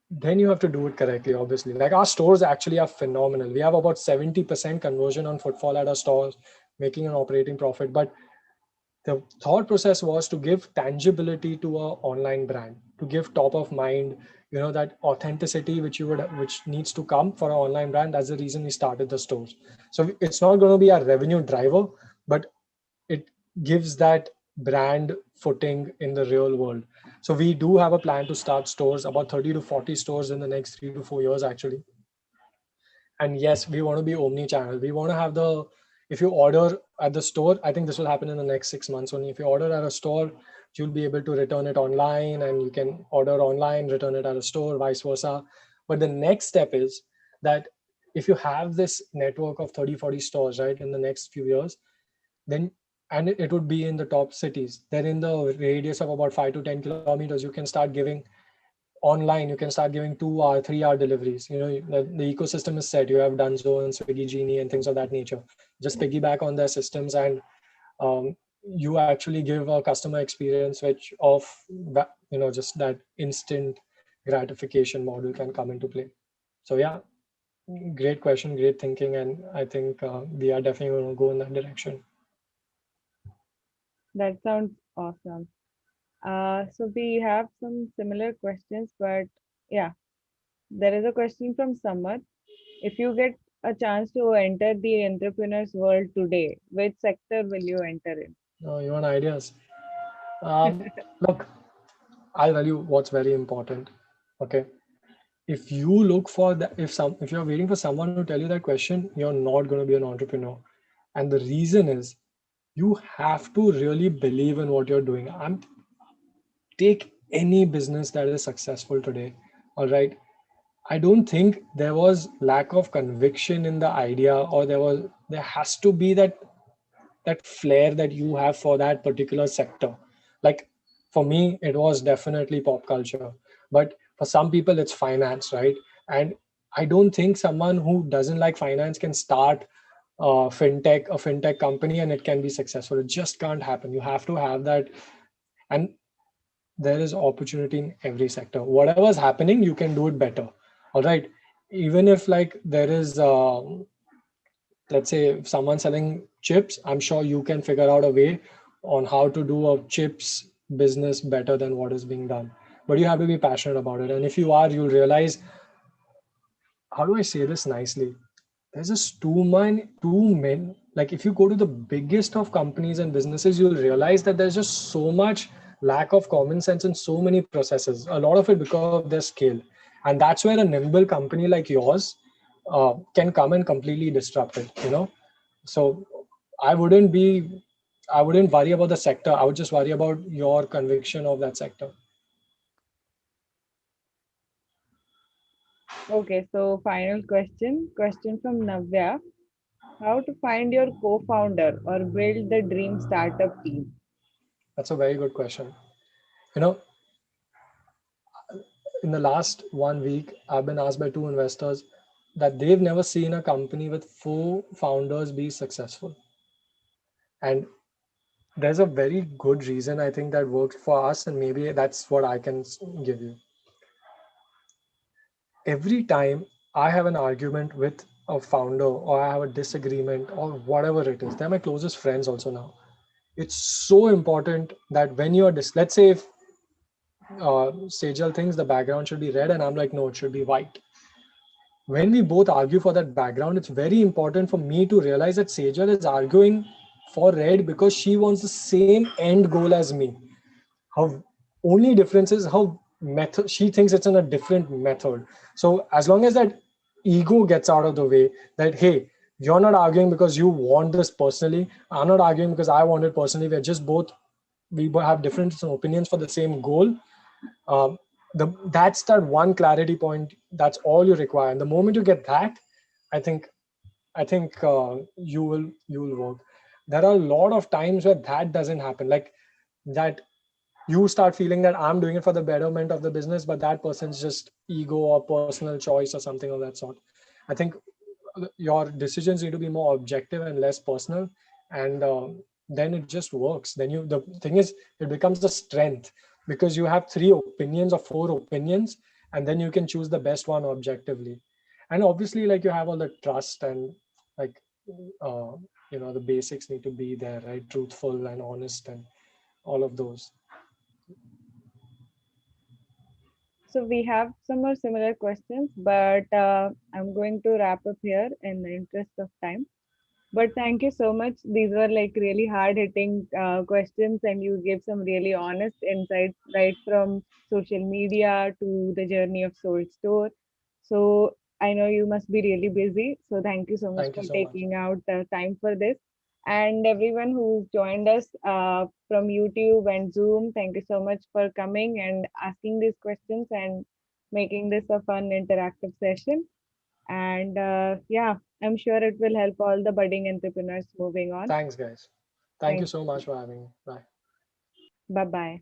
then you have to do it correctly, obviously. Like, our stores actually are phenomenal. We have about 70% conversion on footfall at our stores, making an operating profit. But the thought process was to give tangibility to a online brand, to give top of mind, that authenticity which needs to come for an online brand. That's the reason we started the stores. So it's not going to be a revenue driver, but it gives that brand footing in the real world. So we do have a plan to start stores, about 30 to 40 stores in the next 3 to 4 years, actually. And yes, we want to be omni-channel. We want to have if you order at the store, I think this will happen in the next 6 months only. If you order at a store, you'll be able to return it online, and you can order online, return it at a store, vice versa. But the next step is that if you have this network of 30, 40 stores, right, in the next few years, then, and it would be in the top cities, then in the radius of about 5 to 10 kilometers, you can start giving online, you can start giving 2 hour, 3 hour deliveries. The ecosystem is set. You have Dunzo and Swiggy Genie and things of that nature. Just piggyback on their systems, and you actually give a customer experience which just that instant gratification model can come into play. So yeah, great question, great thinking, and I think we are definitely going to go in that direction. That sounds awesome. So we have some similar questions, but yeah, there is a question from Summer. If you get a chance to enter the entrepreneur's world today, which sector will you enter in? You want ideas? Look, I'll tell you what's very important. Okay. If you look for that, if you're waiting for someone to tell you that question, you're not going to be an entrepreneur. And the reason is, you have to really believe in what you're doing. Take any business that is successful today. All right. I don't think there was lack of conviction in the idea, or there has to be that flair that you have for that particular sector. Like, for me, it was definitely pop culture, but for some people it's finance, right? And I don't think someone who doesn't like finance can start a fintech company and it can be successful. It just can't happen. You have to have that. And there is opportunity in every sector. Whatever's happening, you can do it better. All right. Even if like there is let's say if someone's selling chips, I'm sure you can figure out a way on how to do a chips business better than what is being done. But you have to be passionate about it. And if you are, you'll realize, how do I say this nicely? There's just too many. Like, if you go to the biggest of companies and businesses, you'll realize that there's just so much lack of common sense in so many processes. A lot of it because of their scale. And that's where a nimble company like yours can come and completely disrupt it. So I wouldn't worry about the sector. I would just worry about your conviction of that sector. Okay, so final question from Navya. How to find your co-founder or build the dream startup team? That's a very good question. You know, in the last 1 week, I've been asked by 2 investors that they've never seen a company with 4 founders be successful. And there's a very good reason I think that worked for us, and maybe that's what I can give you. Every time I have an argument with a founder or I have a disagreement or whatever it is, they're my closest friends also now. It's so important that when you're, let's say if Sejal thinks the background should be red and I'm like, no, it should be white. When we both argue for that background, it's very important for me to realize that Sejal is arguing for red because she wants the same end goal as me. How only difference is how method she thinks it's in a different method. So as long as that ego gets out of the way, that hey, you're not arguing because you want this personally, I'm not arguing because I want it personally, we're just both, we have different opinions for the same goal. That's that one clarity point. That's all you require. And the moment you get that, I think you will work. There are a lot of times where that doesn't happen, like that you start feeling that I'm doing it for the betterment of the business, but that person's just ego or personal choice or something of that sort. I think your decisions need to be more objective and less personal, and then it just works. Then the thing is, it becomes a strength because you have 3 opinions or 4 opinions, and then you can choose the best one objectively. And obviously, like, you have all the trust and like uh, the basics need to be there, right? Truthful and honest and all of those. So we have some more similar questions, but I'm going to wrap up here in the interest of time. But thank you so much. These were like really hard hitting questions, and you gave some really honest insights right from social media to the journey of Soul Store. So I know you must be really busy. So thank you so much Thank you for so much. taking out time for this. And everyone who's joined us from YouTube and Zoom, thank you so much for coming and asking these questions and making this a fun interactive session. And yeah, I'm sure it will help all the budding entrepreneurs moving on. Thanks, guys. Thank you Thank so much for having me. Bye. Bye bye.